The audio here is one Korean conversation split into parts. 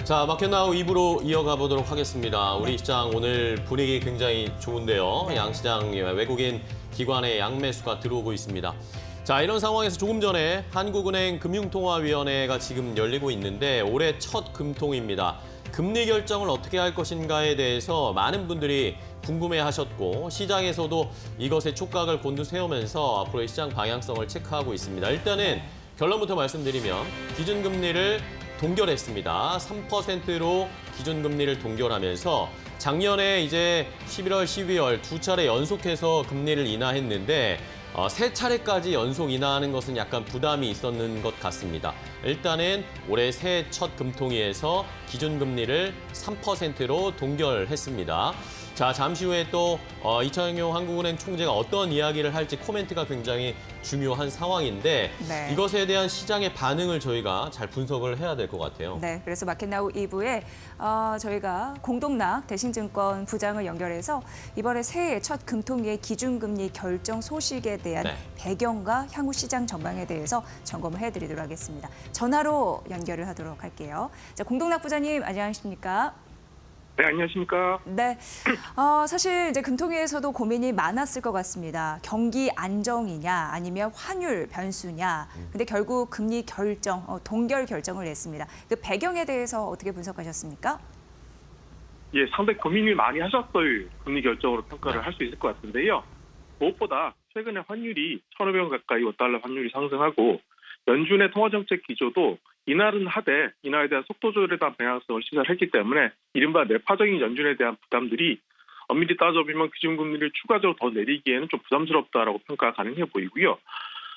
자, 마켓나우 2부로 이어가 보도록 하겠습니다. 우리 시장 오늘 분위기 굉장히 좋은데요. 양시장 외국인 기관의 양매수가 들어오고 있습니다. 자, 이런 상황에서 조금 전에 한국은행 금융통화위원회가 지금 열리고 있는데 올해 첫 금통입니다. 금리 결정을 어떻게 할 것인가에 대해서 많은 분들이 궁금해하셨고 시장에서도 이것의 촉각을 곤두세우면서 앞으로의 시장 방향성을 체크하고 있습니다. 일단은 결론부터 말씀드리면 기준금리를 동결했습니다. 3%로 기준금리를 동결하면서 작년에 이제 11월, 12월 두 차례 연속해서 금리를 인하했는데 세 차례까지 연속 인하하는 것은 약간 부담이 있었는 것 같습니다. 일단은 올해 새해 첫 금통위에서 기준금리를 3%로 동결했습니다. 자, 잠시 후에 또 이창용 한국은행 총재가 어떤 이야기를 할지 코멘트가 굉장히 중요한 상황인데 이것에 대한 시장의 반응을 저희가 잘 분석을 해야 될 것 같아요. 네, 그래서 마켓나우 2부에 저희가 공동락 대신증권 부장을 연결해서 이번에 새해 첫 금통위의 기준금리 결정 소식에 대한 배경과 향후 시장 전망에 대해서 점검을 해드리도록 하겠습니다. 전화로 연결을 하도록 할게요. 자, 공동락 부장님 안녕하십니까? 네, 안녕하십니까? 네, 사실 이제 금통위에서도 고민이 많았을 것 같습니다. 경기 안정이냐 아니면 환율 변수냐. 근데 결국 금리 결정, 동결 결정을 냈습니다. 그 배경에 대해서 어떻게 분석하셨습니까? 예, 상당히 고민을 많이 하셨을 금리 결정으로 평가를 할 수 있을 것 같은데요. 무엇보다 최근에 환율이 1,500원 가까이 5달러 환율이 상승하고 연준의 통화정책 기조도 인하는 하되 인하에 대한 속도 조절에 대한 방향성을 시사했기 때문에 이른바 매파적인 연준에 대한 부담들이 엄밀히 따져보면 기준금리를 추가적으로 더 내리기에는 좀 부담스럽다라고 평가가 가능해 보이고요.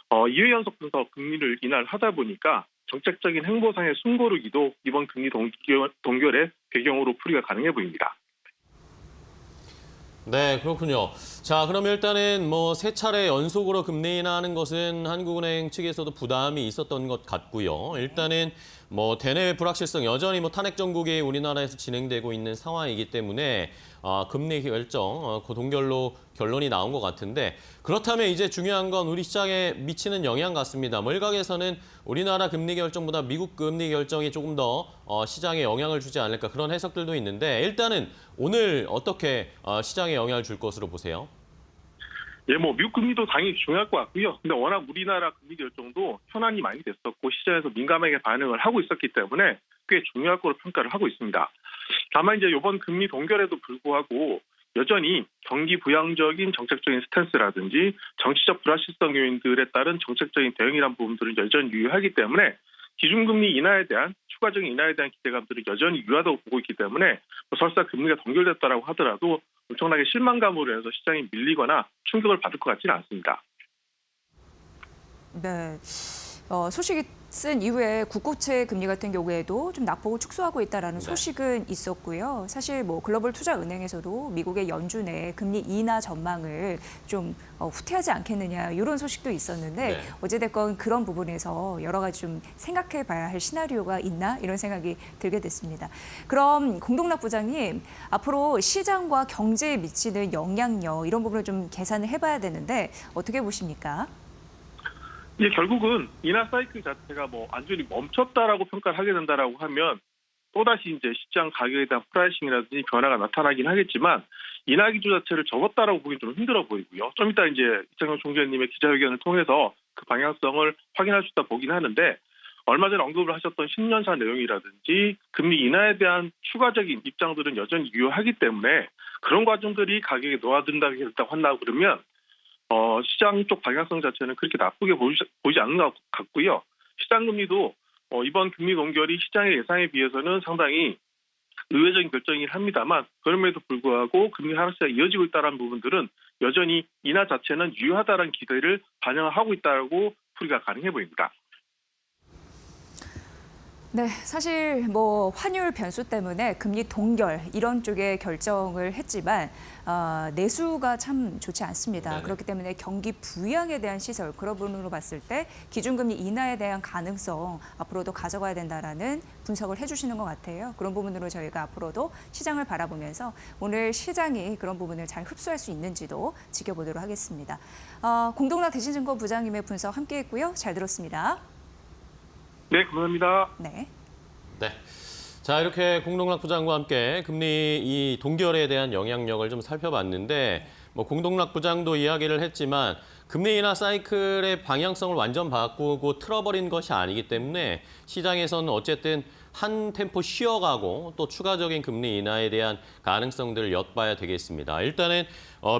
2회 연속 분석 금리를 인하를 하다 보니까 정책적인 행보상의 숨고르기도 이번 금리 동결의 배경으로 풀이가 가능해 보입니다. 네, 그렇군요. 자, 그러면 일단은 세 차례 연속으로 금리 인하하는 것은 한국은행 측에서도 부담이 있었던 것 같고요. 일단은 대내외 불확실성 여전히 탄핵 정국이 우리나라에서 진행되고 있는 상황이기 때문에 금리 결정, 그 동결로 결론이 나온 것 같은데 그렇다면 이제 중요한 건 우리 시장에 미치는 영향 같습니다. 일각에서는 우리나라 금리 결정보다 미국 금리 결정이 조금 더 시장에 영향을 주지 않을까 그런 해석들도 있는데 일단은 오늘 어떻게 시장에 영향을 줄 것으로 보세요? 예, 미국 금리도 당연히 중요할 것 같고요. 근데 워낙 우리나라 금리 결정도 현안이 많이 됐었고 시장에서 민감하게 반응을 하고 있었기 때문에 꽤 중요할 거로 평가를 하고 있습니다. 다만 이제 이번 금리 동결에도 불구하고 여전히 경기 부양적인 정책적인 스탠스라든지 정치적 불확실성 요인들에 따른 정책적인 대응이라는 부분들은 여전히 유효하기 때문에 기준금리 인하에 대한 추가적인 인하에 대한 기대감들은 여전히 유효하다고 보고 있기 때문에 설사 금리가 동결됐다라고 하더라도 엄청나게 실망감으로 해서 시장이 밀리거나 충격을 받을 것 같지는 않습니다. 네, 소식이 쓴 이후에 국고채 금리 같은 경우에도 좀 낙폭을 축소하고 있다라는 소식은 있었고요. 사실 글로벌 투자은행에서도 미국의 연준의 금리 인하 전망을 좀 후퇴하지 않겠느냐 이런 소식도 있었는데 어찌됐건 그런 부분에서 여러 가지 좀 생각해봐야 할 시나리오가 있나 이런 생각이 들게 됐습니다. 그럼 공동락 부장님 앞으로 시장과 경제에 미치는 영향력 이런 부분을 좀 계산을 해봐야 되는데 어떻게 보십니까? 예, 결국은 인하 사이클 자체가 완전히 멈췄다라고 평가를 하게 된다라고 하면 또다시 이제 시장 가격에 대한 프라이싱이라든지 변화가 나타나긴 하겠지만 인하 기조 자체를 접었다라고 보기 좀 힘들어 보이고요. 좀 이따 이제 이창용 총재님의 기자회견을 통해서 그 방향성을 확인할 수 있다 보긴 하는데 얼마 전에 언급을 하셨던 10년사 내용이라든지 금리 인하에 대한 추가적인 입장들은 여전히 유효하기 때문에 그런 과정들이 가격에 녹아든다고 한다고 그러면 시장 쪽 방향성 자체는 그렇게 나쁘게 보이지 않는 것 같고요. 시장 금리도 이번 금리 동결이 시장의 예상에 비해서는 상당히 의외적인 결정이긴 합니다만 그럼에도 불구하고 금리 하락세가 이어지고 있다는 부분들은 여전히 인하 자체는 유효하다는 기대를 반영하고 있다고 풀이가 가능해 보입니다. 네, 사실 환율 변수 때문에 금리 동결 이런 쪽에 결정을 했지만 내수가 참 좋지 않습니다. 그렇기 때문에 경기 부양에 대한 시설 그런 부분으로 봤을 때 기준금리 인하에 대한 가능성 앞으로도 가져가야 된다라는 분석을 해주시는 것 같아요. 그런 부분으로 저희가 앞으로도 시장을 바라보면서 오늘 시장이 그런 부분을 잘 흡수할 수 있는지도 지켜보도록 하겠습니다. 공동락 대신증권 부장님의 분석 함께했고요. 잘 들었습니다. 네, 감사합니다. 네. 네. 자, 이렇게 공동락 부장과 함께 금리 이 동결에 대한 영향력을 좀 살펴봤는데 뭐 공동락 부장도 이야기를 했지만 금리 인하 사이클의 방향성을 완전 바꾸고 틀어버린 것이 아니기 때문에 시장에서는 어쨌든 한 템포 쉬어가고 또 추가적인 금리 인하에 대한 가능성들을 엿봐야 되겠습니다. 일단은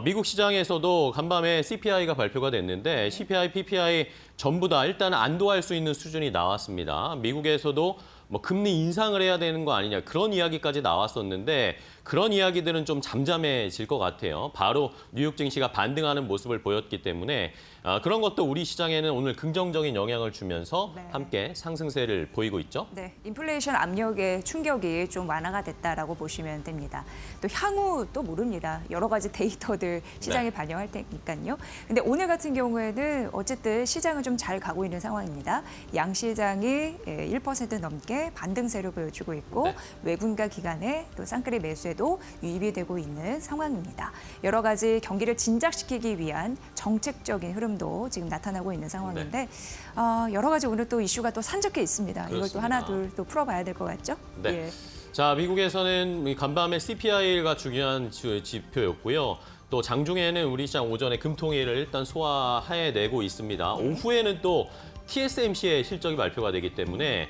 미국 시장에서도 간밤에 CPI가 발표가 됐는데 CPI, PPI 전부 다 일단 안도할 수 있는 수준이 나왔습니다. 미국에서도 뭐 금리 인상을 해야 되는 거 아니냐 그런 이야기까지 나왔었는데 그런 이야기들은 좀 잠잠해질 것 같아요. 바로 뉴욕 증시가 반등하는 모습을 보였기 때문에 그런 것도 우리 시장에는 오늘 긍정적인 영향을 주면서 네. 함께 상승세를 보이고 있죠. 네, 인플레이션 압력의 충격이 좀 완화가 됐다라고 보시면 됩니다. 또 향후 또 모릅니다. 여러 가지 데이터들 시장에 네. 반영할 테니까요. 근데 오늘 같은 경우에는 어쨌든 시장은 좀 잘 가고 있는 상황입니다. 양 시장이 1% 넘게 반등세를 보여주고 있고 네. 외국인과 기관의 또 쌍끌이 매수에도 유입이 되고 있는 상황입니다. 여러 가지 경기를 진작시키기 위한 정책적인 흐름도 지금 나타나고 있는 상황인데 여러 가지 오늘 또 이슈가 또 산적해 있습니다. 이걸 또 그렇습니다. 하나 둘 또 풀어봐야 될 것 같죠? 네. 예. 자, 미국에서는 간밤에 CPI가 중요한 지표였고요. 또 장중에는 우리 시장 오전에 금통위를 일단 소화해내고 있습니다. 오후에는 또 TSMC의 실적이 발표가 되기 때문에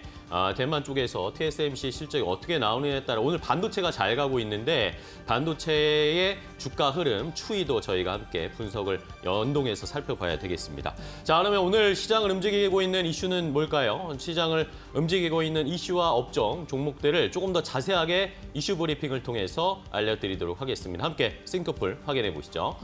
대만 쪽에서 TSMC 실적이 어떻게 나오느냐에 따라 오늘 반도체가 잘 가고 있는데 반도체의 주가 흐름, 추이도 저희가 함께 분석을 연동해서 살펴봐야 되겠습니다. 자, 그러면 오늘 시장을 움직이고 있는 이슈는 뭘까요? 시장을 움직이고 있는 이슈와 업종, 종목들을 조금 더 자세하게 이슈 브리핑을 통해서 알려드리도록 하겠습니다. 함께 싱크풀 확인해 보시죠.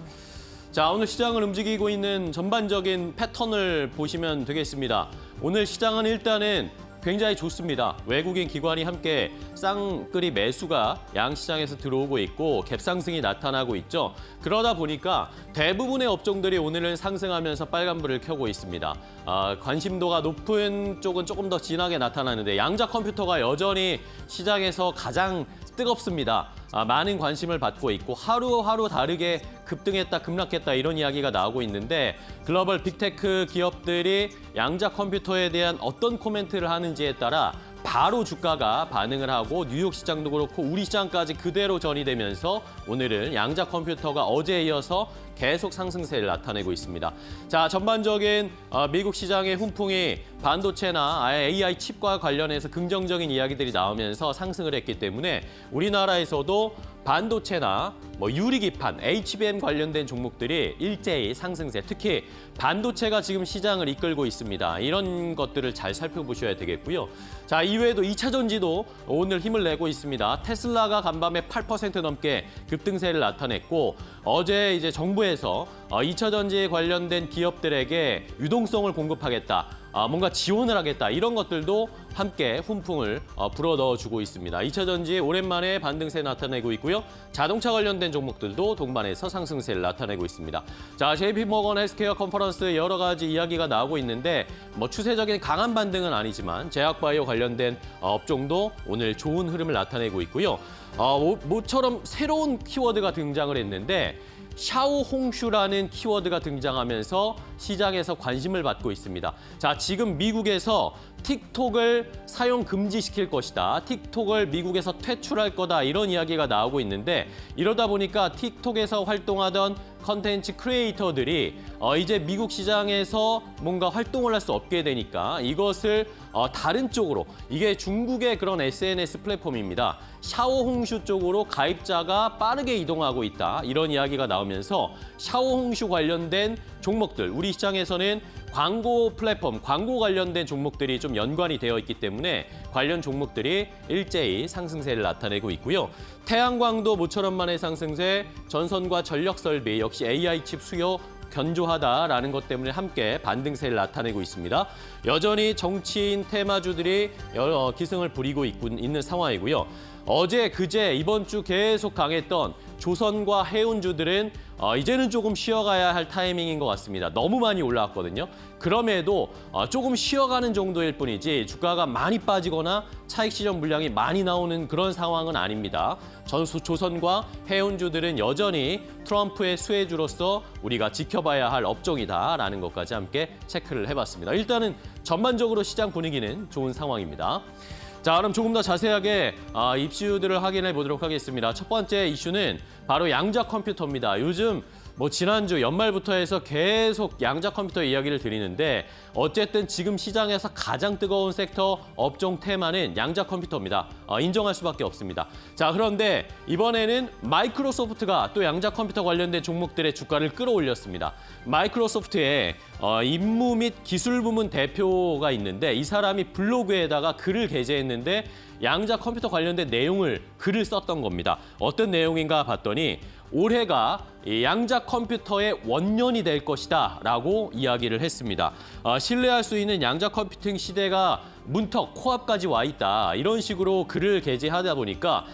자, 오늘 시장을 움직이고 있는 전반적인 패턴을 보시면 되겠습니다. 오늘 시장은 일단은 굉장히 좋습니다. 외국인 기관이 함께 쌍끌이 매수가 양시장에서 들어오고 있고 갭상승이 나타나고 있죠. 그러다 보니까 대부분의 업종들이 오늘은 상승하면서 빨간불을 켜고 있습니다. 관심도가 높은 쪽은 조금 더 진하게 나타나는데 양자 컴퓨터가 여전히 시장에서 가장 뜨겁습니다. 많은 관심을 받고 있고 하루하루 다르게 급등했다, 급락했다 이런 이야기가 나오고 있는데 글로벌 빅테크 기업들이 양자 컴퓨터에 대한 어떤 코멘트를 하는지에 따라 바로 주가가 반응을 하고 뉴욕 시장도 그렇고 우리 시장까지 그대로 전이되면서 오늘은 양자 컴퓨터가 어제에 이어서 계속 상승세를 나타내고 있습니다. 자, 전반적인 미국 시장의 훈풍이 반도체나 AI 칩과 관련해서 긍정적인 이야기들이 나오면서 상승을 했기 때문에 우리나라에서도 반도체나 유리기판, HBM 관련된 종목들이 일제히 상승세, 특히 반도체가 지금 시장을 이끌고 있습니다. 이런 것들을 잘 살펴보셔야 되겠고요. 자, 이외에도 2차 전지도 오늘 힘을 내고 있습니다. 테슬라가 간밤에 8% 넘게 급등세를 나타냈고 어제 이제 정부에서 2차 전지에 관련된 기업들에게 유동성을 공급하겠다. 뭔가 지원을 하겠다. 이런 것들도 함께 훈풍을 불어넣어주고 있습니다. 2차 전지 오랜만에 반등세 나타내고 있고요. 자동차 관련된 종목들도 동반해서 상승세를 나타내고 있습니다. 자, JP모건 헬스케어 컨퍼런스 여러 가지 이야기가 나오고 있는데 추세적인 강한 반등은 아니지만 제약바이오 관련된 업종도 오늘 좋은 흐름을 나타내고 있고요. 모처럼 새로운 키워드가 등장을 했는데 샤오홍슈라는 키워드가 등장하면서 시장에서 관심을 받고 있습니다. 자, 지금 미국에서 틱톡을 사용 금지시킬 것이다. 틱톡을 미국에서 퇴출할 거다. 이런 이야기가 나오고 있는데 이러다 보니까 틱톡에서 활동하던 컨텐츠 크리에이터들이 이제 미국 시장에서 뭔가 활동을 할 수 없게 되니까 이것을 다른 쪽으로, 이게 중국의 그런 SNS 플랫폼입니다. 샤오홍슈 쪽으로 가입자가 빠르게 이동하고 있다. 이런 이야기가 나오면서 샤오홍슈 관련된 종목들, 우리 시장에서는 광고 플랫폼, 광고 관련된 종목들이 좀 연관이 되어 있기 때문에 관련 종목들이 일제히 상승세를 나타내고 있고요. 태양광도 모처럼 만의 상승세, 전선과 전력 설비 역시 AI 칩 수요 견조하다라는 것 때문에 함께 반등세를 나타내고 있습니다. 여전히 정치인 테마주들이 여러 기승을 부리고 있는 상황이고요. 어제, 그제, 이번 주 계속 강했던 조선과 해운주들은 이제는 조금 쉬어가야 할 타이밍인 것 같습니다. 너무 많이 올라왔거든요. 그럼에도 조금 쉬어가는 정도일 뿐이지 주가가 많이 빠지거나 차익 실현 물량이 많이 나오는 그런 상황은 아닙니다. 조선과 해운주들은 여전히 트럼프의 수혜주로서 우리가 지켜봐야 할 업종이다라는 것까지 함께 체크를 해봤습니다. 일단은 전반적으로 시장 분위기는 좋은 상황입니다. 자, 그럼 조금 더 자세하게 이슈들을 확인해 보도록 하겠습니다. 첫 번째 이슈는 바로 양자 컴퓨터입니다. 요즘 지난주 연말부터 해서 계속 양자 컴퓨터 이야기를 드리는데 어쨌든 지금 시장에서 가장 뜨거운 섹터 업종 테마는 양자 컴퓨터입니다. 인정할 수밖에 없습니다. 자, 그런데 이번에는 마이크로소프트가 또 양자 컴퓨터 관련된 종목들의 주가를 끌어올렸습니다. 마이크로소프트의 임무 및 기술 부문 대표가 있는데 이 사람이 블로그에다가 글을 게재했는데 양자 컴퓨터 관련된 글을 썼던 겁니다. 어떤 내용인가 봤더니 올해가 이 양자 컴퓨터의 원년이 될 것이다 라고 이야기를 했습니다. 신뢰할 수 있는 양자 컴퓨팅 시대가 문턱, 코앞까지 와 있다. 이런 식으로 글을 게재하다 보니까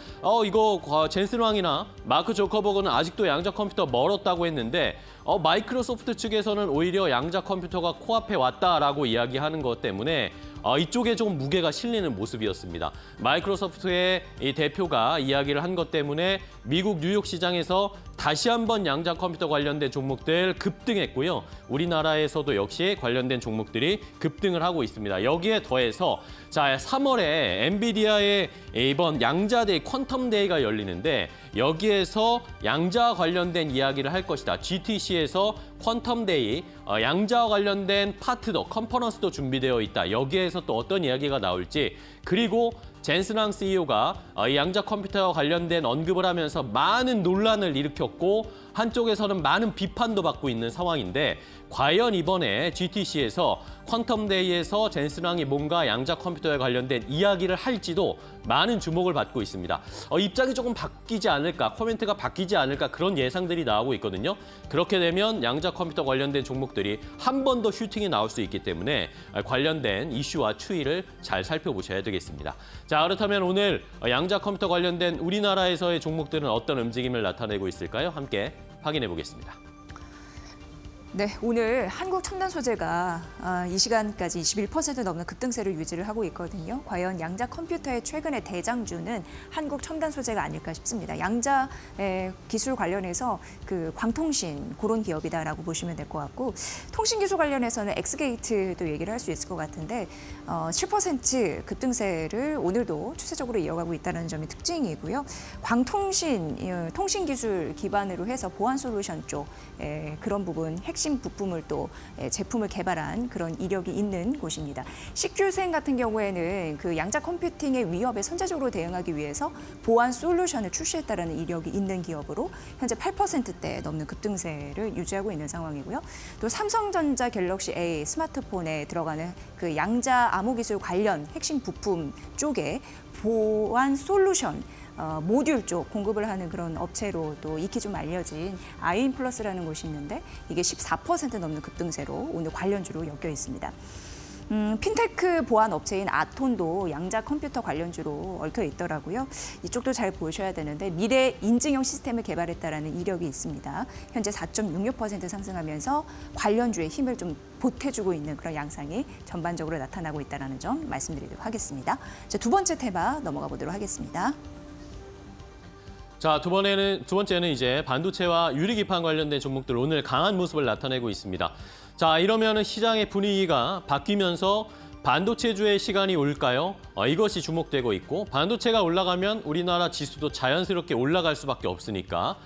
이거 젠슨 왕이나 마크 조커버그는 아직도 양자 컴퓨터 멀었다고 했는데 마이크로소프트 측에서는 오히려 양자 컴퓨터가 코앞에 왔다라고 이야기하는 것 때문에 이쪽에 좀 무게가 실리는 모습이었습니다. 마이크로소프트의 이 대표가 이야기를 한 것 때문에 미국 뉴욕 시장에서 다시 한번 양자 컴퓨터 관련된 종목들 급등했고요. 우리나라에서도 역시 관련된 종목들이 급등을 하고 있습니다. 여기에 더해서 자, 3월에 엔비디아의 이번 양자데이, 퀀텀데이가 열리는데 여기에서 양자 관련된 이야기를 할 것이다. GTC에서 퀀텀데이, 양자와 관련된 파트도, 컴포넌스도 준비되어 있다. 여기에서 또 어떤 이야기가 나올지, 그리고 젠슨 왕 CEO가 이 양자 컴퓨터와 관련된 언급을 하면서 많은 논란을 일으켰고 한쪽에서는 많은 비판도 받고 있는 상황인데 과연 이번에 GTC에서 퀀텀데이에서 젠슨 왕이 뭔가 양자 컴퓨터에 관련된 이야기를 할지도 많은 주목을 받고 있습니다. 입장이 조금 바뀌지 않을까, 코멘트가 바뀌지 않을까 그런 예상들이 나오고 있거든요. 그렇게 되면 양자 컴퓨터 관련된 종목들이 한 번 더 슈팅이 나올 수 있기 때문에 관련된 이슈와 추이를 잘 살펴보셔야 되겠습니다. 자, 그렇다면 오늘 양자 컴퓨터 관련된 우리나라에서의 종목들은 어떤 움직임을 나타내고 있을까요? 함께 확인해 보겠습니다. 네, 오늘 한국첨단소재가 이 시간까지 21% 넘는 급등세를 유지를 하고 있거든요. 과연 양자 컴퓨터의 최근의 대장주는 한국첨단소재가 아닐까 싶습니다. 양자 기술 관련해서 그 광통신 그런 기업이다라고 보시면 될 것 같고 통신기술 관련해서는 엑스게이트도 얘기를 할 수 있을 것 같은데 7% 급등세를 오늘도 추세적으로 이어가고 있다는 점이 특징이고요. 광통신, 통신기술 기반으로 해서 보안솔루션 쪽 그런 부분 핵심 부품을 또 제품을 개발한 그런 이력이 있는 곳입니다. CQ생 같은 경우에는 그 양자 컴퓨팅의 위협에 선제적으로 대응하기 위해서 보안 솔루션을 출시했다라는 이력이 있는 기업으로 현재 8%대 넘는 급등세를 유지하고 있는 상황이고요. 또 삼성전자 갤럭시 A 스마트폰에 들어가는 그 양자 암호 기술 관련 핵심 부품 쪽에 보안 솔루션 모듈 쪽 공급을 하는 그런 업체로 또 익히 좀 알려진 아이인플러스라는 곳이 있는데 이게 14% 넘는 급등세로 오늘 관련주로 엮여 있습니다. 핀테크 보안 업체인 아톤도 양자 컴퓨터 관련주로 얽혀 있더라고요. 이쪽도 잘 보셔야 되는데 미래 인증형 시스템을 개발했다라는 이력이 있습니다. 현재 4.66% 상승하면서 관련주의 힘을 좀 보태주고 있는 그런 양상이 전반적으로 나타나고 있다는 점 말씀드리도록 하겠습니다. 자, 두 번째 테마 넘어가 보도록 하겠습니다. 자, 두 번째는 이제 반도체와 유리기판 관련된 종목들 오늘 강한 모습을 나타내고 있습니다. 자, 이러면은 시장의 분위기가 바뀌면서 반도체주의 시간이 올까요? 이것이 주목되고 있고 반도체가 올라가면 우리나라 지수도 자연스럽게 올라갈 수밖에 없으니까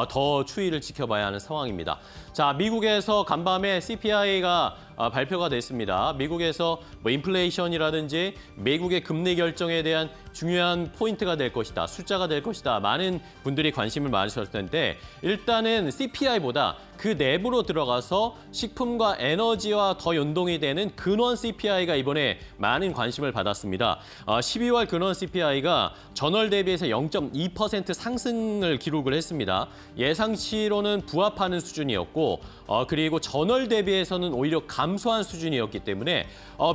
더 추이를 지켜봐야 하는 상황입니다. 자, 미국에서 간밤에 CPI가 발표가 됐습니다. 미국에서 인플레이션이라든지 미국의 금리 결정에 대한 중요한 포인트가 될 것이다. 숫자가 될 것이다. 많은 분들이 관심을 많으셨을 텐데 일단은 CPI보다 그 내부로 들어가서 식품과 에너지와 더 연동이 되는 근원 CPI가 이번에 많은 관심을 받았습니다. 12월 근원 CPI가 전월 대비해서 0.2% 상승을 기록을 했습니다. 예상치로는 부합하는 수준이었고 그리고 전월 대비해서는 오히려 감소한 수준이었기 때문에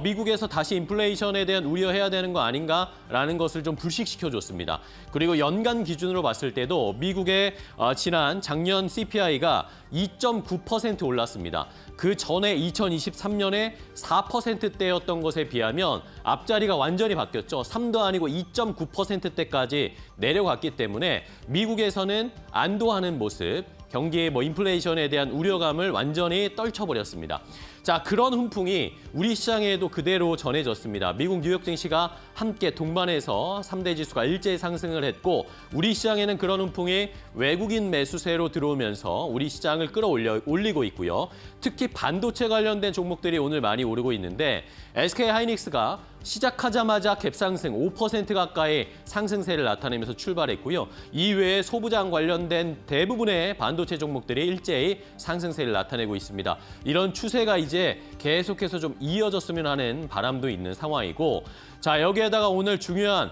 미국에서 다시 인플레이션에 대한 우려해야 되는 거 아닌가라는 것을 좀 불식시켜줬습니다. 그리고 연간 기준으로 봤을 때도 미국의 작년 CPI가 2.9% 올랐습니다. 그 전에 2023년에 4%대였던 것에 비하면 앞자리가 완전히 바뀌었죠. 3도 아니고 2.9%대까지 내려갔기 때문에 미국에서는 안도하는 모습, 경기 인플레이션에 대한 우려감을 완전히 떨쳐버렸습니다. 자, 그런 훈풍이 우리 시장에도 그대로 전해졌습니다. 미국 뉴욕 증시가 함께 동반해서 3대 지수가 일제히 상승을 했고 우리 시장에는 그런 훈풍이 외국인 매수세로 들어오면서 우리 시장을 끌어올리고 있고요. 특히 반도체 관련된 종목들이 오늘 많이 오르고 있는데 SK하이닉스가 시작하자마자 갭상승 5% 가까이 상승세를 나타내면서 출발했고요. 이외에 소부장 관련된 대부분의 반도체 종목들이 일제히 상승세를 나타내고 있습니다. 이런 추세가 이제 계속해서 좀 이어졌으면 하는 바람도 있는 상황이고 자, 여기에다가 오늘 중요한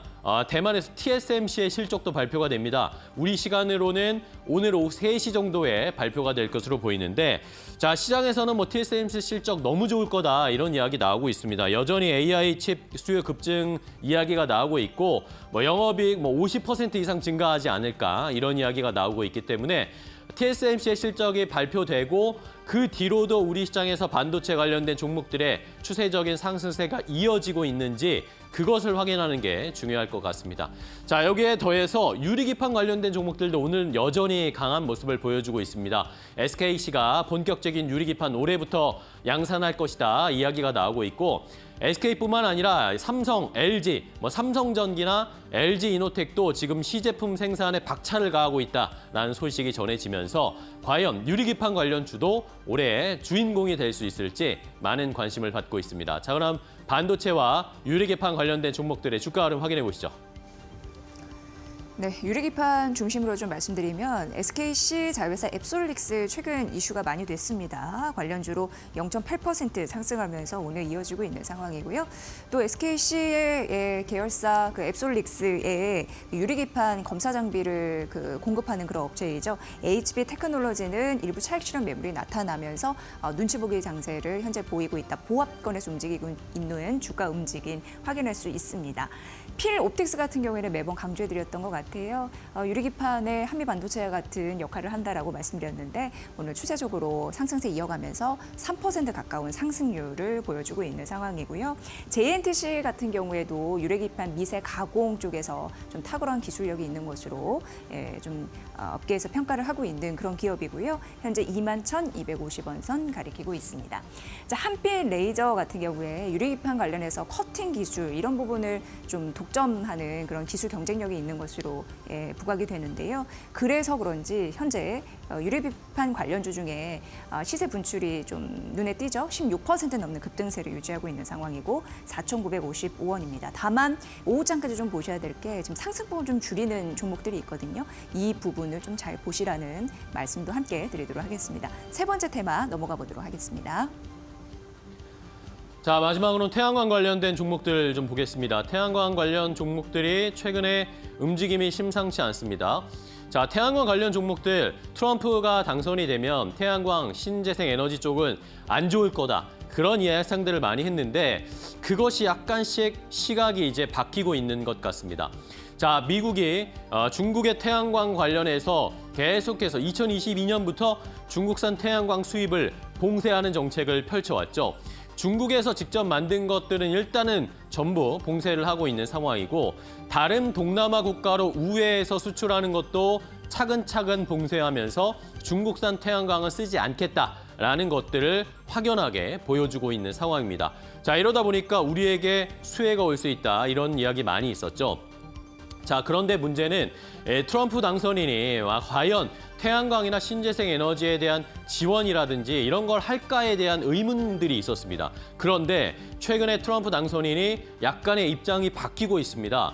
대만에서 TSMC의 실적도 발표가 됩니다. 우리 시간으로는 오늘 오후 3시 정도에 발표가 될 것으로 보이는데 자, 시장에서는 TSMC 실적 너무 좋을 거다 이런 이야기 나오고 있습니다. 여전히 AI 칩 수요 급증 이야기가 나오고 있고 영업이익 50% 이상 증가하지 않을까 이런 이야기가 나오고 있기 때문에 TSMC의 실적이 발표되고 그 뒤로도 우리 시장에서 반도체 관련된 종목들의 추세적인 상승세가 이어지고 있는지 그것을 확인하는 게 중요할 것 같습니다. 자, 여기에 더해서 유리기판 관련된 종목들도 오늘 여전히 강한 모습을 보여주고 있습니다. SKC가 본격적인 유리기판 올해부터 양산할 것이다 이야기가 나오고 있고 SK뿐만 아니라 삼성, LG, 삼성전기나 LG이노텍도 지금 시제품 생산에 박차를 가하고 있다라는 소식이 전해지면서 과연 유리기판 관련주도 올해 주인공이 될 수 있을지 많은 관심을 받고 있습니다. 자, 그럼 반도체와 유리기판 관련된 종목들의 주가 흐름 확인해 보시죠. 네, 유리기판 중심으로 좀 말씀드리면 SKC 자회사 앱솔릭스 최근 이슈가 많이 됐습니다. 관련주로 0.8% 상승하면서 오늘 이어지고 있는 상황이고요. 또 SKC의 계열사 앱솔릭스의 유리기판 검사 장비를 공급하는 그런 업체이죠. HB 테크놀로지는 일부 차익 실현 매물이 나타나면서 눈치 보기 장세를 현재 보이고 있다. 보합권에서 움직이고 있는 주가 움직임 확인할 수 있습니다. 필 옵틱스 같은 경우에는 매번 강조해드렸던 것 같아요. 유리기판의 한미반도체와 같은 역할을 한다라고 말씀드렸는데 오늘 추세적으로 상승세 이어가면서 3% 가까운 상승률을 보여주고 있는 상황이고요. JNTC 같은 경우에도 유리기판 미세 가공 쪽에서 좀 탁월한 기술력이 있는 것으로 좀 업계에서 평가를 하고 있는 그런 기업이고요. 현재 21,250원 선 가리키고 있습니다. 자, 한빛 레이저 같은 경우에 유리기판 관련해서 커팅 기술 이런 부분을 좀 독점하는 그런 기술 경쟁력이 있는 것으로 부각이 되는데요. 그래서 그런지 현재 유리기판 관련주 중에 시세 분출이 좀 눈에 띄죠. 16% 넘는 급등세를 유지하고 있는 상황이고 4,955원입니다. 다만 오후장까지 좀 보셔야 될 게 지금 상승폭을 좀 줄이는 종목들이 있거든요. 이 부분을 좀 잘 보시라는 말씀도 함께 드리도록 하겠습니다. 세 번째 테마 넘어가 보도록 하겠습니다. 자, 마지막으로는 태양광 관련된 종목들 좀 보겠습니다. 태양광 관련 종목들이 최근에 움직임이 심상치 않습니다. 자, 태양광 관련 종목들 트럼프가 당선이 되면 태양광, 신재생 에너지 쪽은 안 좋을 거다. 그런 예상들을 많이 했는데 그것이 약간씩 시각이 이제 바뀌고 있는 것 같습니다. 자, 미국이 중국의 태양광 관련해서 계속해서 2022년부터 중국산 태양광 수입을 봉쇄하는 정책을 펼쳐왔죠. 중국에서 직접 만든 것들은 일단은 전부 봉쇄를 하고 있는 상황이고 다른 동남아 국가로 우회해서 수출하는 것도 차근차근 봉쇄하면서 중국산 태양광은 쓰지 않겠다라는 것들을 확연하게 보여주고 있는 상황입니다. 자, 이러다 보니까 우리에게 수혜가 올 수 있다 이런 이야기 많이 있었죠. 자, 그런데 문제는 트럼프 당선인이 과연 태양광이나 신재생 에너지에 대한 지원이라든지 이런 걸 할까에 대한 의문들이 있었습니다. 그런데 최근에 트럼프 당선인이 약간의 입장이 바뀌고 있습니다.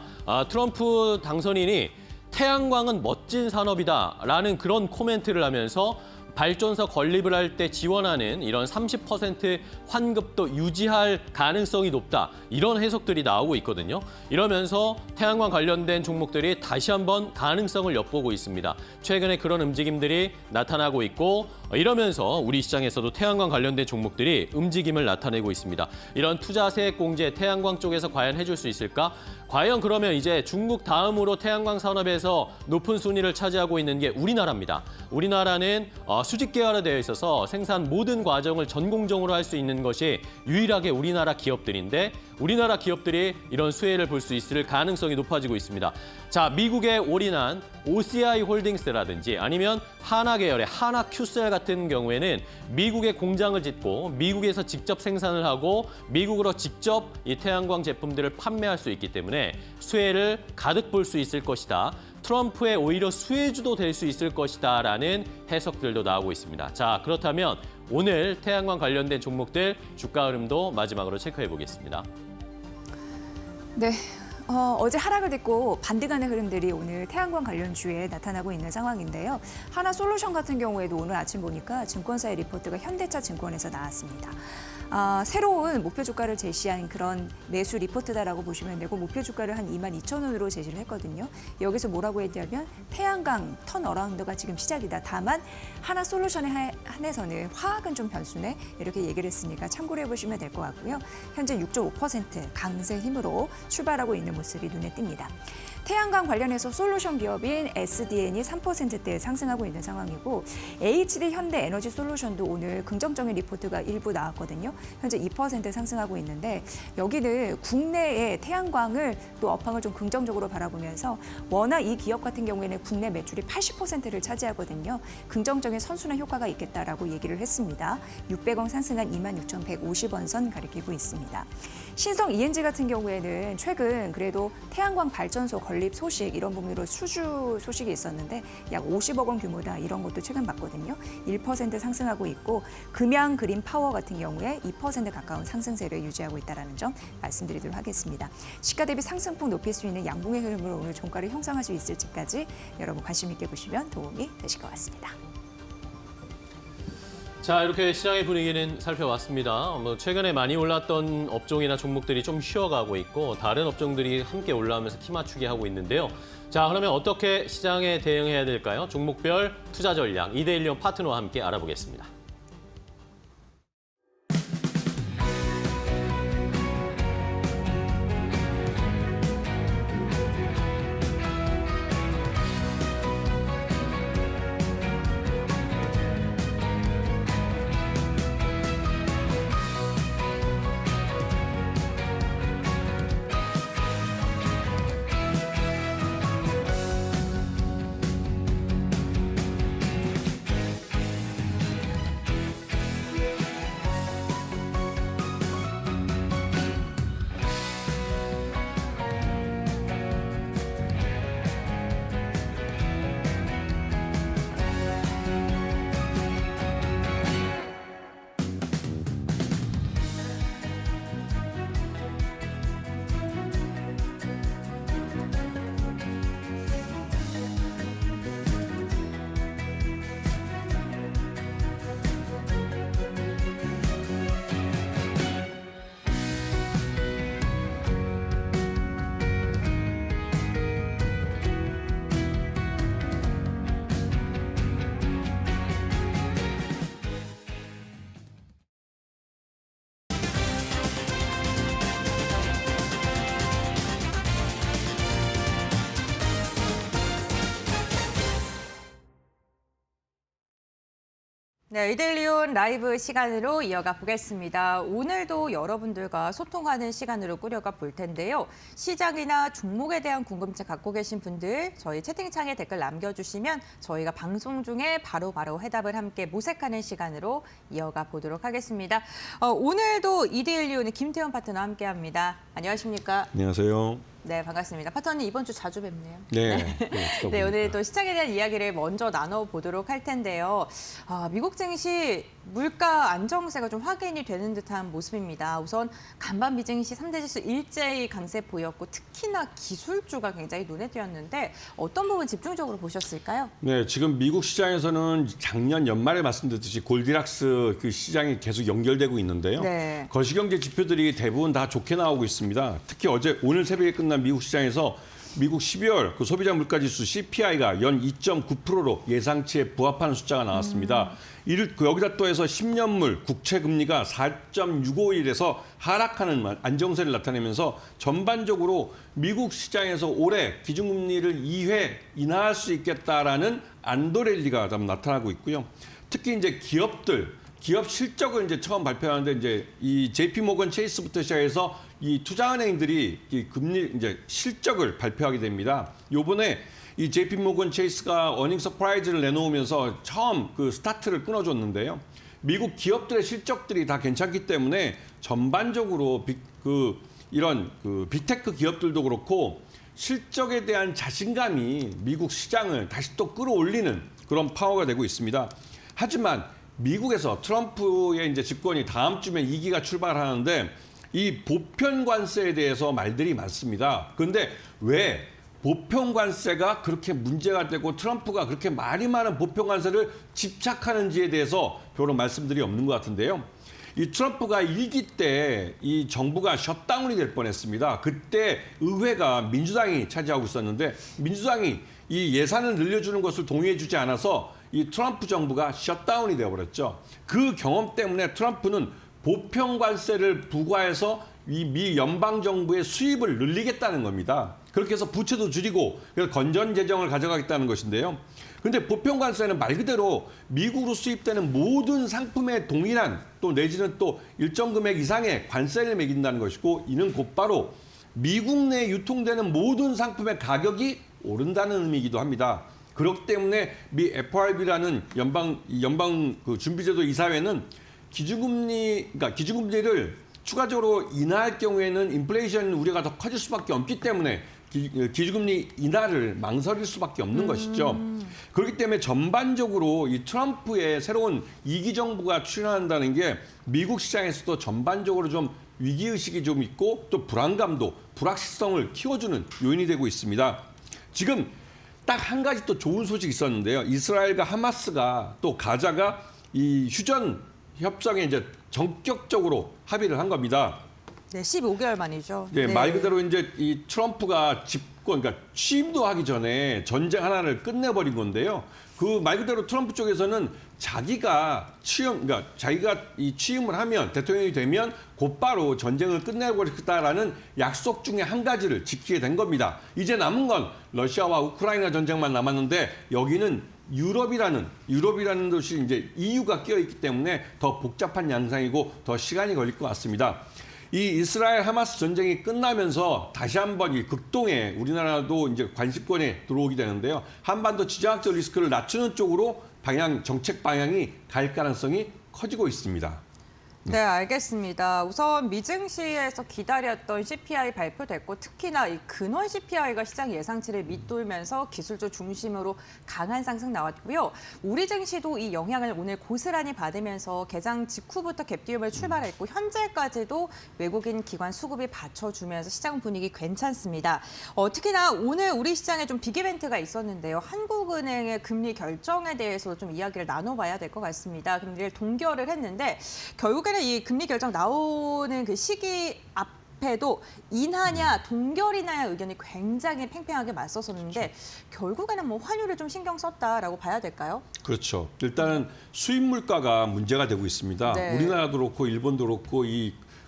트럼프 당선인이 태양광은 멋진 산업이다라는 그런 코멘트를 하면서 발전소 건립을 할 때 지원하는 이런 30% 환급도 유지할 가능성이 높다. 이런 해석들이 나오고 있거든요. 이러면서 태양광 관련된 종목들이 다시 한번 가능성을 엿보고 있습니다. 최근에 그런 움직임들이 나타나고 있고 이러면서 우리 시장에서도 태양광 관련된 종목들이 움직임을 나타내고 있습니다. 이런 투자세액 공제 태양광 쪽에서 과연 해줄 수 있을까? 과연 그러면 이제 중국 다음으로 태양광 산업에서 높은 순위를 차지하고 있는 게 우리나라입니다. 우리나라는 수직 계열화되어 있어서 생산 모든 과정을 전공정으로 할 수 있는 것이 유일하게 우리나라 기업들인데 우리나라 기업들이 이런 수혜를 볼 수 있을 가능성이 높아지고 있습니다. 자, 미국에 올인한 OCI 홀딩스라든지 아니면 하나 계열의 하나 큐셀 같은 경우에는 미국에 공장을 짓고 미국에서 직접 생산을 하고 미국으로 직접 이 태양광 제품들을 판매할 수 있기 때문에 수혜를 가득 볼 수 있을 것이다. 트럼프의 오히려 수혜주도 될 수 있을 것이다라는 해석들도 나오고 있습니다. 자, 그렇다면 오늘 태양광 관련된 종목들 주가 흐름도 마지막으로 체크해 보겠습니다. 네. 어제 하락을 딛고 반등하는 흐름들이 오늘 태양광 관련주에 나타나고 있는 상황인데요. 하나솔루션 같은 경우에도 오늘 아침 보니까 증권사의 리포트가 현대차 증권에서 나왔습니다. 새로운 목표 주가를 제시한 그런 매수 리포트다라고 보시면 되고 목표 주가를 한 22,000원으로 제시를 했거든요. 여기서 뭐라고 했냐면 태양광 턴어라운드가 지금 시작이다. 다만 하나솔루션에 한해서는 화학은 좀 변수네 이렇게 얘기를 했으니까 참고를 해보시면 될 것 같고요. 현재 6.5% 강세 힘으로 출발하고 있는 모습이 눈에 띕니다. 태양광 관련해서 솔루션 기업인 SDN이 3%대 상승하고 있는 상황이고 HD 현대에너지솔루션도 오늘 긍정적인 리포트가 일부 나왔거든요. 현재 2% 상승하고 있는데 여기는 국내의 태양광을 또 업황을 좀 긍정적으로 바라보면서 워낙 이 기업 같은 경우에는 국내 매출이 80%를 차지하거든요. 긍정적인 선순환 효과가 있겠다라고 얘기를 했습니다. 600원 상승한 26,150원 선 가리키고 있습니다. 신성 ENG 같은 경우에는 최근 그래도 태양광 발전소 건립 소식 이런 부분으로 수주 소식이 있었는데 약 50억 원 규모다 이런 것도 최근 봤거든요. 1% 상승하고 있고 금양 그린 파워 같은 경우에 2% 가까운 상승세를 유지하고 있다는 점 말씀드리도록 하겠습니다. 시가 대비 상승폭 높일 수 있는 양봉의 흐름으로 오늘 종가를 형성할 수 있을지까지 여러분 관심 있게 보시면 도움이 되실 것 같습니다. 자, 이렇게 시장의 분위기는 살펴봤습니다. 최근에 많이 올랐던 업종이나 종목들이 좀 쉬어가고 있고 다른 업종들이 함께 올라오면서 키 맞추기 하고 있는데요. 자, 그러면 어떻게 시장에 대응해야 될까요? 종목별 투자 전략 이데일리온 파트너와 함께 알아보겠습니다. 네, 이데일리온 라이브 시간으로 이어가 보겠습니다. 오늘도 여러분들과 소통하는 시간으로 꾸려가 볼 텐데요. 시장이나 종목에 대한 궁금증 갖고 계신 분들 저희 채팅창에 댓글 남겨주시면 저희가 방송 중에 바로바로 해답을 함께 모색하는 시간으로 이어가 보도록 하겠습니다. 오늘도 이데일리온의 김태현 파트너 함께합니다. 안녕하십니까? 안녕하세요. 네, 반갑습니다. 파트너님 이번 주 자주 뵙네요. 네. 네, 오늘 또 시장에 대한 이야기를 먼저 나눠보도록 할 텐데요. 미국 증시 물가 안정세가 좀 확인이 되는 듯한 모습입니다. 우선 간밤 미증시 3대 지수 일제히 강세 보였고 특히나 기술주가 굉장히 눈에 띄었는데 어떤 부분 집중적으로 보셨을까요? 네, 지금 미국 시장에서는 작년 연말에 말씀드렸듯이 골디락스 그 시장이 계속 연결되고 있는데요. 네. 거시경제 지표들이 대부분 다 좋게 나오고 있습니다. 특히 오늘 새벽에 끝난 미국 시장에서 미국 12월 그 소비자 물가지수 CPI가 연 2.9%로 예상치에 부합하는 숫자가 나왔습니다. 여기다 또 해서 10년물 국채 금리가 4.651에서 하락하는 안정세를 나타내면서 전반적으로 미국 시장에서 올해 기준금리를 2회 인하할 수 있겠다라는 안도랠리가 좀 나타나고 있고요. 특히 이제 기업 실적을 이제 처음 발표하는데 이제 이 JP 모건 체이스부터 시작해서 이 투자은행들이 이 금리 이제 실적을 발표하게 됩니다. 요번에 이 JP 모건 체이스가 어닝 서프라이즈를 내놓으면서 처음 그 스타트를 끊어줬는데요. 미국 기업들의 실적들이 다 괜찮기 때문에 전반적으로 이런 빅테크 기업들도 그렇고 실적에 대한 자신감이 미국 시장을 다시 또 끌어올리는 그런 파워가 되고 있습니다. 하지만 미국에서 트럼프의 이제 집권이 다음 주면 2기가 출발하는데 이 보편 관세에 대해서 말들이 많습니다. 그런데 왜 보편 관세가 그렇게 문제가 되고 트럼프가 그렇게 말이 많은 보편 관세를 집착하는지에 대해서 별로 말씀들이 없는 것 같은데요. 이 트럼프가 1기 때 이 정부가 셧다운이 될 뻔했습니다. 그때 의회가 민주당이 차지하고 있었는데 민주당이 이 예산을 늘려주는 것을 동의해주지 않아서 이 트럼프 정부가 셧다운이 되어버렸죠. 그 경험 때문에 트럼프는 보편 관세를 부과해서 이 미 연방 정부의 수입을 늘리겠다는 겁니다. 그렇게 해서 부채도 줄이고 그래서 건전 재정을 가져가겠다는 것인데요. 그런데 보편 관세는 말 그대로 미국으로 수입되는 모든 상품에 동일한 또 내지는 또 일정 금액 이상의 관세를 매긴다는 것이고 이는 곧바로 미국 내에 유통되는 모든 상품의 가격이 오른다는 의미이기도 합니다. 그렇기 때문에 미 FRB라는 연방 그 준비제도 이사회는 기준금리를 추가적으로 인하할 경우에는 인플레이션 우려가 더 커질 수밖에 없기 때문에 기준금리 인하를 망설일 수밖에 없는 것이죠. 그렇기 때문에 전반적으로 이 트럼프의 새로운 2기 정부가 출연한다는 게 미국 시장에서도 전반적으로 좀 위기의식이 좀 있고 또 불안감도 불확실성을 키워주는 요인이 되고 있습니다. 지금 딱 한 가지 또 좋은 소식이 있었는데요. 이스라엘과 하마스가 또 가자가 이 휴전 협정에 이제 전격적으로 합의를 한 겁니다. 네, 15개월 만이죠. 네, 말 그대로 이제 이 트럼프가 그러니까 취임도 하기 전에 전쟁 하나를 끝내버린 건데요. 그 말 그대로 트럼프 쪽에서는 자기가 이 취임을 하면 대통령이 되면 곧바로 전쟁을 끝내버리겠다라는 약속 중에 한 가지를 지키게 된 겁니다. 이제 남은 건 러시아와 우크라이나 전쟁만 남았는데 여기는 유럽이라는 것이 이제 EU가 끼어 있기 때문에 더 복잡한 양상이고 더 시간이 걸릴 것 같습니다. 이 이스라엘 하마스 전쟁이 끝나면서 다시 한번 이 극동에 우리나라도 이제 관심권에 들어오게 되는데요. 한반도 지정학적 리스크를 낮추는 쪽으로 정책 방향이 갈 가능성이 커지고 있습니다. 네, 알겠습니다. 우선 미증시에서 기다렸던 CPI 발표됐고 특히나 이 근원 CPI가 시장 예상치를 밑돌면서 기술주 중심으로 강한 상승 나왔고요. 우리 증시도 이 영향을 오늘 고스란히 받으면서 개장 직후부터 갭띄움을 출발했고 현재까지도 외국인 기관 수급이 받쳐주면서 시장 분위기 괜찮습니다. 특히나 오늘 우리 시장에 좀 빅이벤트가 있었는데요. 한국은행의 금리 결정에 대해서 좀 이야기를 나눠봐야 될 것 같습니다. 금리를 동결을 했는데 결국에는 이 금리 결정 나오는 그 시기 앞에도 인하냐 동결이냐의 의견이 굉장히 팽팽하게 맞섰었는데 결국에는 뭐 환율을 좀 신경 썼다라고 봐야 될까요? 그렇죠. 일단은 수입 물가가 문제가 되고 있습니다. 네. 우리나라도 그렇고 일본도 그렇고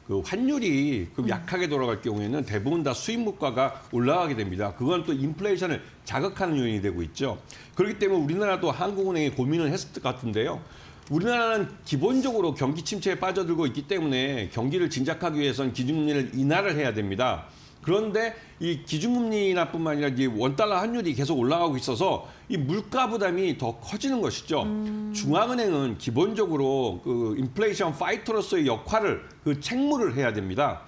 그 환율이 약하게 돌아갈 경우에는 대부분 다 수입 물가가 올라가게 됩니다. 그건 또 인플레이션을 자극하는 요인이 되고 있죠. 그렇기 때문에 우리나라도 한국은행이 고민을 했을 것 같은데요. 우리나라는 기본적으로 경기 침체에 빠져들고 있기 때문에 경기를 진작하기 위해서는 기준금리를 인하를 해야 됩니다. 그런데 이 기준금리 인하뿐만 아니라 이 원달러 환율이 계속 올라가고 있어서 이 물가 부담이 더 커지는 것이죠. 중앙은행은 기본적으로 그 인플레이션 파이터로서의 역할을 그 책무를 해야 됩니다.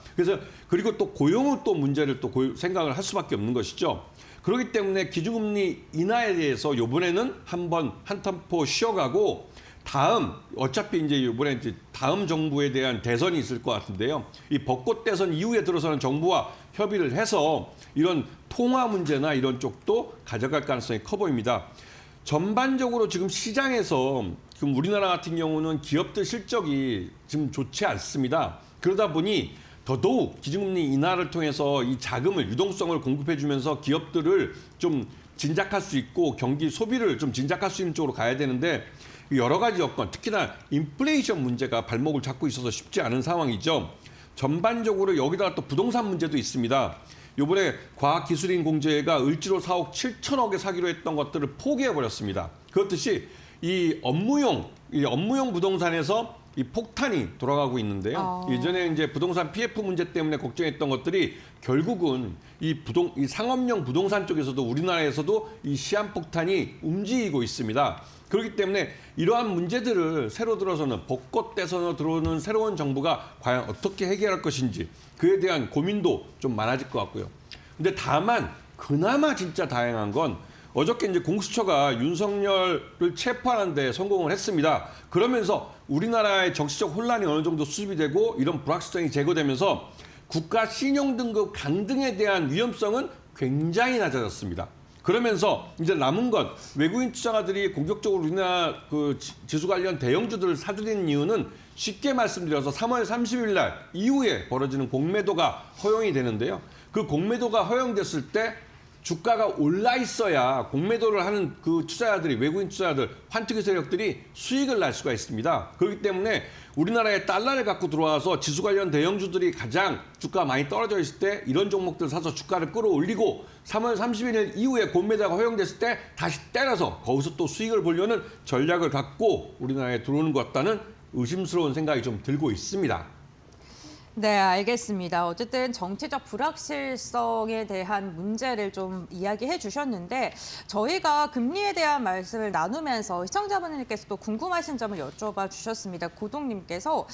그리고 또 고용을 또 문제를 또 생각을 할 수밖에 없는 것이죠. 그렇기 때문에 기준금리 인하에 대해서 이번에는 한 템포 쉬어가고 어차피 이번에 다음 정부에 대한 대선이 있을 것 같은데요. 이 벚꽃 대선 이후에 들어서는 정부와 협의를 해서 이런 통화 문제나 이런 쪽도 가져갈 가능성이 커 보입니다. 전반적으로 지금 시장에서 지금 우리나라 같은 경우는 기업들 실적이 지금 좋지 않습니다. 그러다 보니 더더욱 기준금리 인하를 통해서 이 자금을 유동성을 공급해주면서 기업들을 좀 진작할 수 있고 경기 소비를 좀 진작할 수 있는 쪽으로 가야 되는데 여러 가지 여건, 특히나 인플레이션 문제가 발목을 잡고 있어서 쉽지 않은 상황이죠. 전반적으로 여기다가 또 부동산 문제도 있습니다. 이번에 과학기술인공제회가 을지로 4억 7천억에 사기로 했던 것들을 포기해버렸습니다. 그렇듯이 이 업무용 부동산에서 이 폭탄이 돌아가고 있는데요. 예전에 이제 부동산 PF 문제 때문에 걱정했던 것들이 결국은 이 상업용 부동산 쪽에서도 우리나라에서도 이 시한폭탄이 움직이고 있습니다. 그렇기 때문에 이러한 문제들을 새로 들어서는 벚꽃 대선으로 들어오는 새로운 정부가 과연 어떻게 해결할 것인지 그에 대한 고민도 좀 많아질 것 같고요. 근데 다만 그나마 진짜 다행한 건 어저께 이제 공수처가 윤석열을 체포하는 데 성공을 했습니다. 그러면서 우리나라의 정치적 혼란이 어느 정도 수습이 되고 이런 불확실성이 제거되면서 국가 신용등급 강등에 대한 위험성은 굉장히 낮아졌습니다. 그러면서 이제 남은 건 외국인 투자가들이 공격적으로 우리나라 그 지수 관련 대형주들을 사들이는 이유는 쉽게 말씀드려서 3월 30일 날 이후에 벌어지는 공매도가 허용이 되는데요. 그 공매도가 허용됐을 때 주가가 올라 있어야 공매도를 하는 그 투자자들이 외국인 투자자들, 환투기 세력들이 수익을 낼 수가 있습니다. 그렇기 때문에 우리나라에 달러를 갖고 들어와서 지수 관련 대형주들이 가장 주가가 많이 떨어져 있을 때 이런 종목들 사서 주가를 끌어올리고 3월 31일 이후에 공매도가 허용됐을 때 다시 때려서 거기서 또 수익을 보려는 전략을 갖고 우리나라에 들어오는 것 같다는 의심스러운 생각이 좀 들고 있습니다. 네, 알겠습니다. 어쨌든 정치적 불확실성에 대한 문제를 좀 이야기해 주셨는데 저희가 금리에 대한 말씀을 나누면서 시청자분들께서도 궁금하신 점을 여쭤봐 주셨습니다. 고동님께서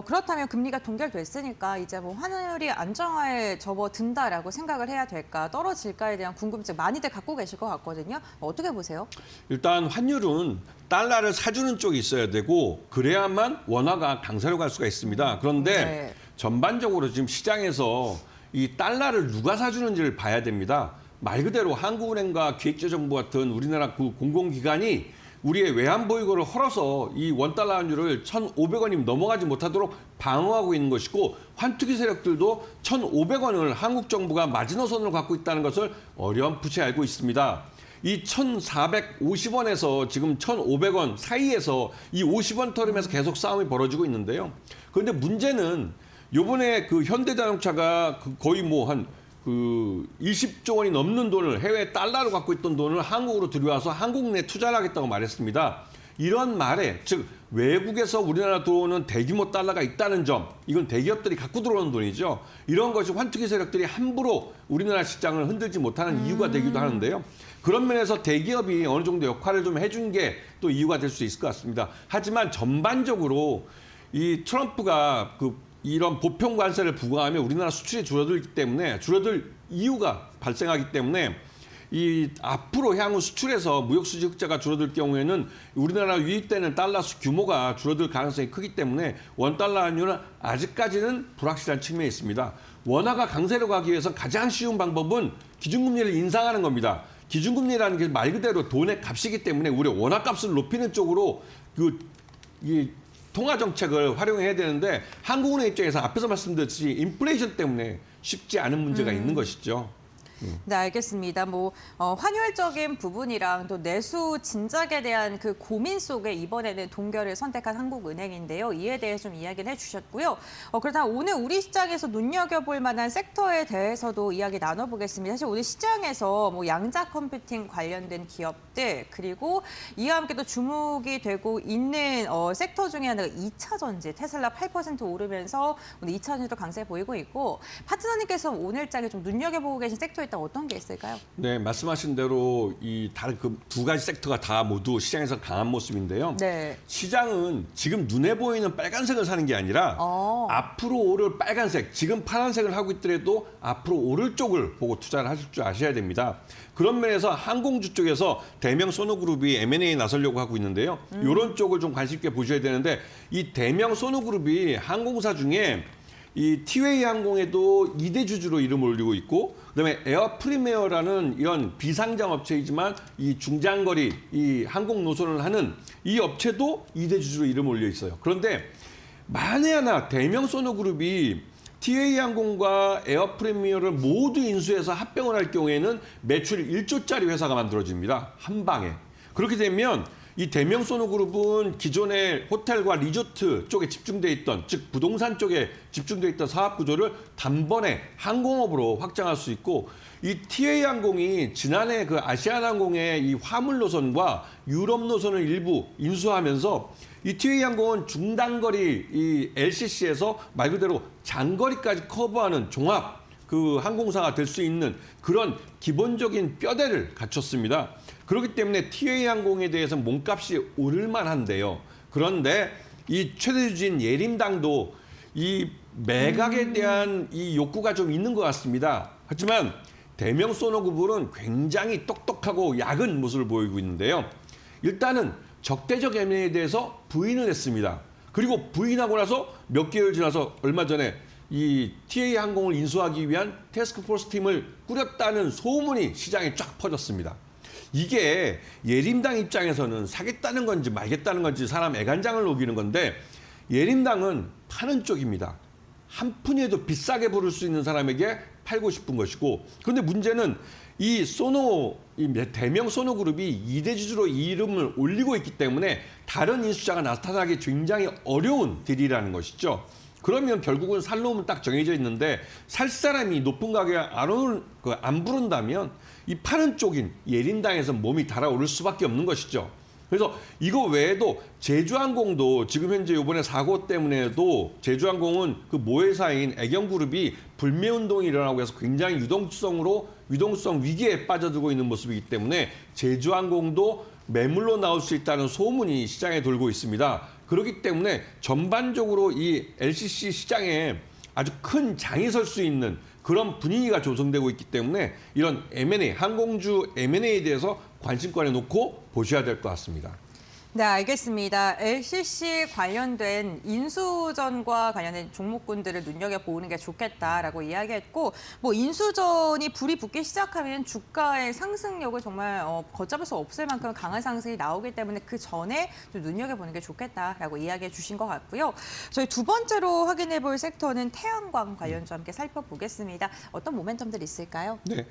그렇다면 금리가 동결됐으니까 이제 뭐 환율이 안정화에 접어든다라고 생각을 해야 될까, 떨어질까에 대한 궁금증 많이들 갖고 계실 것 같거든요. 어떻게 보세요? 일단 환율은 달러를 사주는 쪽이 있어야 되고 그래야만 원화가 강세로 갈 수가 있습니다. 그런데 네. 전반적으로 지금 시장에서 이 달러를 누가 사주는지를 봐야 됩니다. 말 그대로 한국은행과 기획재정부 같은 우리나라 그 공공기관이 우리의 외환보유고를 헐어서 이 원달러 환율을 1,500원이 넘어가지 못하도록 방어하고 있는 것이고 환투기 세력들도 1,500원을 한국 정부가 마지노선으로 갖고 있다는 것을 어렴풋이 알고 있습니다. 이 1,450원에서 지금 1,500원 사이에서 이 50원 터름에서 계속 싸움이 벌어지고 있는데요. 그런데 문제는 요번에 그 현대자동차가 거의 뭐 한 20조 원이 넘는 돈을 해외 달러로 갖고 있던 돈을 한국으로 들여와서 한국 내 투자를 하겠다고 말했습니다. 이런 말에 즉 외국에서 우리나라 들어오는 대규모 달러가 있다는 점, 이건 대기업들이 갖고 들어오는 돈이죠. 이런 것이 환투기 세력들이 함부로 우리나라 시장을 흔들지 못하는 이유가 되기도 하는데요. 그런 면에서 대기업이 어느 정도 역할을 좀 해준 게 또 이유가 될 수 있을 것 같습니다. 하지만 전반적으로 이 트럼프가 이런 보편 관세를 부과하면 우리나라 수출이 줄어들기 때문에 줄어들 이유가 발생하기 때문에 이 앞으로 향후 수출에서 무역수지 흑자가 줄어들 경우에는 우리나라 유입되는 달러 수 규모가 줄어들 가능성이 크기 때문에 원달러 환율은 아직까지는 불확실한 측면이 있습니다. 원화가 강세로 가기 위해서 가장 쉬운 방법은 기준금리를 인상하는 겁니다. 기준금리라는 게 말 그대로 돈의 값이기 때문에 우리 원화 값을 높이는 쪽으로 이 통화 정책을 활용해야 되는데 한국은행 입장에서 앞에서 말씀드렸듯이 인플레이션 때문에 쉽지 않은 문제가 있는 것이죠. 네, 알겠습니다. 뭐 환율적인 부분이랑 또 내수 진작에 대한 그 고민 속에 이번에는 동결을 선택한 한국은행인데요. 이에 대해 좀 이야기를 해주셨고요. 그렇다면 오늘 우리 시장에서 눈여겨볼 만한 섹터에 대해서도 이야기 나눠보겠습니다. 사실 오늘 시장에서 뭐 양자 컴퓨팅 관련된 기업들 그리고 이와 함께 또 주목이 되고 있는 섹터 중에 하나가 2차 전지, 테슬라 8% 오르면서 오늘 2차 전지도 강세 보이고 있고 파트너님께서 오늘장에 좀 눈여겨보고 계신 섹터 일단 어떤 게 있을까요? 네, 말씀하신 대로 이 다른 그 두 가지 섹터가 다 모두 시장에서 강한 모습인데요. 네. 시장은 지금 눈에 보이는 빨간색을 사는 게 아니라 앞으로 오를 빨간색, 지금 파란색을 하고 있더라도 앞으로 오를 쪽을 보고 투자를 하실 줄 아셔야 됩니다. 그런 면에서 항공주 쪽에서 대명 소노그룹이 M&A에 나서려고 하고 있는데요. 이런 쪽을 좀 관심 있게 보셔야 되는데 이 대명 소노그룹이 항공사 중에 이 티웨이 항공에도 2대 주주로 이름을 올리고 있고 그다음에 에어 프리미어라는 이런 비상장 업체이지만 이 중장거리 이 항공 노선을 하는 이 업체도 2대 주주로 이름을 올려 있어요. 그런데 만에 하나 대명 소노그룹이 티웨이 항공과 에어 프리미어를 모두 인수해서 합병을 할 경우에는 매출 1조짜리 회사가 만들어집니다. 한 방에. 그렇게 되면 이 대명소노그룹은 기존의 호텔과 리조트 쪽에 집중돼 있던, 즉 부동산 쪽에 집중돼 있던 사업 구조를 단번에 항공업으로 확장할 수 있고, 이 TA항공이 지난해 그 아시아나항공의 이 화물 노선과 유럽 노선을 일부 인수하면서 이 TA항공은 중단거리 이 LCC에서 말 그대로 장거리까지 커버하는 종합 그 항공사가 될 수 있는 그런 기본적인 뼈대를 갖췄습니다. 그렇기 때문에 TA항공에 대해서 몸값이 오를 만한데요. 그런데 이 최대주주인 예림당도 이 매각에 대한 이 욕구가 좀 있는 것 같습니다. 하지만 대명소노그룹은 굉장히 똑똑하고 약은 모습을 보이고 있는데요. 일단은 적대적 M&A에 대해서 부인을 했습니다. 그리고 부인하고 나서 몇 개월 지나서 얼마 전에 이 TA항공을 인수하기 위한 태스크포스 팀을 꾸렸다는 소문이 시장에 쫙 퍼졌습니다. 이게 예림당 입장에서는 사겠다는 건지 말겠다는 건지 사람 애간장을 녹이는 건데, 예림당은 파는 쪽입니다. 한 푼이라도 비싸게 부를 수 있는 사람에게 팔고 싶은 것이고, 그런데 문제는 이 대명 소노그룹이 2대 주주로 이름을 올리고 있기 때문에 다른 인수자가 나타나기 굉장히 어려운 딜이라는 것이죠. 그러면 결국은 살 놈은 딱 정해져 있는데 살 사람이 높은 가격에 안 부른다면 이 파는 쪽인 예림당에서 몸이 달아오를 수밖에 없는 것이죠. 그래서 이거 외에도 제주항공도 지금 현재 이번에 사고 때문에도 제주항공은 그 모회사인 애경그룹이 불매운동이 일어나고 해서 굉장히 유동성 위기에 빠져들고 있는 모습이기 때문에 제주항공도 매물로 나올 수 있다는 소문이 시장에 돌고 있습니다. 그렇기 때문에 전반적으로 이 LCC 시장에 아주 큰 장이 설 수 있는 그런 분위기가 조성되고 있기 때문에 이런 M&A, 항공주 M&A에 대해서 관심권에 놓고 보셔야 될 것 같습니다. 네, 알겠습니다. LCC 관련된 인수전과 관련된 종목군들을 눈여겨보는 게 좋겠다라고 이야기했고, 뭐 인수전이 불이 붙기 시작하면 주가의 상승력을 정말 걷잡을 수 없을 만큼 강한 상승이 나오기 때문에 그 전에 좀 눈여겨보는 게 좋겠다라고 이야기해 주신 것 같고요. 저희 두 번째로 확인해 볼 섹터는 태양광 관련주 함께 살펴보겠습니다. 어떤 모멘텀들이 있을까요? 네,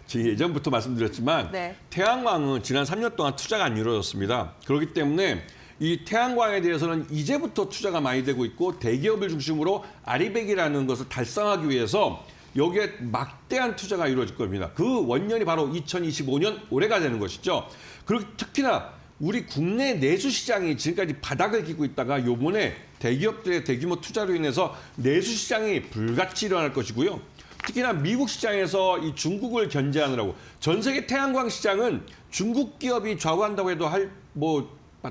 제가 예전부터 말씀드렸지만 네. 태양광은 지난 3년 동안 투자가 안 이루어졌습니다. 그렇기 때문에 이 태양광에 대해서는 이제부터 투자가 많이 되고 있고, 대기업을 중심으로 아리백이라는 것을 달성하기 위해서 여기에 막대한 투자가 이루어질 겁니다. 그 원년이 바로 2025년 올해가 되는 것이죠. 그리고 특히나 우리 국내 내수 시장이 지금까지 바닥을 기고 있다가 요번에 대기업들의 대규모 투자로 인해서 내수 시장이 불같이 일어날 것이고요. 특히나 미국 시장에서 이 중국을 견제하느라고, 전 세계 태양광 시장은 중국 기업이 좌우한다고 해도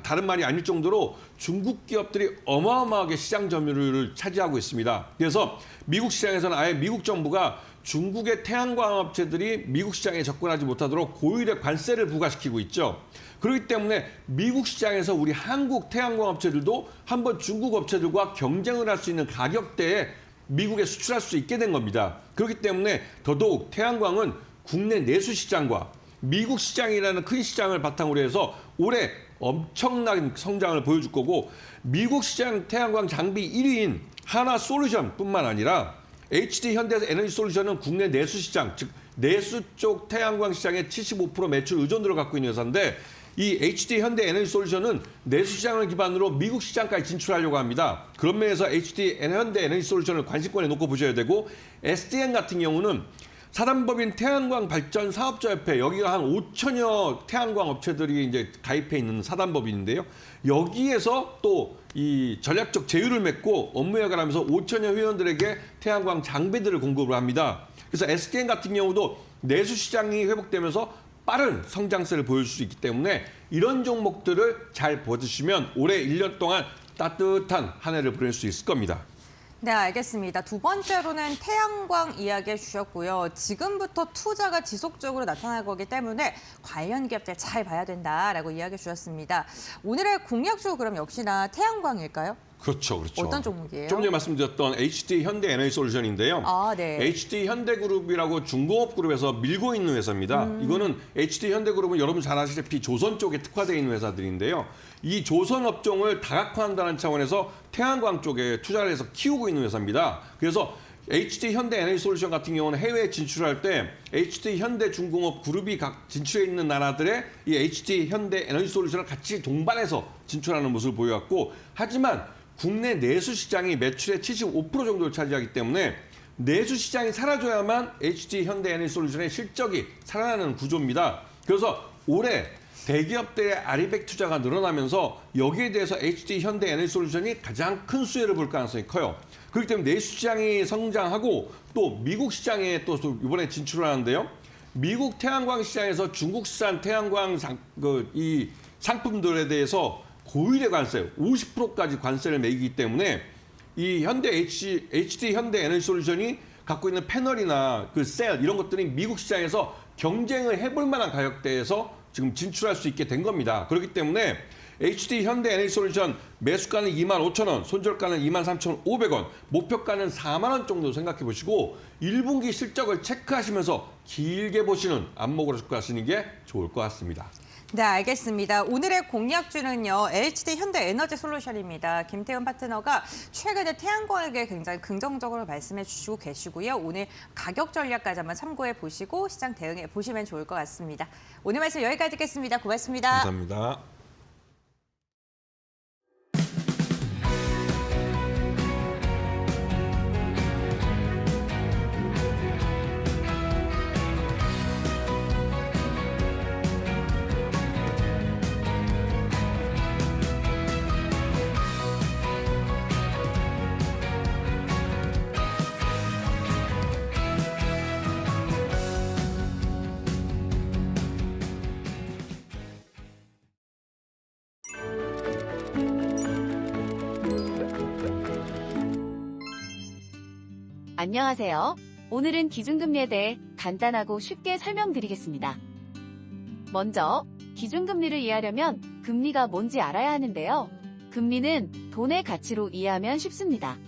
다른 말이 아닐 정도로 중국 기업들이 어마어마하게 시장 점유율을 차지하고 있습니다. 그래서 미국 시장에서는 아예 미국 정부가 중국의 태양광 업체들이 미국 시장에 접근하지 못하도록 고율의 관세를 부과시키고 있죠. 그렇기 때문에 미국 시장에서 우리 한국 태양광 업체들도 한번 중국 업체들과 경쟁을 할 수 있는 가격대에 미국에 수출할 수 있게 된 겁니다. 그렇기 때문에 더더욱 태양광은 국내 내수 시장과 미국 시장이라는 큰 시장을 바탕으로 해서 올해 엄청난 성장을 보여줄 거고, 미국 시장 태양광 장비 1위인 하나솔루션뿐만 아니라 HD 현대에너지솔루션은 국내 내수 시장, 즉 내수 쪽 태양광 시장의 75% 매출 의존도를 갖고 있는 회사인데, 이 HD 현대에너지솔루션은 내수 시장을 기반으로 미국 시장까지 진출하려고 합니다. 그런 면에서 HD 현대에너지솔루션을 관심권에 놓고 보셔야 되고, SDN 같은 경우는 사단법인 태양광 발전 사업자협회, 여기가 한 5천여 태양광 업체들이 이제 가입해 있는 사단법인인데요. 여기에서 또 이 전략적 제휴를 맺고 업무협약을 하면서 5천여 회원들에게 태양광 장비들을 공급을 합니다. 그래서 SDN 같은 경우도 내수 시장이 회복되면서 빠른 성장세를 보여줄 수 있기 때문에 이런 종목들을 잘 보시면 올해 1년 동안 따뜻한 한 해를 보낼 수 있을 겁니다. 네, 알겠습니다. 두 번째로는 태양광 이야기해 주셨고요. 지금부터 투자가 지속적으로 나타날 거기 때문에 관련 기업들 잘 봐야 된다라고 이야기해 주셨습니다. 오늘의 공략주 그럼 역시나 태양광일까요? 그렇죠. 어떤 종목이에요? 좀 전에 말씀드렸던 HD 현대에너지솔루션인데요. 아, 네. HD 현대그룹이라고 중공업그룹에서 밀고 있는 회사입니다. 이거는 HD 현대그룹은 여러분 잘 아시다시피 조선 쪽에 특화되어 있는 회사들인데요. 이 조선 업종을 다각화한다는 차원에서 태양광 쪽에 투자를 해서 키우고 있는 회사입니다. 그래서 HD 현대 에너지솔루션 같은 경우는 해외에 진출할 때 HD 현대 중공업 그룹이 각 진출해 있는 나라들의 이 HD 현대 에너지솔루션을 같이 동반해서 진출하는 모습을 보여왔고, 하지만 국내 내수 시장이 매출의 75% 정도를 차지하기 때문에 내수 시장이 사라져야만 HD 현대 에너지솔루션의 실적이 살아나는 구조입니다. 그래서 올해 대기업들의 아리백 투자가 늘어나면서 여기에 대해서 HD 현대 에너지솔루션이 가장 큰 수혜를 볼 가능성이 커요. 그렇기 때문에 내수 시장이 성장하고 또 미국 시장에 또 이번에 진출을 하는데요. 미국 태양광 시장에서 중국산 태양광 이 상품들에 대해서 고율의 관세, 50%까지 관세를 매기기 때문에 이 HD 현대 에너지솔루션이 갖고 있는 패널이나 그 셀 이런 것들이 미국 시장에서 경쟁을 해볼 만한 가격대에서 지금 진출할 수 있게 된 겁니다. 그렇기 때문에 HD 현대 에너지솔루션 매수가는 25,000원, 손절가는 23,500원, 목표가는 4만 원 정도 생각해 보시고 1분기 실적을 체크하시면서 길게 보시는 안목으로 접근하시는 게 좋을 것 같습니다. 네, 알겠습니다. 오늘의 공략주는요, HD 현대 에너지 솔루션입니다. 김태훈 파트너가 최근에 태양광에게 굉장히 긍정적으로 말씀해 주시고 계시고요. 오늘 가격 전략까지 한번 참고해 보시고 시장 대응해 보시면 좋을 것 같습니다. 오늘 말씀 여기까지 듣겠습니다. 고맙습니다. 감사합니다. 안녕하세요. 오늘은 기준금리에 대해 간단하고 쉽게 설명드리겠습니다. 먼저 기준금리를 이해하려면 금리가 뭔지 알아야 하는데요. 금리는 돈의 가치로 이해하면 쉽습니다.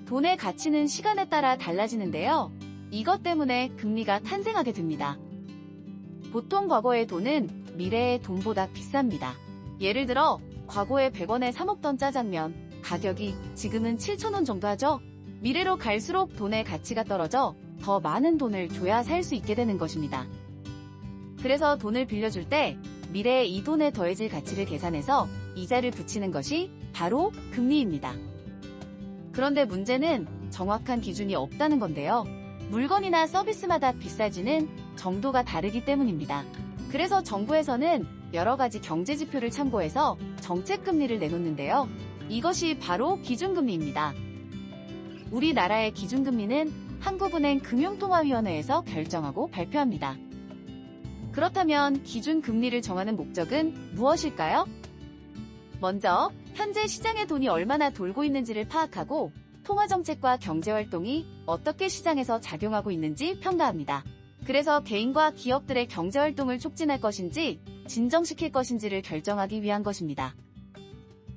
돈의 가치는 시간에 따라 달라지는데요. 이것 때문에 금리가 탄생하게 됩니다. 보통 과거의 돈은 미래의 돈보다 비쌉니다. 예를 들어 과거에 100원에 사 먹던 짜장면 가격이 지금은 7,000원 정도 하죠. 미래로 갈수록 돈의 가치가 떨어져 더 많은 돈을 줘야 살 수 있게 되는 것입니다. 그래서 돈을 빌려줄 때 미래에 이 돈에 더해질 가치를 계산해서 이자를 붙이는 것이 바로 금리입니다. 그런데 문제는 정확한 기준이 없다는 건데요. 물건이나 서비스마다 비싸지는 정도가 다르기 때문입니다. 그래서 정부에서는 여러 가지 경제 지표를 참고해서 정책 금리를 내놓는데요. 이것이 바로 기준금리입니다. 우리나라의 기준금리는 한국은행 금융통화위원회에서 결정하고 발표합니다. 그렇다면 기준금리를 정하는 목적은 무엇일까요? 먼저 현재 시장의 돈이 얼마나 돌고 있는지를 파악하고 통화정책과 경제활동이 어떻게 시장에서 작용하고 있는지 평가합니다. 그래서 개인과 기업들의 경제활동을 촉진할 것인지 진정시킬 것인지를 결정하기 위한 것입니다.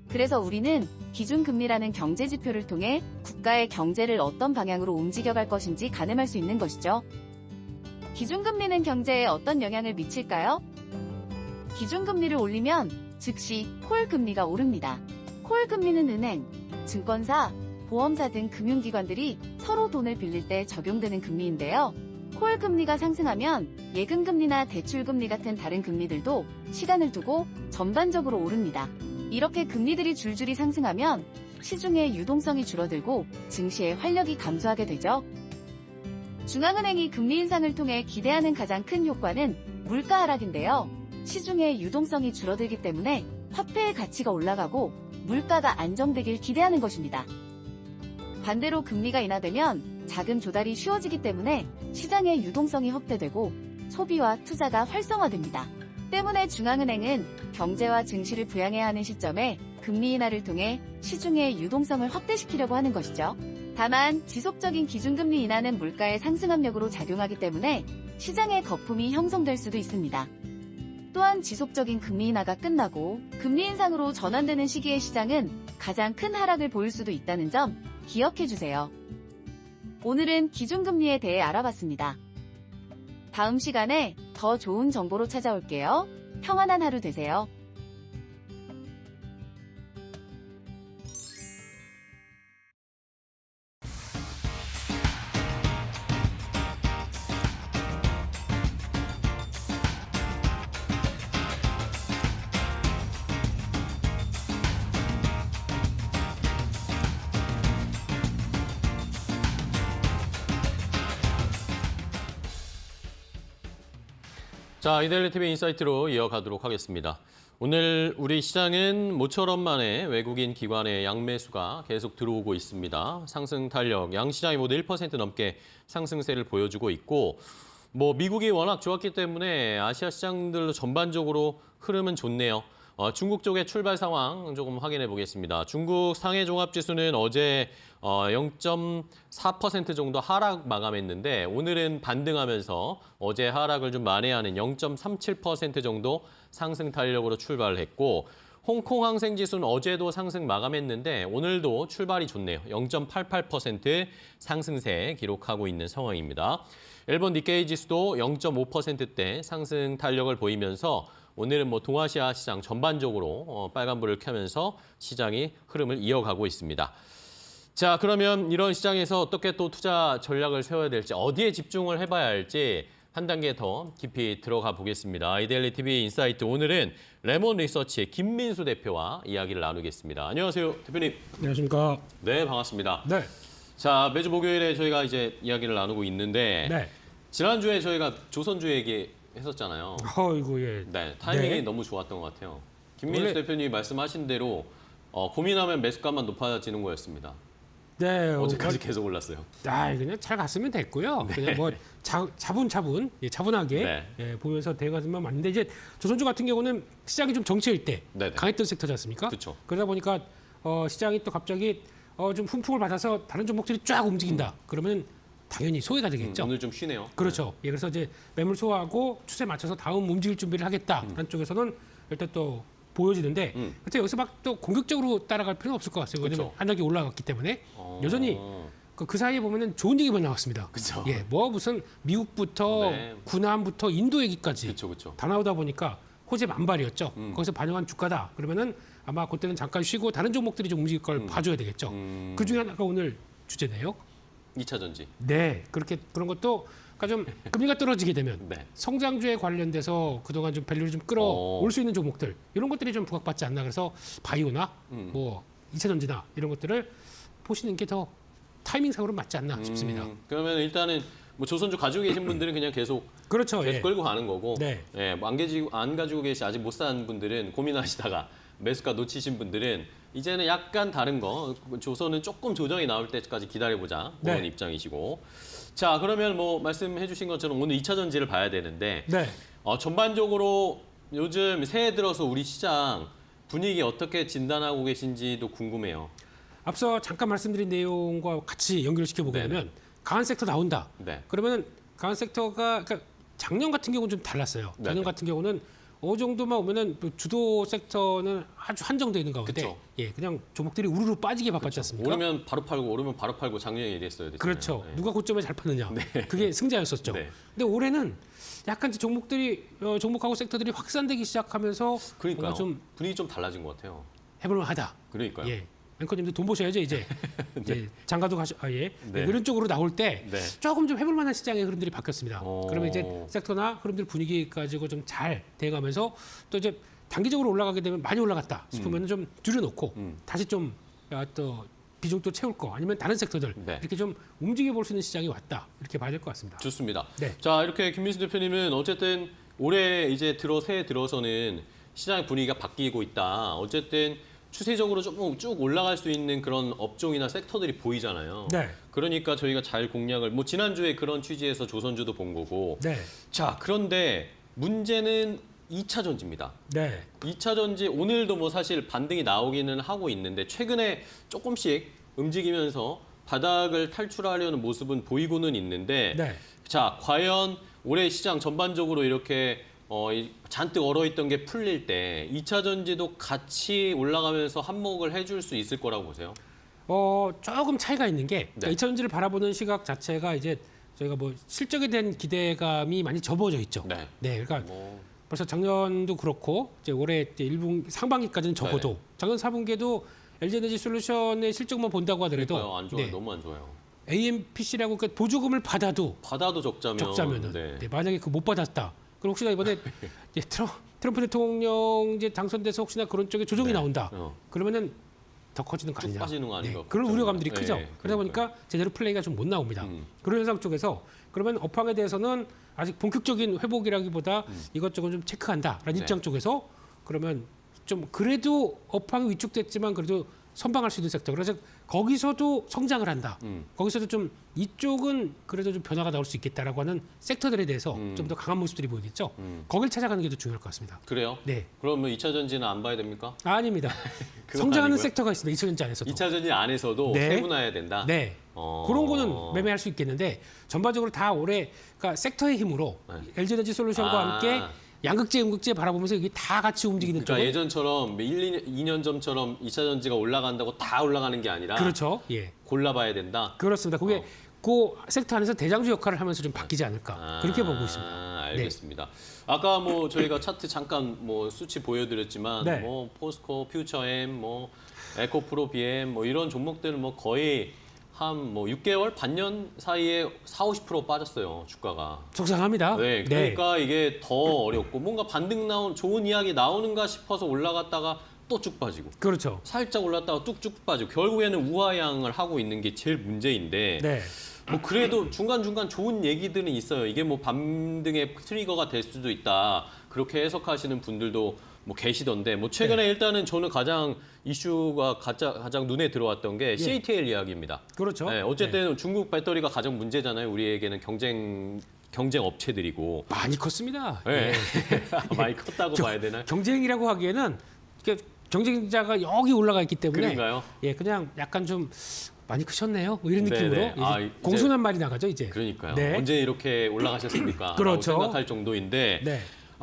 그래서 우리는 기준금리라는 경제지표를 통해 국가의 경제를 어떤 방향으로 움직여갈 것인지 가늠할 수 있는 것이죠. 기준금리는 경제에 어떤 영향을 미칠까요? 기준금리를 올리면 즉시 콜금리가 오릅니다. 콜금리는 은행, 증권사, 보험사 등 금융기관들이 서로 돈을 빌릴 때 적용되는 금리인데요. 콜금리가 상승하면 예금금리나 대출금리 같은 다른 금리들도 시간을 두고 전반적으로 오릅니다. 이렇게 금리들이 줄줄이 상승하면 시중의 유동성이 줄어들고 증시의 활력이 감소하게 되죠. 중앙은행이 금리 인상을 통해 기대하는 가장 큰 효과는 물가 하락인데요. 시중의 유동성이 줄어들기 때문에 화폐의 가치가 올라가고 물가가 안정되길 기대하는 것입니다. 반대로 금리가 인하되면 자금 조달이 쉬워지기 때문에 시장의 유동성이 확대되고 소비와 투자가 활성화됩니다. 때문에 중앙은행은 경제와 증시를 부양해야 하는 시점에 금리 인하를 통해 시중의 유동성을 확대시키려고 하는 것이죠. 다만 지속적인 기준금리 인하는 물가의 상승 압력으로 작용하기 때문에 시장의 거품이 형성될 수도 있습니다. 또한 지속적인 금리 인하가 끝나고 금리 인상으로 전환되는 시기의 시장은 가장 큰 하락을 보일 수도 있다는 점 기억해 주세요. 오늘은 기준금리에 대해 알아봤습니다. 다음 시간에 더 좋은 정보로 찾아올게요. 평안한 하루 되세요. 자, 이데일리 TV 인사이트로 이어가도록 하겠습니다. 오늘 우리 시장은 모처럼 만에 외국인 기관의 양매수가 계속 들어오고 있습니다. 상승 탄력, 양시장이 모두 1% 넘게 상승세를 보여주고 있고 미국이 워낙 좋았기 때문에 아시아 시장들도 전반적으로 흐름은 좋네요. 중국 쪽의 출발 상황 조금 확인해 보겠습니다. 중국 상해 종합지수는 어제 0.4% 정도 하락 마감했는데 오늘은 반등하면서 어제 하락을 좀 만회하는 0.37% 정도 상승 탄력으로 출발을 했고 홍콩 항생지수는 어제도 상승 마감했는데 오늘도 출발이 좋네요. 0.88% 상승세 기록하고 있는 상황입니다. 일본 니케이 지수도 0.5%대 상승 탄력을 보이면서 오늘은 동아시아 시장 전반적으로 빨간불을 켜면서 시장이 흐름을 이어가고 있습니다. 자, 그러면 이런 시장에서 어떻게 또 투자 전략을 세워야 될지, 어디에 집중을 해봐야 할지 한 단계 더 깊이 들어가 보겠습니다. 이데일리 TV 인사이트 오늘은 레몬 리서치의 김민수 대표와 이야기를 나누겠습니다. 안녕하세요, 대표님. 안녕하십니까. 네, 반갑습니다. 네. 자, 매주 목요일에 저희가 이제 이야기를 나누고 있는데 네. 지난주에 저희가 조선주 얘기했었잖아요. 어이구, 예. 네, 타이밍이 네. 너무 좋았던 것 같아요. 김민수 원래- 대표님이 말씀하신 대로 고민하면 매수가만 높아지는 거였습니다. 네. 어제까지 계속 올랐어요. 그냥 잘 갔으면 됐고요. 그냥 차분차분, 차분하게 네. 보면서 대응하면 맞는데 이제 조선주 같은 경우는 시장이 좀 정체일 때 네네. 강했던 섹터지 않습니까? 그쵸. 그러다 보니까 시장이 또 갑자기 좀 훈풍을 받아서 다른 종목들이 쫙 움직인다. 그러면 당연히 소외가 되겠죠. 오늘 좀 쉬네요. 그렇죠. 예, 그래서 이제 매물 소화하고 추세 맞춰서 다음 움직일 준비를 하겠다라는 쪽에서는 일단 또 보여지는데, 그때 여기서 막 또 공격적으로 따라갈 필요는 없을 것 같아요. 왜냐면 그렇죠. 한 단계 올라갔기 때문에 어. 여전히 그 사이에 보면은 좋은 얘기만 나왔습니다. 그쵸. 예, 무슨 미국부터 네. 군함부터 인도 얘기까지 그렇죠. 다 나오다 보니까 호재 만발이었죠. 거기서 반영한 주가다. 그러면은 아마 그때는 잠깐 쉬고 다른 종목들이 좀 움직일 걸 봐줘야 되겠죠. 그 중에 하나가 오늘 주제네요. 2차 전지. 네, 그런 것도 그러니까 좀 금리가 떨어지게 되면 네. 성장주에 관련돼서 그동안 좀 밸류를 좀 끌어올 수 있는 종목들 이런 것들이 좀 부각받지 않나. 그래서 바이오나 2차 전지나 이런 것들을 보시는 게 더 타이밍상으로 맞지 않나 싶습니다. 그러면 일단은 조선주 가지고 계신 분들은 그냥 계속 그렇죠. 계속 예. 끌고 가는 거고, 네. 안 가지고 계시 아직 못 산 분들은 고민하시다가 매수가 놓치신 분들은 이제는 약간 다른 거, 조선은 조금 조정이 나올 때까지 기다려보자 그런 네. 입장이시고. 자, 그러면 말씀해주신 것처럼 오늘 2차 전지를 봐야 되는데 네. 전반적으로 요즘 새해 들어서 우리 시장 분위기 어떻게 진단하고 계신지도 궁금해요. 앞서 잠깐 말씀드린 내용과 같이 연결시켜 보게 되면 강한 섹터 나온다. 네. 그러면 강한 섹터가 그러니까 작년 같은 경우는 좀 달랐어요. 작년 네네. 같은 경우는 어느 정도만 오면은 주도 섹터는 아주 한정되어 있는 가운데 그쵸. 그냥 종목들이 우르르 빠지게 바빴지 않습니까? 오르면 바로 팔고 오르면 바로 팔고 작년에 이랬어요. 그렇죠. 네. 누가 고점에 잘 파느냐. 그게 승자였었죠. 네. 근데 올해는 약간 이제 종목하고 섹터들이 확산되기 시작하면서 그러니까요. 뭔가 좀 분위기 좀 달라진 것 같아요. 해볼만하다. 그러니까요. 예. 앵커님도 돈 보셔야죠 이제. 이제 장가도 예. 네. 이런 쪽으로 나올 때 네. 조금 좀 해볼만한 시장의 흐름들이 바뀌었습니다. 오. 그러면 이제 섹터나 흐름들 분위기 가지고 좀 잘 대응하면서 또 이제 단기적으로 올라가게 되면 많이 올라갔다 싶으면 좀 줄여놓고 다시 좀 또 비중 또 채울 거 아니면 다른 섹터들 네. 이렇게 좀 움직여 볼 수 있는 시장이 왔다 이렇게 봐야 될 것 같습니다. 좋습니다. 네. 자, 이렇게 김민수 대표님은 어쨌든 올해 이제 새해 들어서는 시장의 분위기가 바뀌고 있다. 어쨌든 추세적으로 조금 쭉 올라갈 수 있는 그런 업종이나 섹터들이 보이잖아요. 네. 그러니까 저희가 잘 공략을 지난주에 그런 취지에서 조선주도 본 거고. 네. 자, 그런데 문제는 2차 전지입니다. 네. 2차 전지 오늘도 사실 반등이 나오기는 하고 있는데 최근에 조금씩 움직이면서 바닥을 탈출하려는 모습은 보이고는 있는데 네. 자, 과연 올해 시장 전반적으로 이렇게 잔뜩 얼어있던 게 풀릴 때 2차 전지도 같이 올라가면서 한몫을 해줄 수 있을 거라고 보세요? 조금 차이가 있는 게 네. 2차 전지를 바라보는 시각 자체가 이제 저희가 실적에 대한 기대감이 많이 접어져 있죠. 네. 그러니까 벌써 작년도 그렇고 이제 올해 이제 1분 상반기까지는 적어도 네네. 작년 4분기에도 LG에너지 솔루션의 실적만 본다고 하더라도 그러니까요. 안 좋아요. 너무 안 좋아요. AMPC라고 그러니까 보조금을 받아도 받아도 적자면은 네, 만약에 그 못 받았다. 그럼 혹시나 이번에 이제 트럼프 대통령 이제 당선돼서 혹시나 그런 쪽에 조정이 네. 나온다. 그러면은 더 커지는 거 아니냐. 빠지는 거 아닌가. 그런 우려감들이 크죠. 네, 그러다 보니까 제대로 플레이가 좀 못 나옵니다. 그런 현상 쪽에서 그러면 업황에 대해서는 아직 본격적인 회복이라기보다 이것저것 좀 체크한다라는 네. 입장 쪽에서 그러면 좀 그래도 업황이 위축됐지만 그래도 선방할 수 있는 섹터. 그래서 거기서도 성장을 한다. 거기서도 좀 이쪽은 그래도 좀 변화가 나올 수 있겠다라고 하는 섹터들에 대해서 좀 더 강한 모습들이 보이겠죠. 거길 찾아가는 게 더 중요할 것 같습니다. 그래요? 네. 그러면 2차 전지는 안 봐야 됩니까? 아닙니다. 그건 성장하는 아니고요? 섹터가 있습니다. 2차 전지 안에서도. 2차 전지 안에서도 네. 세분화해야 된다. 네. 그런 거는 매매할 수 있겠는데 전반적으로 다 올해 그러니까 섹터의 힘으로 LG에너지 솔루션과 아. 함께 양극재, 음극재 바라보면서 이게 다 같이 움직이는 그러니까 쪽은 예전처럼 2년 전처럼 2차 전지가 올라간다고 다 올라가는 게 아니라 그렇죠. 예. 골라봐야 된다. 그렇습니다. 그게 그 섹터 안에서 대장주 역할을 하면서 좀 바뀌지 않을까 그렇게 보고 있습니다. 알겠습니다. 아까 뭐 저희가 차트 잠깐 뭐 수치 보여드렸지만 네. 뭐 포스코, 퓨처엠, 뭐 에코프로, BM 뭐 이런 종목들은 뭐 거의 한 뭐 6개월, 반년 사이에 40~50% 빠졌어요 주가가. 속상합니다. 네, 그러니까 이게 더 어렵고 뭔가 반등 나온 좋은 이야기 나오는가 싶어서 올라갔다가 또 쭉 빠지고. 그렇죠. 살짝 올랐다가 뚝뚝 빠지고 결국에는 우하향을 하고 있는 게 제일 문제인데 네. 뭐 그래도 중간중간 좋은 얘기들은 있어요. 이게 뭐 반등의 트리거가 될 수도 있다. 그렇게 해석하시는 분들도 뭐 계시던데 뭐 최근에 일단은 저는 가장 이슈가 가장 눈에 들어왔던 게 CATL 이야기입니다. 그렇죠. 네, 어쨌든 중국 배터리가 가장 문제잖아요. 우리에게는 경쟁 업체들이고 많이 컸습니다. 네. 예. 많이 컸다고 봐야 되나? 경쟁이라고 하기에는 이게 경쟁자가 여기 올라가 있기 때문에 그런가요? 예, 그냥 약간 좀 많이 크셨네요. 뭐 이런 네네. 느낌으로 아, 이제 이제- 공손한 말이 나가죠 이제. 그러니까요. 네. 언제 이렇게 올라가셨습니까? 그렇죠. 라고 생각할 정도인데 네.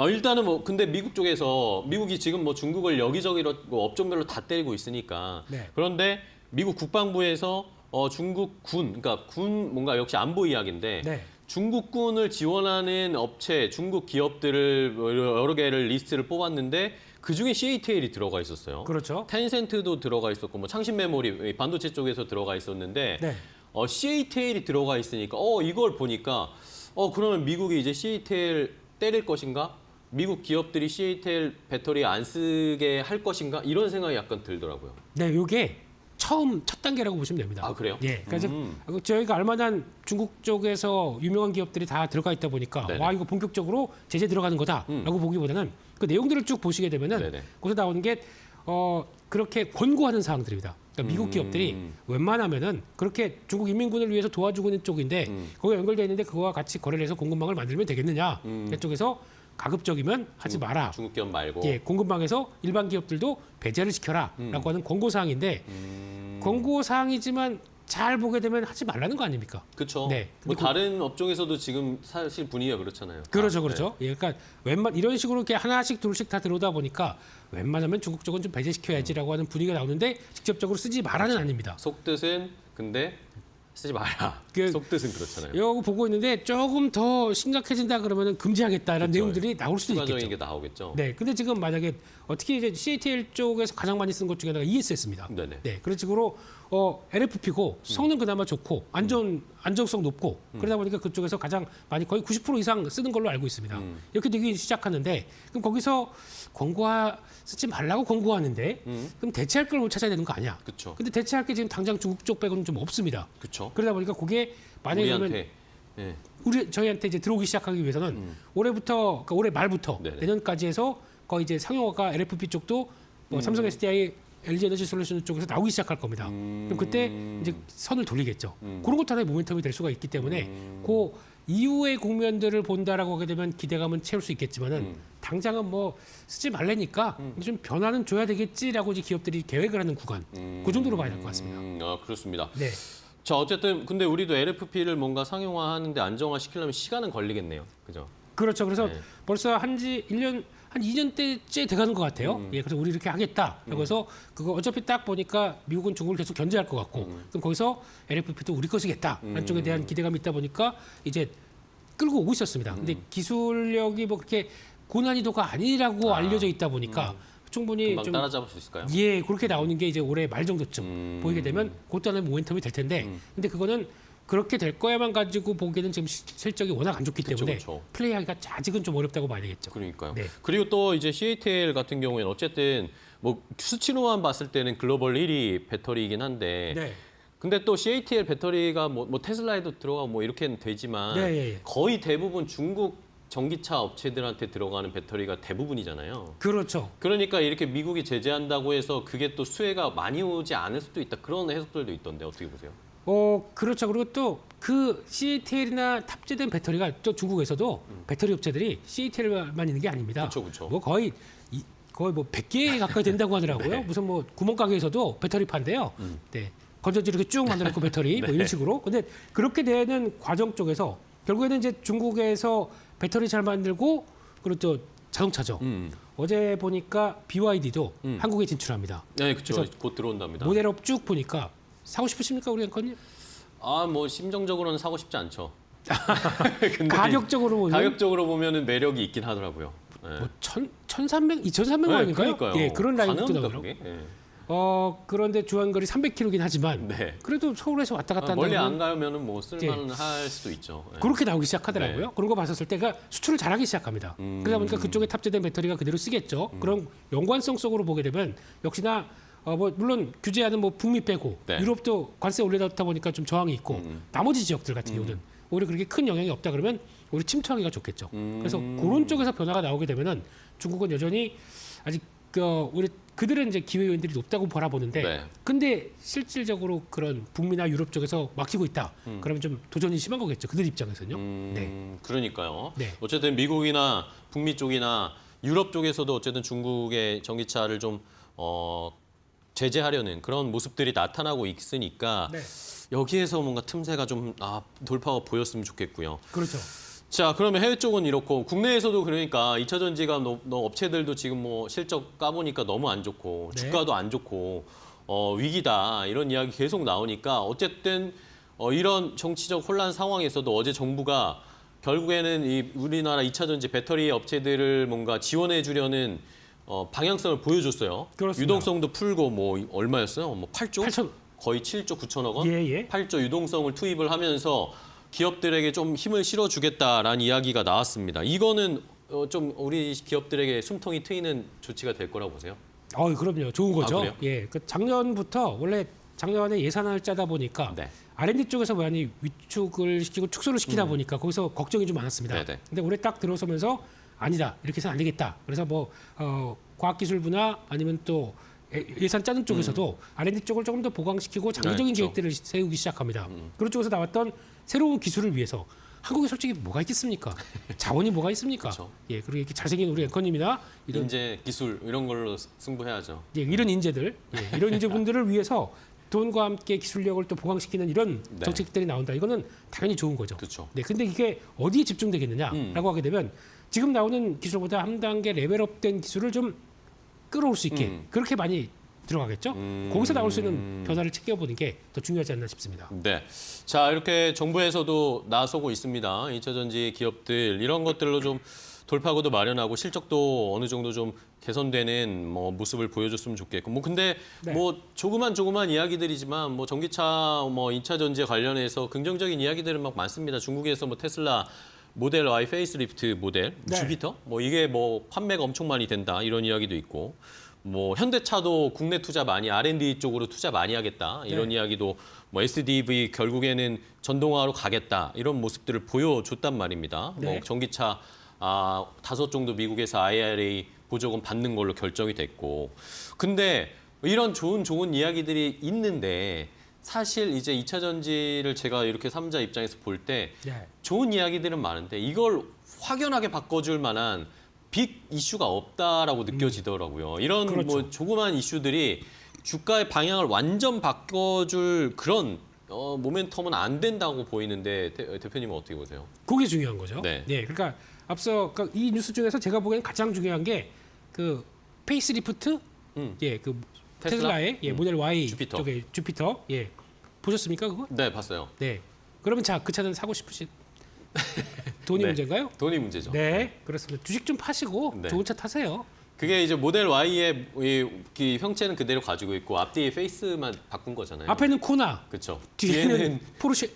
일단은 뭐 근데 미국 쪽에서 미국이 지금 뭐 중국을 여기저기로 뭐 업종별로 다 때리고 있으니까 네. 그런데 미국 국방부에서 중국 그러니까 군 뭔가 역시 안보 이야기인데 네. 중국군을 지원하는 업체, 중국 기업들을 여러 개를 리스트를 뽑았는데 그 중에 CATL이 들어가 있었어요. 그렇죠. 텐센트도 들어가 있었고 뭐 창신 메모리 반도체 쪽에서 들어가 있었는데 네. CATL이 들어가 있으니까 이걸 보니까 그러면 미국이 이제 CATL 때릴 것인가? 미국 기업들이 CATL 배터리 안 쓰게 할 것인가? 이런 생각이 약간 들더라고요. 네, 요게 첫 단계라고 보시면 됩니다. 아, 그래요? 예. 그래서 저희가 알만한 중국 쪽에서 유명한 기업들이 다 들어가 있다 보니까 네네. 와 이거 본격적으로 제재 들어가는 거다라고 보기보다는 그 내용들을 쭉 보시게 되면은 네네. 거기서 나오는 게 그렇게 권고하는 사항들입니다. 그러니까 미국 기업들이 웬만하면은 그렇게 중국 인민군을 위해서 도와주고 있는 쪽인데 거기에 연결되어 있는데 그거와 같이 거래를 해서 공급망을 만들면 되겠느냐? 그쪽에서 가급적이면 하지 마라. 중국 기업 말고. 예, 공급망에서 일반 기업들도 배제를 시켜라라고 하는 권고 사항인데 권고 사항이지만 잘 보게 되면 하지 말라는 거 아닙니까? 그렇죠. 네. 뭐 근데 다른 업종에서도 지금 사실 분위기가 그렇잖아요. 그렇죠, 아, 그렇죠. 예, 그러니까 이런 식으로 이렇게 하나씩 둘씩 다 들어오다 보니까 웬만하면 중국 쪽은 좀 배제시켜야지라고 하는 분위기가 나오는데 직접적으로 쓰지 마라는 아닙니다. 속뜻은 근데 쓰지 마라. 그- 속뜻은 그렇잖아요. 이거 보고 있는데 조금 더 심각해진다 그러면은 금지하겠다라는 그렇죠. 내용들이 나올 수도 추가적인 있겠죠. 게 나오겠죠. 네, 근데 지금 만약에 어떻게 이제 CATL 쪽에서 가장 많이 쓰는 것 중에 하나가 ESS입니다. 네네. 네, 그런 식으로 LFP고 성능 그나마 좋고 안정성 높고 그러다 보니까 그쪽에서 가장 많이 거의 90% 이상 쓰는 걸로 알고 있습니다. 이렇게 되기 시작하는데 그럼 거기서 쓰지 말라고 권고하는데 그럼 대체할 걸 못 찾아야 되는 거 아니야? 그렇죠. 근데 대체할 게 지금 당장 중국 쪽 빼고는 좀 없습니다. 그렇죠. 그러다 보니까 그게 만약에 그러면 우리한테 예. 저희한테 이제 들어오기 시작하기 위해서는 올해부터 그러니까 올해 말부터 네네. 내년까지 해서 거의 이제 상용화가 LFP 쪽도 뭐 삼성 SDI, LG 에너지 솔루션 쪽에서 나오기 시작할 겁니다. 그럼 그때 이제 선을 돌리겠죠. 그런 것도 하나의 모멘텀이 될 수가 있기 때문에 그 이후의 국면들을 본다라고 하게 되면 기대감은 채울 수 있겠지만은 당장은 뭐 쓰지 말래니까 좀 변화는 줘야 되겠지라고 이제 기업들이 계획을 하는 구간 그 정도로 봐야 될 것 같습니다. 그렇습니다. 네. 자, 어쨌든 근데 우리도 LFP를 뭔가 상용화하는데 안정화시키려면 시간은 걸리겠네요. 그죠? 그렇죠. 그래서 네. 벌써 한 2년대째 돼가는 것 같아요. 예, 그래서 우리 이렇게 하겠다. 그래서 그거 어차피 딱 보니까 미국은 중국을 계속 견제할 것 같고, 그럼 거기서 LFP도 우리 것이겠다. 한쪽에 대한 기대감이 있다 보니까 이제 끌고 오고 있었습니다. 근데 기술력이 뭐 그렇게 고난이도가 아니라고 알려져 있다 보니까 충분히 금방 좀 따라잡을 수 있을까요? 예, 그렇게 나오는 게 이제 올해 말 정도쯤 보이게 되면 그것도 하나의 모멘텀이 될 텐데, 근데 그거는 그렇게 될 거야만 가지고 보기에는 지금 실적이 워낙 안 좋기 때문에 그쵸. 플레이하기가 아직은 좀 어렵다고 봐야 되겠죠. 그러니까요. 네. 그리고 또 이제 CATL 같은 경우에는 어쨌든 뭐 수치로만 봤을 때는 글로벌 1위 배터리이긴 한데 네. 근데 또 CATL 배터리가 뭐 테슬라에도 들어가고 뭐 이렇게는 되지만 네, 예, 예. 거의 대부분 중국 전기차 업체들한테 들어가는 배터리가 대부분이잖아요. 그렇죠. 그러니까 이렇게 미국이 제재한다고 해서 그게 또 수혜가 많이 오지 않을 수도 있다. 그런 해석들도 있던데 어떻게 보세요? 그렇죠. 그리고 또 그 CATL이나 탑재된 배터리가 또 중국에서도 배터리 업체들이 CATL만 있는 게 아닙니다. 그쵸. 뭐 거의 뭐 100개 가까이 된다고 하더라고요. 네. 무슨 뭐 구멍가게에서도 배터리 판대요. 네. 건전지 이렇게 쭉 만들어놓고 배터리 뭐 이런 식으로. 근데 그렇게 되는 과정 쪽에서 결국에는 이제 중국에서 배터리 잘 만들고 그리고 또 자동차죠. 어제 보니까 BYD도 한국에 진출합니다. 네, 그렇죠. 그래서 곧 들어온답니다. 모델업 쭉 보니까 사고 싶으십니까, 우리 앵커님? 뭐 심정적으로는 사고 싶지 않죠. 근데 가격적으로 보면 가격적으로 보면은 매력이 있긴 하더라고요. 네. 뭐 1,300, 2,300만 원인가요? 그러니까요. 예, 그런 라인도 가능합니까, 나오더라고요. 그게? 예. 그런데 주행거리 300km긴 하지만 네. 그래도 서울에서 왔다 갔다 멀리 한다면 안 가면은 뭐 쓸만은 할 수도 있죠. 예. 그렇게 나오기 시작하더라고요. 네. 그런 거 봤었을 때가 수출을 잘하기 시작합니다. 그러다 보니까 그쪽에 탑재된 배터리가 그대로 쓰겠죠. 그런 연관성 속으로 보게 되면 역시나 뭐 물론 규제하는 뭐 북미 빼고 네. 유럽도 관세 올려다 보니까 좀 저항이 있고 나머지 지역들 같은 경우는 오히려 그렇게 큰 영향이 없다 그러면 오히려 침투하기가 좋겠죠. 그래서 그런 쪽에서 변화가 나오게 되면은 중국은 여전히 아직 우리 그들은 이제 기회 요인들이 높다고 바라보는데 네. 근데 실질적으로 그런 북미나 유럽 쪽에서 막히고 있다. 그러면 좀 도전이 심한 거겠죠. 그들 입장에서는요. 네. 그러니까요. 네. 어쨌든 미국이나 북미 쪽이나 유럽 쪽에서도 어쨌든 중국의 전기차를 좀 제재하려는 그런 모습들이 나타나고 있으니까 네. 여기에서 뭔가 틈새가 좀 돌파가 보였으면 좋겠고요. 그렇죠. 자, 그러면 해외 쪽은 이렇고 국내에서도 그러니까 2차 전지가 업체들도 지금 뭐 실적 까보니까 너무 안 좋고 네. 주가도 안 좋고 위기다 이런 이야기 계속 나오니까 어쨌든 이런 정치적 혼란 상황에서도 어제 정부가 결국에는 이 우리나라 2차 전지 배터리 업체들을 뭔가 지원해 주려는 방향성을 보여줬어요. 그렇습니다. 유동성도 풀고 뭐 얼마였어요? 뭐 8조? 8천. 거의 7조 9천억 원? 예. 8조 유동성을 투입을 하면서 기업들에게 좀 힘을 실어주겠다라는 이야기가 나왔습니다. 이거는 좀 우리 기업들에게 숨통이 트이는 조치가 될 거라고 보세요? 그럼요. 좋은 거죠. 그래요? 예. 그 작년부터 원래 작년에 예산을 짜다 보니까 네. R&D 쪽에서 많이 위축을 시키고 축소를 시키다 보니까 거기서 걱정이 좀 많았습니다. 네네. 근데 올해 딱 들어서면서 아니다. 이렇게 해서는 안 되겠다. 그래서 뭐 과학기술부나 아니면 또 예산 짜는 쪽에서도 R&D 쪽을 조금 더 보강시키고 장기적인 네, 그렇죠. 계획들을 세우기 시작합니다. 그런 쪽에서 나왔던 새로운 기술을 위해서 한국에 솔직히 뭐가 있겠습니까? 자원이 뭐가 있습니까? 그렇죠. 예, 그리고 이렇게 잘생긴 우리 앵커님이나 이런 인재, 기술 이런 걸로 승부해야죠. 예, 이런 인재들, 이런 인재분들을 위해서 돈과 함께 기술력을 또 보강시키는 이런 네. 정책들이 나온다. 이거는 당연히 좋은 거죠. 그렇죠. 네, 근데 이게 어디에 집중되겠느냐라고 하게 되면 지금 나오는 기술보다 한 단계 레벨업된 기술을 좀 끌어올 수 있게 그렇게 많이 들어가겠죠. 거기서 나올 수 있는 변화를 챙겨보는 게 더 중요하지 않나 싶습니다. 네. 자, 이렇게 정부에서도 나서고 있습니다. 2차 전지 기업들 이런 것들로 좀 돌파구도 마련하고 실적도 어느 정도 좀 개선되는 뭐 모습을 보여줬으면 좋겠고 뭐 근데 네. 뭐 조그만 이야기들이지만 뭐 전기차 뭐 2차 전지에 관련해서 긍정적인 이야기들은 막 많습니다. 중국에서 뭐 테슬라 모델 Y 페이스리프트 모델 네. 주피터 뭐 이게 뭐 판매가 엄청 많이 된다 이런 이야기도 있고 뭐 현대차도 국내 투자 많이 R&D 쪽으로 투자 많이 하겠다 이런 네. 이야기도 뭐 SDV 결국에는 전동화로 가겠다 이런 모습들을 보여줬단 말입니다. 네. 뭐 전기차 5 정도 미국에서 IRA 보조금 받는 걸로 결정이 됐고 근데 이런 좋은 이야기들이 있는데 사실 이제 2차 전지를 제가 이렇게 3자 입장에서 볼 때 네. 좋은 이야기들은 많은데 이걸 확연하게 바꿔줄 만한 빅 이슈가 없다라고 느껴지더라고요. 이런 그렇죠. 뭐 조그만 이슈들이 주가의 방향을 완전 바꿔줄 그런 모멘텀은 안 된다고 보이는데 대표님은 어떻게 보세요? 그게 중요한 거죠. 네. 그러니까 앞서 이 뉴스 중에서 제가 보기에는 가장 중요한 게 그 페이스리프트, 그 테슬라? 테슬라의 모델 Y 주피터. 쪽에 주피터, 보셨습니까 그거? 네, 봤어요. 네. 그러면 그 차는 사고 싶으신 돈이 네. 문제인가요? 돈이 문제죠. 네, 그렇습니다. 주식 좀 파시고 네. 좋은 차 타세요. 그게 이제 모델 Y의 이 형체는 그대로 가지고 있고 앞뒤에 페이스만 바꾼 거잖아요. 앞에는 코나, 그렇죠. 뒤에는 포르쉐,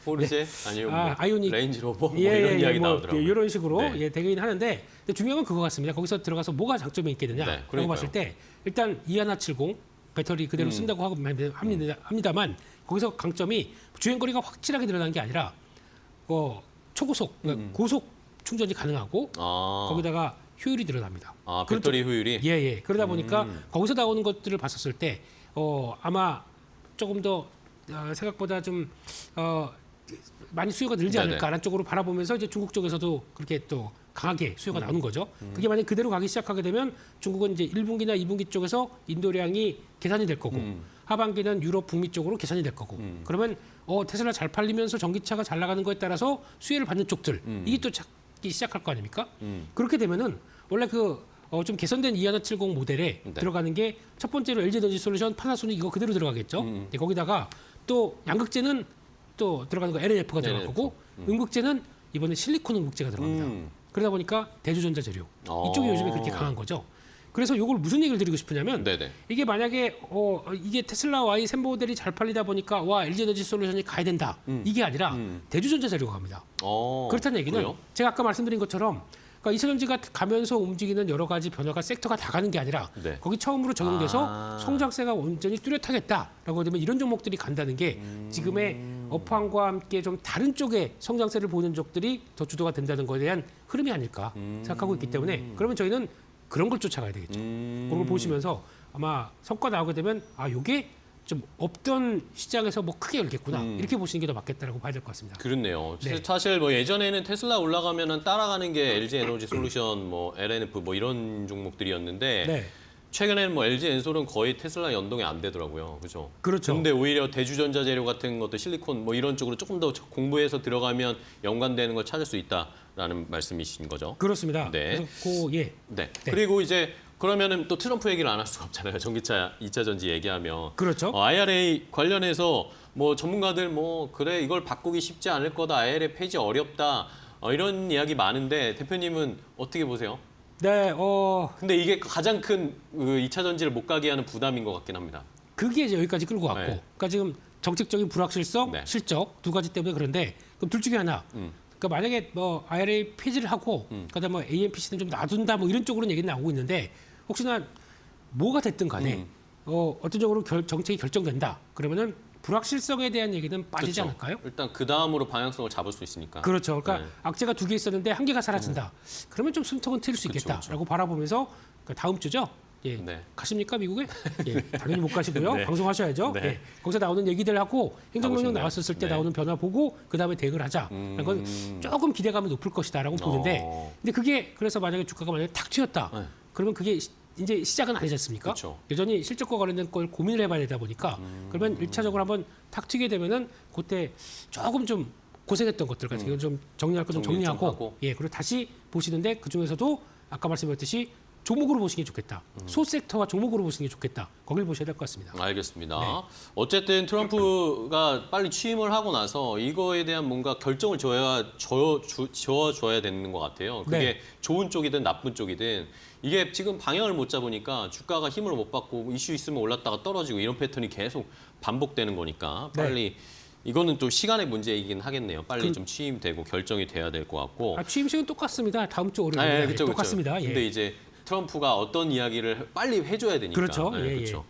포르쉐 아니면 뭐 아이오닉, 레인지로버 뭐 이런 이야기 나오더라고요. 이런 식으로 네. 되긴 하는데 근데 중요한 건 그거 같습니다. 거기서 들어가서 뭐가 장점이 있겠느냐라고 네, 그러니까요. 봤을 때 일단 2170 배터리 그대로 쓴다고 하고 합니다만 거기서 강점이 주행거리가 확실하게 늘어난 게 아니라 초고속, 그러니까 고속 충전이 가능하고 거기다가 효율이 늘어납니다. 배터리 효율이? 예. 그러다 보니까 거기서 나오는 것들을 봤었을 때 아마 조금 더 생각보다 좀 많이 수요가 늘지 네네. 않을까라는 쪽으로 바라보면서 이제 중국 쪽에서도 그렇게 또 강하게 수요가 나오는 거죠. 그게 만약 그대로 가기 시작하게 되면 중국은 이제 1분기나 2분기 쪽에서 인도량이 계산이 될 거고 하반기는 유럽, 북미 쪽으로 계산이 될 거고 그러면 테슬라 잘 팔리면서 전기차가 잘 나가는 거에 따라서 수혜를 받는 쪽들 이게 또 찾기 시작할 거 아닙니까? 그렇게 되면은 원래 좀 개선된 2170 모델에 네. 들어가는 게 첫 번째로 LG 에너지 솔루션, 파나소닉 이거 그대로 들어가겠죠. 네, 거기다가 또 양극재는 또 들어가는 거 LNF가 들어갈 거고 음극재는 이번에 실리콘 음극재가 들어갑니다. 그러다 보니까 대주전자 재료 이쪽이 요즘에 그렇게 강한 거죠. 그래서 이걸 무슨 얘기를 드리고 싶으냐면 네네. 이게 만약에 이게 테슬라 Y 샘 모델이 잘 팔리다 보니까 와 LG 에너지 솔루션이 가야 된다 이게 아니라 대주전자 재료가 갑니다. 그렇다는 얘기는 그래요? 제가 아까 말씀드린 것처럼 그러니까 이차전지가 가면서 움직이는 여러 가지 변화가 섹터가 다 가는 게 아니라 네. 거기 처음으로 적용돼서 성장세가 완전히 뚜렷하겠다라고 되면 이런 종목들이 간다는 게 지금의 업황과 함께 좀 다른 쪽의 성장세를 보는 쪽들이 더 주도가 된다는 것에 대한 흐름이 아닐까 생각하고 있기 때문에 그러면 저희는 그런 걸 쫓아가야 되겠죠. 그런 걸 보시면서 아마 성과 나오게 되면 요게 좀 없던 시장에서 뭐 크게 열겠구나 이렇게 보시는 게 더 맞겠다라고 봐야 될 것 같습니다. 그렇네요. 네. 사실 뭐 예전에는 테슬라 올라가면은 따라가는 게 LG 에너지 솔루션, 뭐 LNF 뭐 이런 종목들이었는데 네. 최근에는 뭐 LG 엔솔은 거의 테슬라 연동이 안 되더라고요. 그죠? 그렇죠. 근데 오히려 대주전자 재료 같은 것도 실리콘 뭐 이런 쪽으로 조금 더 공부해서 들어가면 연관되는 걸 찾을 수 있다라는 말씀이신 거죠? 그렇습니다. 네. 그래서 네. 네. 그리고 이제 그러면은 또 트럼프 얘기를 안 할 수가 없잖아요. 전기차 2차 전지 얘기하면. 그렇죠. IRA 관련해서 뭐 전문가들 뭐 그래 이걸 바꾸기 쉽지 않을 거다. IRA 폐지 어렵다. 이런 이야기 많은데 대표님은 어떻게 보세요? 네, 근데 이게 가장 큰 2차 전지를 못 가게 하는 부담인 것 같긴 합니다. 그게 이제 여기까지 끌고 왔고, 네. 그러니까 지금 정책적인 불확실성, 네. 실적 두 가지 때문에 그런데 그럼 둘 중에 하나. 그러니까 만약에 뭐 IRA 폐지를 하고, 그다음에 뭐 AMPC는 좀 놔둔다, 뭐 이런 쪽으로는 얘기는 나오고 있는데 혹시나 뭐가 됐든 간에 어떤 쪽으로 정책이 결정된다. 그러면은 불확실성에 대한 얘기는 빠지지 그렇죠. 않을까요? 일단 그 다음으로 방향성을 잡을 수 있으니까. 그렇죠. 그러니까 네. 악재가 두 개 있었는데 한 개가 사라진다. 그러면 좀 숨통은 트일 수 그쵸, 있겠다라고 바라보면서 그러니까 다음 주죠. 예. 네. 가십니까 미국에? 예. 당연히 못 가시고요. 네. 방송하셔야죠. 네. 예. 거기서 나오는 얘기들하고 행정명령 가보셨나요? 나왔었을 때 네. 나오는 변화 보고 그 다음에 대응을 하자. 그건 조금 기대감이 높을 것이다라고 보는데, 근데 그게 그래서 만약에 주가가 만약에 탁 튀었다. 네. 그러면 그게 이제 시작은 아니지 않습니까? 그쵸. 여전히 실적과 관련된 걸 고민을 해봐야 되다 보니까 그러면 1차적으로 한번 탁 튀게 되면은 그때 조금 좀 고생했던 것들 같은 경우는 좀 정리할 거 좀 정리 좀 정리하고 하고. 예 그리고 다시 보시는데 그 중에서도 아까 말씀드렸듯이 종목으로 보시는 게 좋겠다. 소섹터와 종목으로 보시는 게 좋겠다. 거길 보셔야 될 것 같습니다. 알겠습니다. 네. 어쨌든 트럼프가 빨리 취임을 하고 나서 이거에 대한 뭔가 결정을 줘야 되는 것 같아요. 그게 네. 좋은 쪽이든 나쁜 쪽이든 이게 지금 방향을 못 잡으니까 주가가 힘을 못 받고 이슈 있으면 올랐다가 떨어지고 이런 패턴이 계속 반복되는 거니까 빨리 이거는 또 시간의 문제이긴 하겠네요. 빨리 좀 취임되고 결정이 돼야 될 것 같고. 취임식은 똑같습니다. 다음 주 월요일에 그쵸, 똑같습니다. 그쵸. 예. 근데 이제 트럼프가 어떤 이야기를 빨리 해줘야 되니까. 그렇죠. 네, 예, 그렇죠.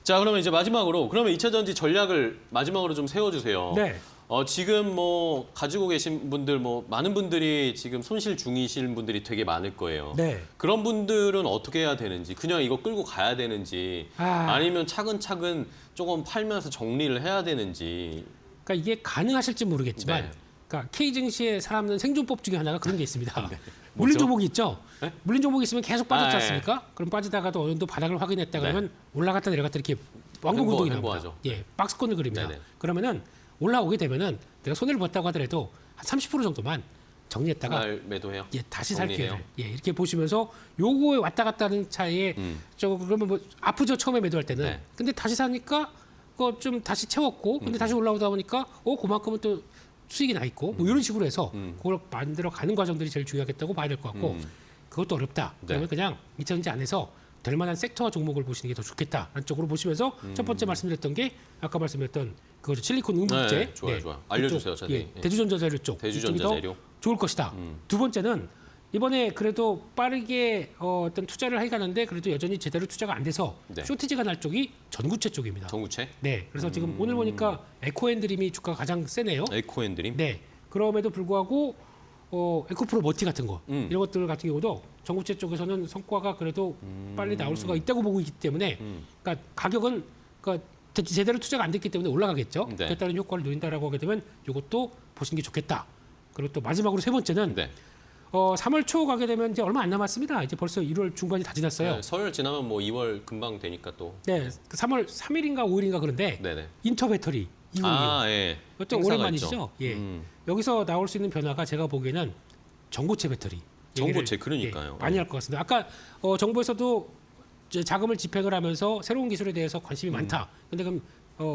자, 그러면 이제 마지막으로 그러면 2차 전지 전략을 마지막으로 좀 세워주세요. 네. 지금 뭐 가지고 계신 분들 뭐 많은 분들이 지금 손실 중이신 분들이 되게 많을 거예요. 네. 그런 분들은 어떻게 해야 되는지, 그냥 이거 끌고 가야 되는지, 아니면 차근차근 조금 팔면서 정리를 해야 되는지. 그러니까 이게 가능하실지 모르겠지만, 네. 그러니까 K 증시에 살아남는 생존법 중에 하나가 그런 게 있습니다. 네. 물린 뭐죠? 종목이 있죠. 네? 물린 종목이 있으면 계속 빠졌지 아, 않습니까? 그럼 빠지다가도 어느 정도 바닥을 확인했다 그러면 네. 올라갔다 내려갔다 이렇게 왕복 운동이 나옵니다. 횡보하죠. 예, 박스권을 그립니다. 네네. 그러면은 올라오게 되면은 내가 손해를 봤다고 하더라도 한 30% 정도만 정리했다가 날 매도해요. 예, 다시 살 정리해요. 기회를 예, 이렇게 보시면서 요거에 왔다 갔다 하는 차이에 그러면 뭐 아프죠 처음에 매도할 때는. 네. 근데 다시 사니까 그거 좀 다시 채웠고 근데 다시 올라오다 보니까 그만큼은 또 수익이 나 있고 뭐 이런 식으로 해서 그걸 만들어 가는 과정들이 제일 중요하겠다고 봐야 될 것 같고 그것도 어렵다. 그러면 그냥 2차전지 안에서 될 만한 섹터 종목을 보시는 게 더 좋겠다라는 쪽으로 보시면서 첫 번째 말씀드렸던 게 아까 말씀드렸던 그거죠. 실리콘 응급제. 네, 좋아요. 알려주세요, 그쪽, 자세히. 대주전자재료 쪽. 대주전자 이쪽이 더 재료. 좋을 것이다. 두 번째는 이번에 그래도 빠르게 어떤 투자를 하긴 하는데 그래도 여전히 제대로 투자가 안 돼서 네. 쇼티지가 날 쪽이 전구체 쪽입니다. 전구체? 네, 그래서 지금 오늘 보니까 에코앤드림이 주가가 가장 세네요. 에코앤드림? 네, 그럼에도 불구하고 에코프로 멀티 같은 거 이런 것들 같은 경우도 전구체 쪽에서는 성과가 그래도 빨리 나올 수가 있다고 보고 있기 때문에 그러니까 가격은 그러니까 제대로 투자가 안 됐기 때문에 올라가겠죠. 네. 그에 따른 효과를 누린다라고 하게 되면 이것도 보시는 게 좋겠다. 그리고 또 마지막으로 세 번째는 네. 3월 초 가게 되면 이제 얼마 안 남았습니다. 이제 벌써 1월 중반이 다 지났어요. 네, 설을 지나면 뭐 2월 금방 되니까 또. 네, 3월 3일인가 5일인가 그런데 네네. 인터 배터리 2025. 예. 어떤 행사가 오랜만이시죠? 있죠. 예. 여기서 나올 수 있는 변화가 제가 보기에는 전고체 배터리. 전고체, 얘기를, 그러니까요. 많이 할 것 같습니다. 아까 정부에서도 이제 자금을 집행을 하면서 새로운 기술에 대해서 관심이 많다. 근데 그럼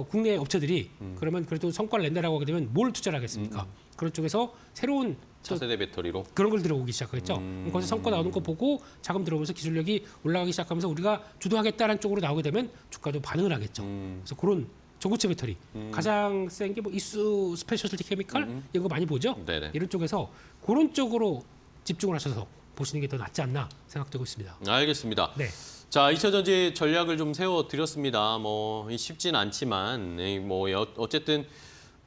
국내 업체들이 그러면 그래도 성과를 낸다라고 하게 되면 뭘 투자를 하겠습니까? 그런 쪽에서 새로운 차세대 배터리로. 그런 걸 들어오기 시작하겠죠. 거기서 성과 나오는 거 보고 자금 들어오면서 기술력이 올라가기 시작하면서 우리가 주도하겠다는 쪽으로 나오게 되면 주가도 반응을 하겠죠. 그래서 그런 전고체 배터리 가장 센 게 뭐 이수 스페셜티 케미칼 이런 거 많이 보죠. 네네. 이런 쪽에서 그런 쪽으로 집중을 하셔서 보시는 게 더 낫지 않나 생각되고 있습니다. 알겠습니다. 네. 자, 2차전지 전략을 좀 세워드렸습니다. 뭐 쉽진 않지만 뭐 어쨌든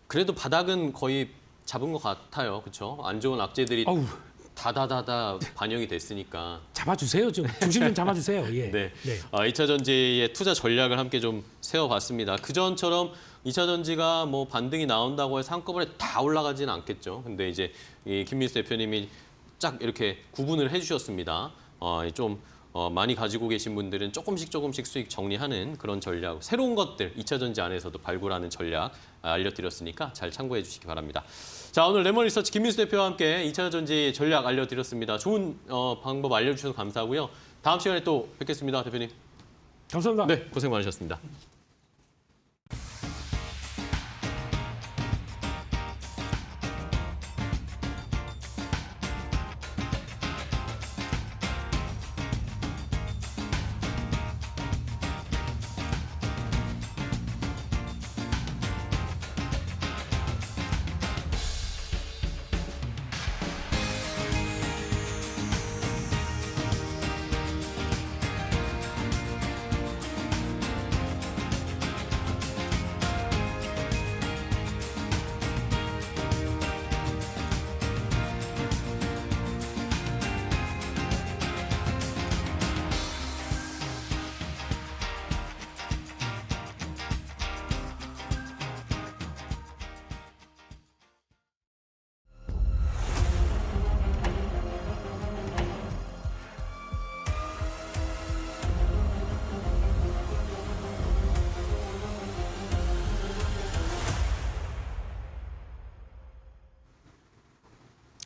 그래도 바닥은 거의 잡은 것 같아요. 그렇죠? 안 좋은 악재들이 어우, 다다다다 반영이 됐으니까. 잡아주세요. 좀 중심 좀 잡아주세요. 예. 네. 네. 2차전지의 투자 전략을 함께 좀 세워봤습니다. 그전처럼 2차전지가 뭐 반등이 나온다고 해서 한꺼번에 다 올라가지는 않겠죠. 근데 이제 이 김민수 대표님이 쫙 이렇게 구분을 해주셨습니다. 좀 많이 가지고 계신 분들은 조금씩 수익 정리하는 그런 전략, 새로운 것들 2차전지 안에서도 발굴하는 전략 알려드렸으니까 잘 참고해 주시기 바랍니다. 자, 오늘 레몬리서치 김민수 대표와 함께 2차전지 전략 알려드렸습니다. 좋은 방법 알려주셔서 감사하고요. 다음 시간에 또 뵙겠습니다, 대표님. 감사합니다. 네, 고생 많으셨습니다.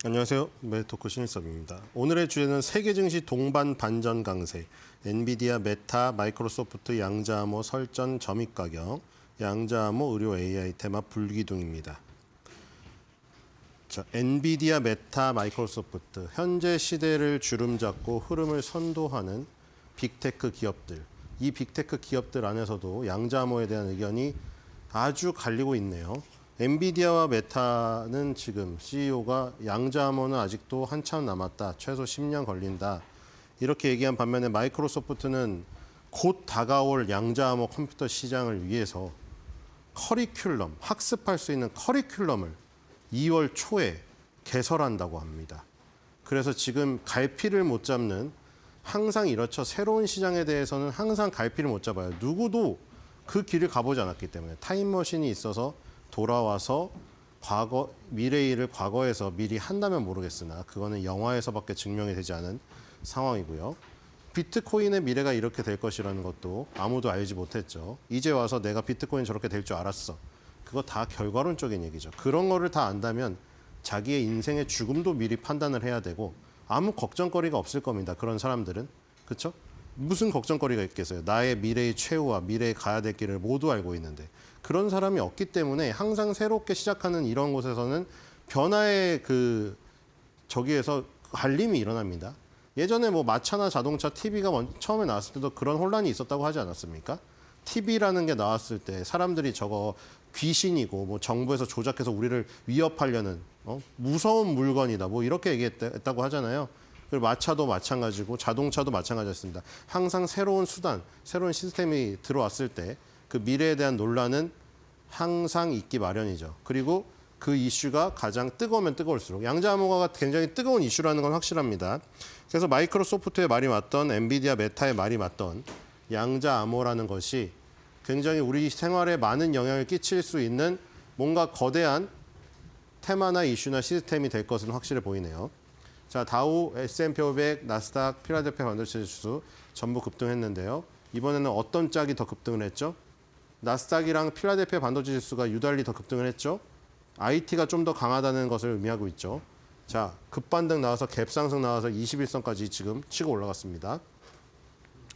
안녕하세요. 매토크 신일섭입니다. 오늘의 주제는 세계 증시 동반 반전 강세, 엔비디아, 메타, 마이크로소프트, 양자암호 설전 점입 가격, 양자암호 의료 AI 테마 불기둥입니다. 자, 엔비디아, 메타, 마이크로소프트, 현재 시대를 주름잡고 흐름을 선도하는 빅테크 기업들. 이 빅테크 기업들 안에서도 양자암호에 대한 의견이 아주 갈리고 있네요. 엔비디아와 메타는 지금 CEO가 양자암호는 아직도 한참 남았다. 최소 10년 걸린다. 이렇게 얘기한 반면에 마이크로소프트는 곧 다가올 양자암호 컴퓨터 시장을 위해서 커리큘럼, 학습할 수 있는 커리큘럼을 2월 초에 개설한다고 합니다. 그래서 지금 갈피를 못 잡는, 항상 이렇죠. 새로운 시장에 대해서는 항상 갈피를 못 잡아요. 누구도 그 길을 가보지 않았기 때문에 타임머신이 있어서 돌아와서 미래의 일을 과거에서 미리 한다면 모르겠으나 그거는 영화에서밖에 증명이 되지 않은 상황이고요. 비트코인의 미래가 이렇게 될 것이라는 것도 아무도 알지 못했죠. 이제 와서 내가 비트코인 저렇게 될 줄 알았어. 그거 다 결과론적인 얘기죠. 그런 거를 다 안다면 자기의 인생의 죽음도 미리 판단을 해야 되고 아무 걱정거리가 없을 겁니다. 그런 사람들은. 그렇죠? 무슨 걱정거리가 있겠어요. 나의 미래의 최후와 미래에 가야 될 길을 모두 알고 있는데. 그런 사람이 없기 때문에 항상 새롭게 시작하는 이런 곳에서는 변화의 저기에서 갈림이 일어납니다. 예전에 뭐 마차나 자동차, TV가 처음에 나왔을 때도 그런 혼란이 있었다고 하지 않았습니까? TV라는 게 나왔을 때 사람들이 저거 귀신이고 뭐 정부에서 조작해서 우리를 위협하려는 무서운 물건이다. 뭐 이렇게 얘기했다고 하잖아요. 그리고 마차도 마찬가지고 자동차도 마찬가지였습니다. 항상 새로운 수단, 새로운 시스템이 들어왔을 때 그 미래에 대한 논란은 항상 있기 마련이죠. 그리고 그 이슈가 가장 뜨거우면 뜨거울수록 양자암호가 굉장히 뜨거운 이슈라는 건 확실합니다. 그래서 마이크로소프트의 말이 맞던 엔비디아 메타의 말이 맞던 양자암호라는 것이 굉장히 우리 생활에 많은 영향을 끼칠 수 있는 뭔가 거대한 테마나 이슈나 시스템이 될 것은 확실해 보이네요. 자, 다우, S&P 500, 나스닥, 필라델피아 반도체 지수 전부 급등했는데요. 이번에는 어떤 짝이 더 급등을 했죠? 나스닥이랑 필라델피아 반도체 지수가 유달리 더 급등을 했죠. IT가 좀 더 강하다는 것을 의미하고 있죠. 자, 급반등 나와서 갭상승 나와서 21선까지 지금 치고 올라갔습니다.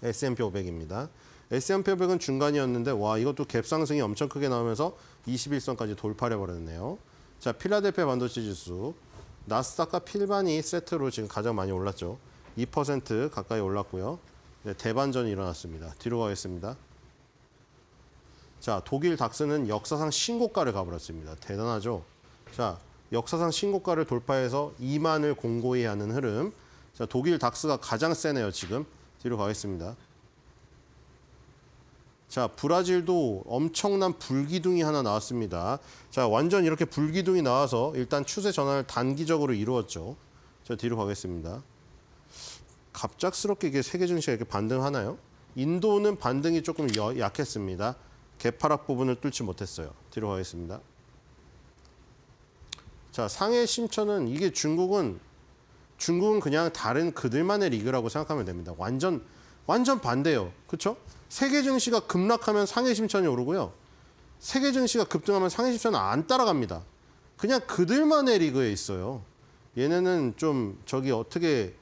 S&P 500입니다. S&P 500은 중간이었는데 와, 이것도 갭상승이 엄청 크게 나오면서 21선까지 돌파해 버렸네요. 자, 필라델피아 반도체 지수 나스닥과 필반이 세트로 지금 가장 많이 올랐죠. 2% 가까이 올랐고요. 네, 대반전이 일어났습니다. 뒤로 가겠습니다. 자, 독일 닥스는 역사상 신고가를 가버렸습니다. 대단하죠? 자, 역사상 신고가를 돌파해서 2만을 공고히 하는 흐름. 자, 독일 닥스가 가장 세네요, 지금. 뒤로 가겠습니다. 자, 브라질도 엄청난 불기둥이 하나 나왔습니다. 자, 완전 이렇게 불기둥이 나와서 일단 추세 전환을 단기적으로 이루었죠. 자, 뒤로 가겠습니다. 갑작스럽게 이게 세계 증시가 이렇게 반등하나요? 인도는 반등이 조금 약했습니다. 개파락 부분을 뚫지 못했어요. 뒤로 가겠습니다. 자, 상해 심천은 이게 중국은 그냥 다른 그들만의 리그라고 생각하면 됩니다. 완전 반대예요. 그렇죠? 세계 증시가 급락하면 상해 심천이 오르고요. 세계 증시가 급등하면 상해 심천은 안 따라갑니다. 그냥 그들만의 리그에 있어요. 얘네는 좀 저기 어떻게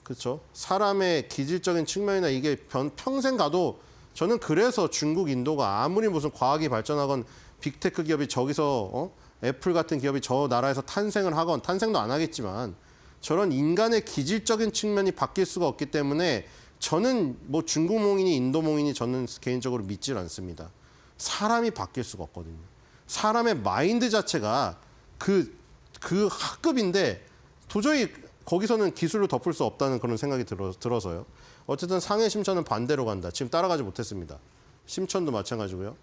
그렇죠? 사람의 기질적인 측면이나 이게 평생 가도 저는 그래서 중국, 인도가 아무리 무슨 과학이 발전하건 빅테크 기업이 저기서 애플 같은 기업이 저 나라에서 탄생을 하건 탄생도 안 하겠지만 저런 인간의 기질적인 측면이 바뀔 수가 없기 때문에 저는 뭐 중국몽이니 인도몽이니 저는 개인적으로 믿질 않습니다. 사람이 바뀔 수가 없거든요. 사람의 마인드 자체가 그 학급인데 도저히 거기서는 기술로 덮을 수 없다는 그런 생각이 들어서요. 어쨌든 상해 심천은 반대로 간다. 지금 따라가지 못했습니다. 심천도 마찬가지고요.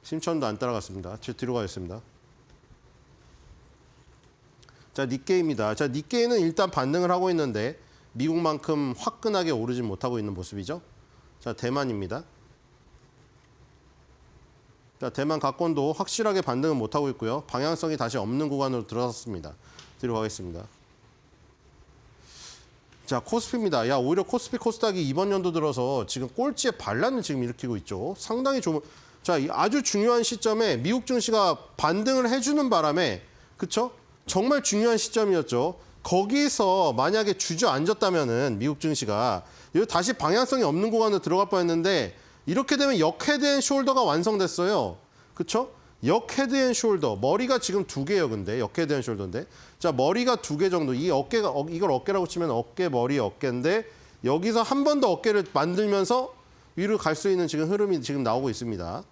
심천도 안 따라갔습니다. 뒤로 가겠습니다. 자, 니케이입니다. 자, 니케이는 일단 반등을 하고 있는데 미국만큼 화끈하게 오르진 못하고 있는 모습이죠. 자, 대만입니다. 자, 대만 가권도 확실하게 반등은 못하고 있고요. 방향성이 다시 없는 구간으로 들어섰습니다. 뒤로 가겠습니다. 자, 코스피입니다. 야, 오히려 코스피 코스닥이 이번 연도 들어서 지금 꼴찌의 반란을 지금 일으키고 있죠. 상당히 좀, 자, 아주 중요한 시점에 미국 증시가 반등을 해주는 바람에, 그쵸? 정말 중요한 시점이었죠. 거기서 만약에 주저앉았다면은 미국 증시가 이거 다시 방향성이 없는 구간으로 들어갈 뻔했는데 이렇게 되면 역헤드앤숄더가 완성됐어요. 그쵸? 역헤드앤숄더, 머리가 지금 2개예요. 근데 역헤드앤숄더인데, 자, 머리가 2개 정도. 이 어깨가 이걸 어깨라고 치면 어깨, 머리, 어깨인데 여기서 한 번 더 어깨를 만들면서 위로 갈 수 있는 지금 흐름이 지금 나오고 있습니다.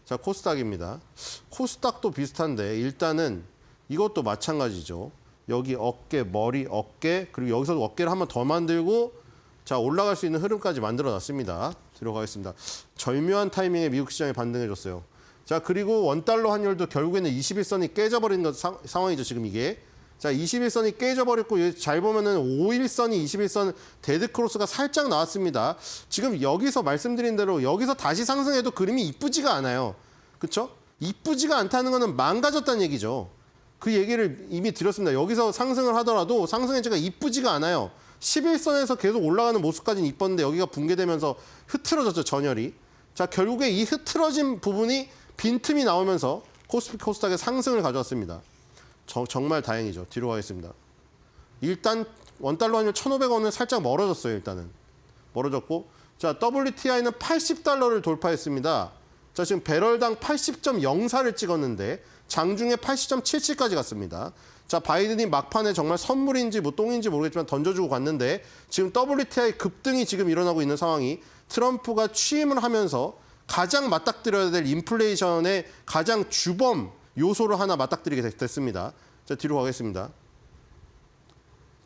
자, 코스닥입니다. 코스닥도 비슷한데 일단은 이것도 마찬가지죠. 여기 어깨, 머리, 어깨, 그리고 여기서 어깨를 한 번 더 만들고 자, 올라갈 수 있는 흐름까지 만들어놨습니다. 들어가겠습니다. 절묘한 타이밍에 미국 시장이 반등해줬어요. 자, 그리고 원달러 환율도 결국에는 21선이 깨져버린 상황이죠, 지금 이게. 자, 21선이 깨져버렸고, 잘 보면은 5일선이 21선 데드크로스가 살짝 나왔습니다. 지금 여기서 말씀드린 대로 여기서 다시 상승해도 그림이 이쁘지가 않아요. 그쵸? 이쁘지가 않다는 거는 망가졌다는 얘기죠. 그 얘기를 이미 드렸습니다. 여기서 상승을 하더라도 상승의 제가 이쁘지가 않아요. 11선에서 계속 올라가는 모습까지는 이뻤는데 여기가 붕괴되면서 흐트러졌죠, 전열이. 자, 결국에 이 흐트러진 부분이 빈틈이 나오면서 코스피 코스닥의 상승을 가져왔습니다. 정말 다행이죠. 뒤로 가겠습니다. 일단 원달러 환율 1,500원은 살짝 멀어졌어요. 일단은 멀어졌고, 자, WTI는 80달러를 돌파했습니다. 자, 지금 배럴당 80.04를 찍었는데 장중에 80.77까지 갔습니다. 자, 바이든이 막판에 정말 선물인지 뭐 똥인지 모르겠지만 던져주고 갔는데 지금 WTI 급등이 지금 일어나고 있는 상황이 트럼프가 취임을 하면서 가장 맞닥뜨려야 될 인플레이션의 가장 주범 요소를 하나 맞닥뜨리게 됐습니다. 자, 뒤로 가겠습니다.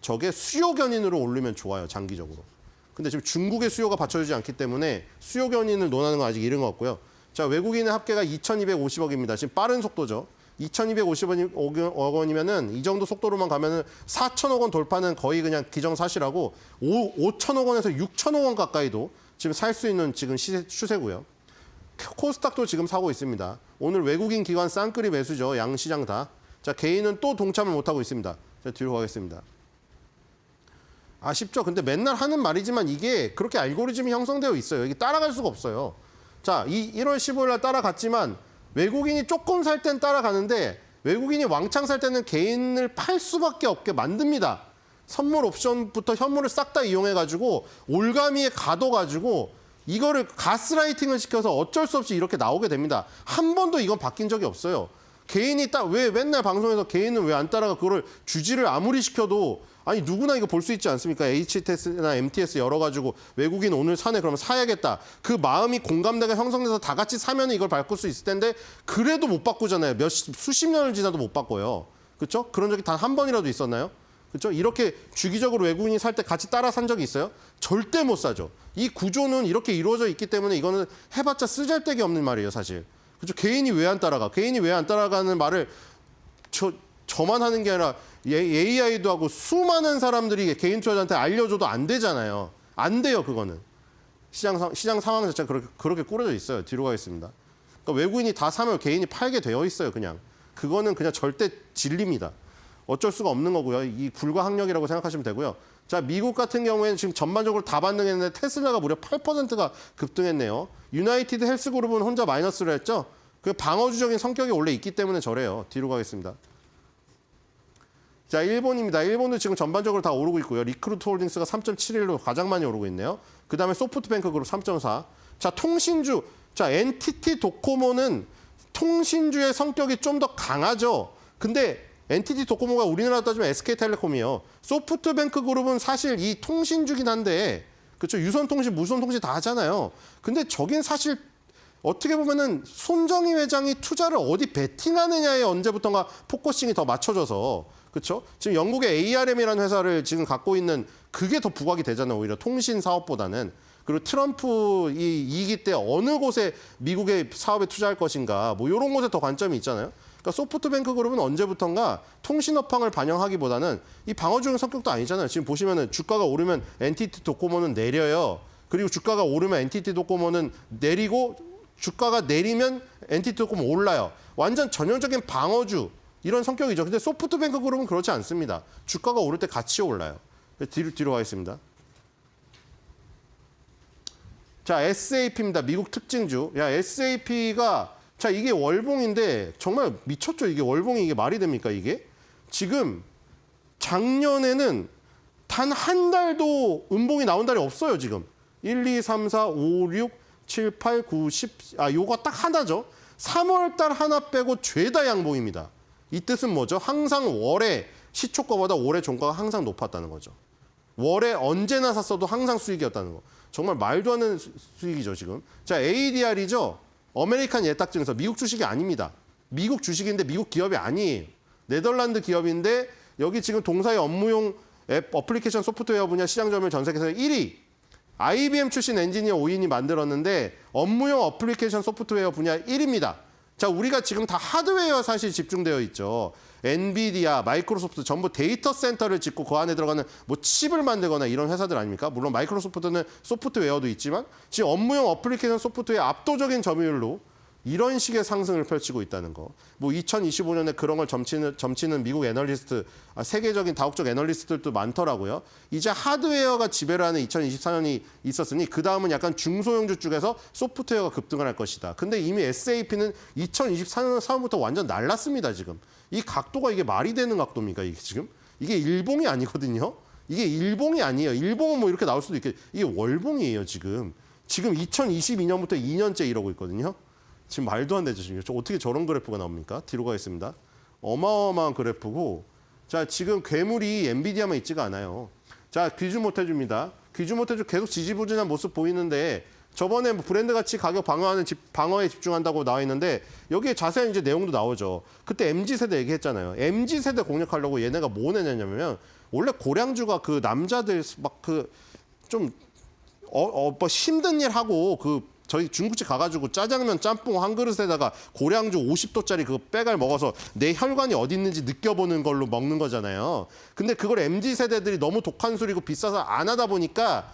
저게 수요 견인으로 오르면 좋아요, 장기적으로. 근데 지금 중국의 수요가 받쳐주지 않기 때문에 수요 견인을 논하는 건 아직 이른 것 같고요. 자, 외국인의 합계가 2,250억입니다. 지금 빠른 속도죠. 2,250억 원이면은 이 정도 속도로만 가면은 4천억 원 돌파는 거의 그냥 기정사실하고 5천억 원에서 6천억 원 가까이도 지금 살 수 있는 지금 추세고요. 코스닥도 지금 사고 있습니다. 오늘 외국인 기관 쌍끌이 매수죠. 양 시장 다. 자, 개인은 또 동참을 못하고 있습니다. 자, 뒤로 가겠습니다. 아쉽죠? 근데 맨날 하는 말이지만 이게 그렇게 알고리즘이 형성되어 있어요. 이게 따라갈 수가 없어요. 자, 1월 15일 날 따라갔지만 외국인이 조금 살 땐 따라가는데 외국인이 왕창 살 때는 개인을 팔 수밖에 없게 만듭니다. 선물 옵션부터 현물을 싹 다 이용해가지고 올가미에 가둬가지고 이거를 가스라이팅을 시켜서 어쩔 수 없이 이렇게 나오게 됩니다. 한 번도 이건 바뀐 적이 없어요. 개인이 왜 맨날 방송에서 개인은 왜 안 따라가 그거를 주지를 아무리 시켜도 아니 누구나 이거 볼 수 있지 않습니까? HTS나 MTS 열어가지고 외국인 오늘 사네 그러면 사야겠다. 그 마음이 공감대가 형성돼서 다 같이 사면 이걸 바꿀 수 있을 텐데 그래도 못 바꾸잖아요. 수십 년을 지나도 못 바꿔요. 그렇죠? 그런 적이 단 한 번이라도 있었나요? 그렇죠? 이렇게 주기적으로 외국인이 살 때 같이 따라 산 적이 있어요? 절대 못 사죠. 이 구조는 이렇게 이루어져 있기 때문에 이거는 해봤자 쓰잘데기 없는 말이에요, 사실. 그렇죠? 개인이 왜 안 따라가? 개인이 왜 안 따라가는 말을 저만 하는 게 아니라 AI도 하고 수많은 사람들이 개인 투자자한테 알려줘도 안 되잖아요. 안 돼요, 그거는. 시장 상황 자체가 그렇게 꾸려져 있어요. 뒤로 가겠습니다. 그러니까 외국인이 다 사면 개인이 팔게 되어 있어요, 그냥. 그거는 그냥 절대 진리입니다. 어쩔 수가 없는 거고요. 이 불가항력이라고 생각하시면 되고요. 자, 미국 같은 경우에는 지금 전반적으로 다 반등했는데 테슬라가 무려 8%가 급등했네요. 유나이티드 헬스그룹은 혼자 마이너스를 했죠. 그 방어주적인 성격이 원래 있기 때문에 저래요. 뒤로 가겠습니다. 자, 일본입니다. 일본도 지금 전반적으로 다 오르고 있고요. 리크루트 홀딩스가 3.71로 가장 많이 오르고 있네요. 그다음에 소프트뱅크 그룹 3.4. 자, 통신주. 자, NTT 도코모는 통신주의 성격이 좀 더 강하죠. 근데 NTT 도코모가 우리나라 따지면 SK텔레콤이에요. 소프트뱅크 그룹은 사실 이 통신주긴 한데 그렇죠. 유선통신, 무선통신 다 하잖아요. 근데 저긴 사실 어떻게 보면은 손정희 회장이 투자를 어디 베팅하느냐에 언제부턴가 포커싱이 더 맞춰져서 그렇죠. 지금 영국의 ARM이라는 회사를 지금 갖고 있는 그게 더 부각이 되잖아요. 오히려 통신 사업보다는. 그리고 트럼프 이 2기 때 어느 곳에 미국의 사업에 투자할 것인가 뭐 이런 곳에 더 관점이 있잖아요. 그러니까 소프트뱅크 그룹은 언제부턴가 통신업황을 반영하기보다는 이 방어적인 성격도 아니잖아요. 지금 보시면은 주가가 오르면 NTT 도코모는 내려요. 그리고 주가가 오르면 NTT 도코모는 내리고 주가가 내리면 NTT 도코모 올라요. 완전 전형적인 방어주 이런 성격이죠. 근데 소프트뱅크 그룹은 그렇지 않습니다. 주가가 오를 때 같이 올라요. 뒤로 가겠습니다. 자, SAP입니다. 미국 특징주. 야, SAP가 자, 이게 월봉인데 정말 미쳤죠. 이게 월봉이 이게 말이 됩니까, 이게? 지금 작년에는 단 한 달도 음봉이 나온 달이 없어요, 지금. 1, 2, 3, 4, 5, 6, 7, 8, 9, 10. 요거 딱 하나죠. 3월 달 하나 빼고 죄다 양봉입니다. 이 뜻은 뭐죠? 항상 월에 시초가보다 올해 종가가 항상 높았다는 거죠. 월에 언제나 샀어도 항상 수익이었다는 거. 정말 말도 안 되는 수익이죠, 지금. 자, ADR이죠. 어메리칸 예탁증서. 미국 주식이 아닙니다. 미국 주식인데 미국 기업이 아니에요. 네덜란드 기업인데 여기 지금 동사의 업무용 앱 어플리케이션 소프트웨어 분야 시장 점유율 전 세계에서 1위. IBM 출신 엔지니어 5인이 만들었는데 업무용 어플리케이션 소프트웨어 분야 1위입니다. 자, 우리가 지금 다 하드웨어 사실 집중되어 있죠. 엔비디아, 마이크로소프트 전부 데이터 센터를 짓고 그 안에 들어가는 뭐 칩을 만들거나 이런 회사들 아닙니까? 물론 마이크로소프트는 소프트웨어도 있지만 지금 업무용 어플리케이션 소프트웨어 압도적인 점유율로 이런 식의 상승을 펼치고 있다는 거. 뭐 2025년에 그런 걸 점치는 미국 애널리스트, 세계적인 다국적 애널리스트들도 많더라고요. 이제 하드웨어가 지배를 하는 2024년이 있었으니 그 다음은 약간 중소형주 쪽에서 소프트웨어가 급등을 할 것이다. 근데 이미 SAP는 2024년 4월부터 완전 날랐습니다, 지금. 이 각도가 이게 말이 되는 각도입니까, 이게 지금? 이게 일봉이 아니거든요. 이게 일봉이 아니에요. 일봉은 뭐 이렇게 나올 수도 있겠. 이게 월봉이에요, 지금. 지금 2022년부터 2년째 이러고 있거든요. 지금 말도 안 되죠. 지금 어떻게 저런 그래프가 나옵니까? 뒤로 가겠습니다. 어마어마한 그래프고 자, 지금 괴물이 엔비디아만 있지가 않아요. 자, 귀주 못해줍니다. 귀주 못해주 계속 지지부진한 모습 보이는데 저번에 뭐 브랜드 가치 가격 방어에 집중한다고 나와 있는데 여기에 자세한 이제 내용도 나오죠. 그때 MZ세대 얘기했잖아요. MZ세대 공략하려고 얘네가 뭐 내냐면 원래 고량주가 그 남자들 막 그 좀 뭐 힘든 일 하고 저희 중국집 가가지고 짜장면 짬뽕 한 그릇에다가 고량주 50도짜리 그거 빼갈 먹어서 내 혈관이 어디 있는지 느껴보는 걸로 먹는 거잖아요. 근데 그걸 MZ세대들이 너무 독한 술이고 비싸서 안 하다 보니까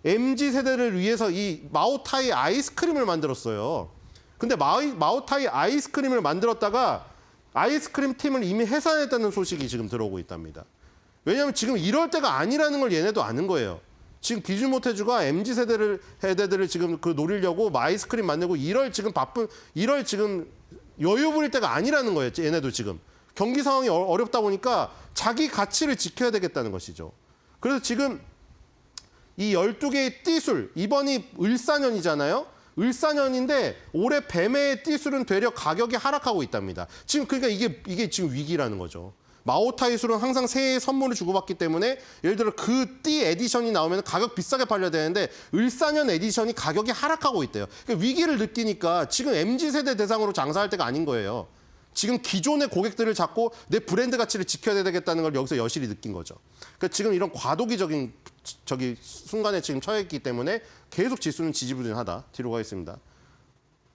MZ세대를 위해서 이 마오타이 아이스크림을 만들었어요. 근데 마오타이 아이스크림을 만들었다가 아이스크림 팀을 이미 해산했다는 소식이 지금 들어오고 있답니다. 왜냐하면 지금 이럴 때가 아니라는 걸 얘네도 아는 거예요. 지금 기준 못해주가 MZ세대들을 지금 노리려고 아이스크림 만들고 이럴 지금 여유 부릴 때가 아니라는 거예요. 얘네도 지금. 경기 상황이 어렵다 보니까 자기 가치를 지켜야 되겠다는 것이죠. 그래서 지금 이 12개의 띠술, 이번이 을사년이잖아요. 을사년인데 올해 뱀의 띠술은 되려 가격이 하락하고 있답니다. 지금 그러니까 이게 지금 위기라는 거죠. 마오타이 술은 항상 새해 선물을 주고받기 때문에 예를 들어 그 띠 에디션이 나오면 가격 비싸게 팔려야 되는데 을사년 에디션이 가격이 하락하고 있대요. 그러니까 위기를 느끼니까 지금 MZ세대 대상으로 장사할 때가 아닌 거예요. 지금 기존의 고객들을 잡고 내 브랜드 가치를 지켜야 되겠다는 걸 여기서 여실히 느낀 거죠. 그러니까 지금 이런 과도기적인 순간에 지금 처해 있기 때문에 계속 지수는 지지부진하다. 뒤로 가겠습니다.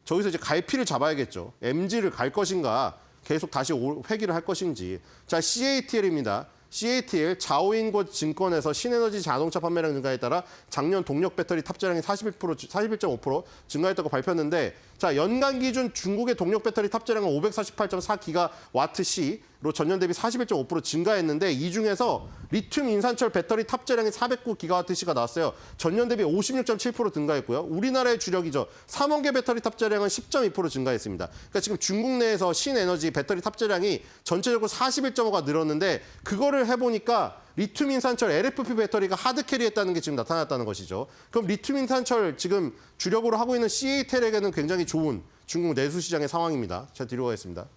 저기서 이제 갈피를 잡아야겠죠. MZ를 갈 것인가, 계속 다시 회귀를 할 것인지. 자, CATL입니다. CATL, 자오인고 증권에서 신에너지 자동차 판매량 증가에 따라 작년 동력 배터리 탑재량이 41.5% 증가했다고 발표했는데, 자, 연간 기준 중국의 동력 배터리 탑재량은 548.4기가와트시로 전년 대비 41.5% 증가했는데 이 중에서 리튬 인산철 배터리 탑재량이 409기가와트시가 나왔어요. 전년 대비 56.7% 증가했고요. 우리나라의 주력이죠. 3원계 배터리 탑재량은 10.2% 증가했습니다. 그러니까 지금 중국 내에서 신에너지 배터리 탑재량이 전체적으로 41.5가 늘었는데 그거를 해보니까 리튬 인산철 LFP 배터리가 하드캐리했다는 게 지금 나타났다는 것이죠. 그럼 리튬 인산철 지금 주력으로 하고 있는 CATL에게는 굉장히 좋은 중국 내수 시장의 상황입니다. 자, 뒤로 가겠습니다.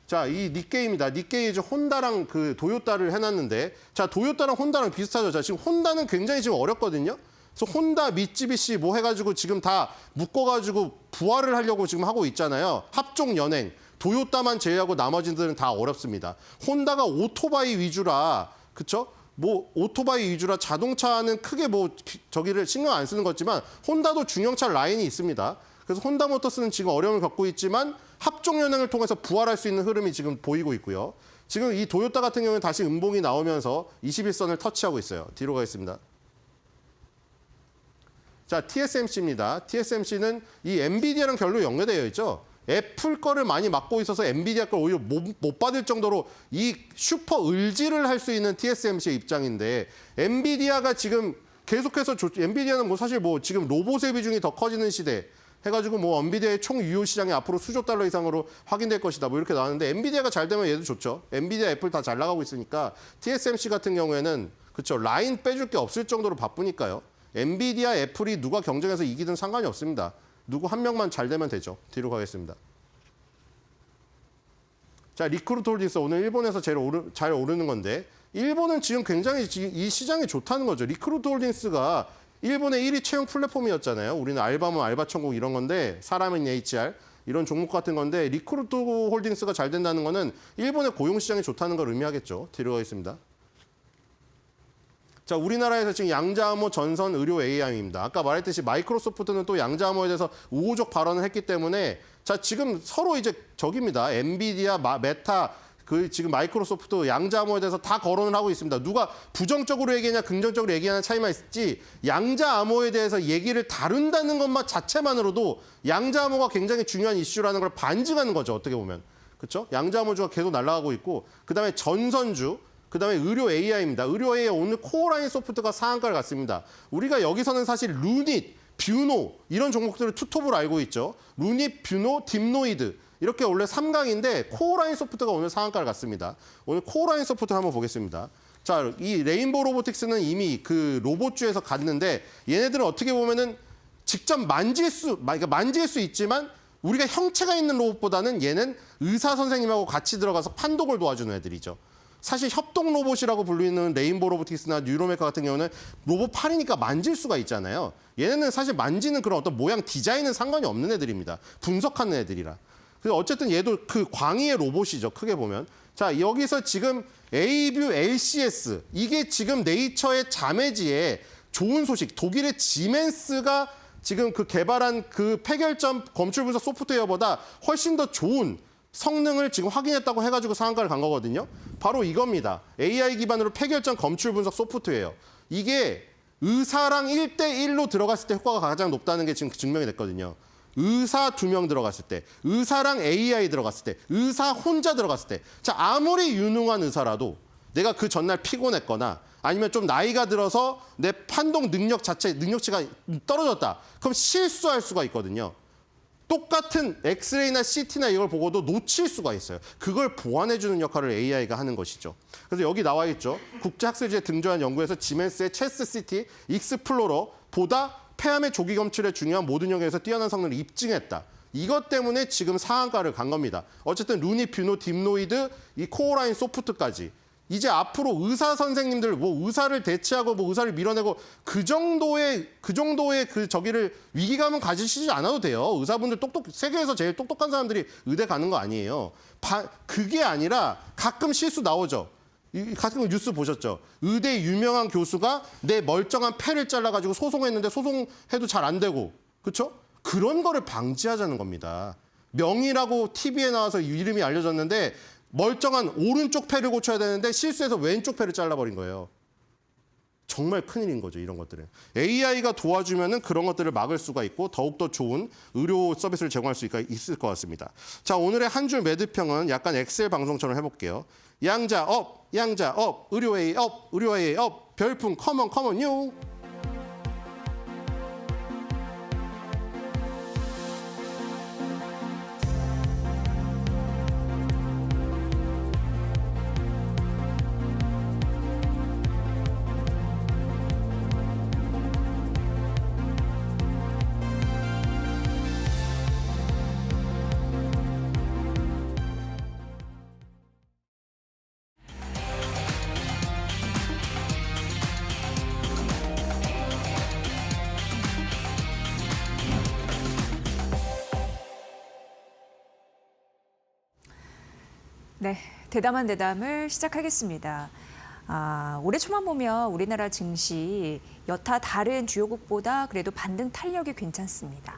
자, 이 닉케이입니다. 닉케이 이제 혼다랑 도요타를 해놨는데, 자, 도요타랑 혼다랑 비슷하죠. 자, 지금 혼다는 굉장히 지금 어렵거든요. 그래서 혼다, 미쯔비시 뭐 해가지고 지금 다 묶어가지고 부활을 하려고 지금 하고 있잖아요. 합종 연행. 도요타만 제외하고 나머지들은 다 어렵습니다. 혼다가 오토바이 위주라, 그쵸? 뭐 오토바이 위주라 자동차는 크게 저기를 신경 안 쓰는 거지만 혼다도 중형차 라인이 있습니다. 그래서 혼다모터스는 지금 어려움을 겪고 있지만 합종 연행을 통해서 부활할 수 있는 흐름이 지금 보이고 있고요. 지금 이 도요타 같은 경우는 다시 음봉이 나오면서 21선을 터치하고 있어요. 뒤로 가겠습니다. 자, TSMC입니다. TSMC는 이 엔비디아랑 결로 연계되어 있죠. 애플 거를 많이 맡고 있어서 엔비디아 걸 오히려 못 받을 정도로 이 슈퍼 을지를 할 수 있는 TSMC의 입장인데, 엔비디아가 지금 계속해서 엔비디아는 사실 지금 로봇의 비중이 더 커지는 시대 해가지고 엔비디아의 총 유효 시장이 앞으로 수조 달러 이상으로 확인될 것이다. 이렇게 나왔는데 엔비디아가 잘 되면 얘도 좋죠. 엔비디아, 애플 다 잘 나가고 있으니까 TSMC 같은 경우에는 그렇죠. 라인 빼줄 게 없을 정도로 바쁘니까요. 엔비디아, 애플이 누가 경쟁해서 이기든 상관이 없습니다. 누구 한 명만 잘 되면 되죠. 뒤로 가겠습니다. 자, 리크루트 홀딩스 오늘 일본에서 제일 잘 오르는 건데, 일본은 지금 굉장히 이 시장이 좋다는 거죠. 리크루트 홀딩스가 일본의 1위 채용 플랫폼이었잖아요. 우리는 알바몬, 알바천국 이런 건데, 사람인 HR 이런 종목 같은 건데, 리크루트 홀딩스가 잘 된다는 거는 일본의 고용 시장이 좋다는 걸 의미하겠죠. 뒤로 가겠습니다. 자, 우리나라에서 지금 양자암호 전선 의료 AI입니다. 아까 말했듯이 마이크로소프트는 또 양자암호에 대해서 우호적 발언을 했기 때문에, 자, 지금 서로 이제 적입니다. 엔비디아, 메타, 지금 마이크로소프트 양자암호에 대해서 다 거론을 하고 있습니다. 누가 부정적으로 얘기하냐 긍정적으로 얘기하는 차이만 있지, 양자암호에 대해서 얘기를 다룬다는 것만 자체만으로도 양자암호가 굉장히 중요한 이슈라는 걸 반증하는 거죠. 어떻게 보면. 그렇죠? 양자암호주가 계속 날아가고 있고, 그다음에 전선주, 그다음에 의료 AI입니다. 의료 AI 오늘 코어라인 소프트가 상한가를 갔습니다. 우리가 여기서는 사실 루닛, 뷰노 이런 종목들을 투톱으로 알고 있죠. 루닛, 뷰노, 딥노이드 이렇게 원래 3강인데 코어라인 소프트가 오늘 상한가를 갔습니다. 오늘 코어라인 소프트 한번 보겠습니다. 자, 이 레인보우 로보틱스는 이미 로봇주에서 갔는데, 얘네들은 어떻게 보면은 직접 만질 수 있지만 우리가 형체가 있는 로봇보다는 얘는 의사 선생님하고 같이 들어가서 판독을 도와주는 애들이죠. 사실 협동 로봇이라고 불리는 레인보우 로보틱스나 뉴로메카 같은 경우는 로봇 팔이니까 만질 수가 있잖아요. 얘네는 사실 만지는 그런 어떤 모양 디자인은 상관이 없는 애들입니다. 분석하는 애들이라. 그래서 어쨌든 얘도 그 광의의 로봇이죠. 크게 보면. 자, 여기서 지금 A뷰 LCS 이게 지금 네이처의 자매지에 좋은 소식. 독일의 지멘스가 지금 그 개발한 그 폐결점 검출 분석 소프트웨어보다 훨씬 더 좋은 성능을 지금 확인했다고 해가지고 상한가를 간 거거든요. 바로 이겁니다. AI 기반으로 폐결점 검출 분석 소프트웨어. 이게 의사랑 1대1로 들어갔을 때 효과가 가장 높다는 게 지금 증명이 됐거든요. 의사 2명 들어갔을 때, 의사랑 AI 들어갔을 때, 의사 혼자 들어갔을 때. 자, 아무리 유능한 의사라도 내가 그 전날 피곤했거나 아니면 좀 나이가 들어서 내 판독 능력치가 떨어졌다. 그럼 실수할 수가 있거든요. 똑같은 엑스레이나 CT나 이걸 보고도 놓칠 수가 있어요. 그걸 보완해주는 역할을 AI가 하는 것이죠. 그래서 여기 나와 있죠. 국제학술지에 등조한 연구에서 지멘스의 체스 CT 익스플로러보다 폐암의 조기 검출에 중요한 모든 영역에서 뛰어난 성능을 입증했다. 이것 때문에 지금 상한가를 간 겁니다. 어쨌든 루니, 뷰노, 딥노이드, 이 코어라인 소프트까지. 이제 앞으로 의사 선생님들 뭐 의사를 대체하고 뭐 의사를 밀어내고 그 정도의 그 저기를 위기감은 가지시지 않아도 돼요. 의사분들 세계에서 제일 똑똑한 사람들이 의대 가는 거 아니에요. 그게 아니라 가끔 실수 나오죠. 가끔 뉴스 보셨죠? 의대 유명한 교수가 내 멀쩡한 폐를 잘라가지고 소송했는데 소송해도 잘 안 되고, 그렇죠? 그런 거를 방지하자는 겁니다. 명의라고 TV에 나와서 이름이 알려졌는데 멀쩡한 오른쪽 폐를 고쳐야 되는데 실수해서 왼쪽 폐를 잘라버린 거예요. 정말 큰일인 거죠, 이런 것들은. AI가 도와주면은 그런 것들을 막을 수가 있고 더욱더 좋은 의료 서비스를 제공할 수 있을 것 같습니다. 자, 오늘의 한 줄 매드평은 약간 엑셀 방송처럼 해볼게요. 양자 업, 양자 업, 의료 AI 업, 의료 AI 업, 별풍 커먼 요. 네, 대담한 대담을 시작하겠습니다. 올해 초만 보면 우리나라 증시 여타 다른 주요국보다 그래도 반등 탄력이 괜찮습니다.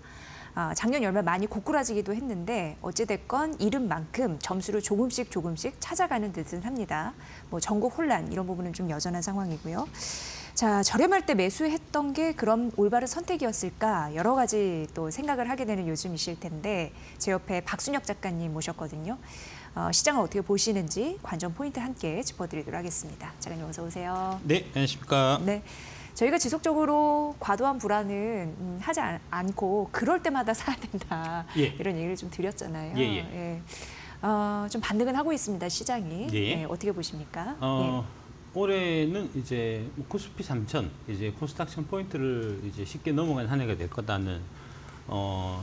작년 열말 많이 고꾸라지기도 했는데 어찌됐건 이른만큼 점수를 조금씩 찾아가는 듯은 합니다. 뭐 전국 혼란 이런 부분은 좀 여전한 상황이고요. 자, 저렴할 때 매수했던 게 그럼 올바른 선택이었을까 여러 가지 또 생각을 하게 되는 요즘이실 텐데 제 옆에 박순혁 작가님 모셨거든요. 시장을 어떻게 보시는지 관전 포인트 함께 짚어드리도록 하겠습니다. 작가님 어서 오세요. 네, 안녕하십니까. 네, 저희가 지속적으로 과도한 불안은 하지 않고 그럴 때마다 사야 된다. 예. 이런 얘기를 좀 드렸잖아요. 예. 좀 반등은 하고 있습니다, 시장이. 예. 네, 어떻게 보십니까? 올해는 이제 코스피 3000, 이제 코스닥 1000포인트를 이제 쉽게 넘어간 한 해가 될 거다는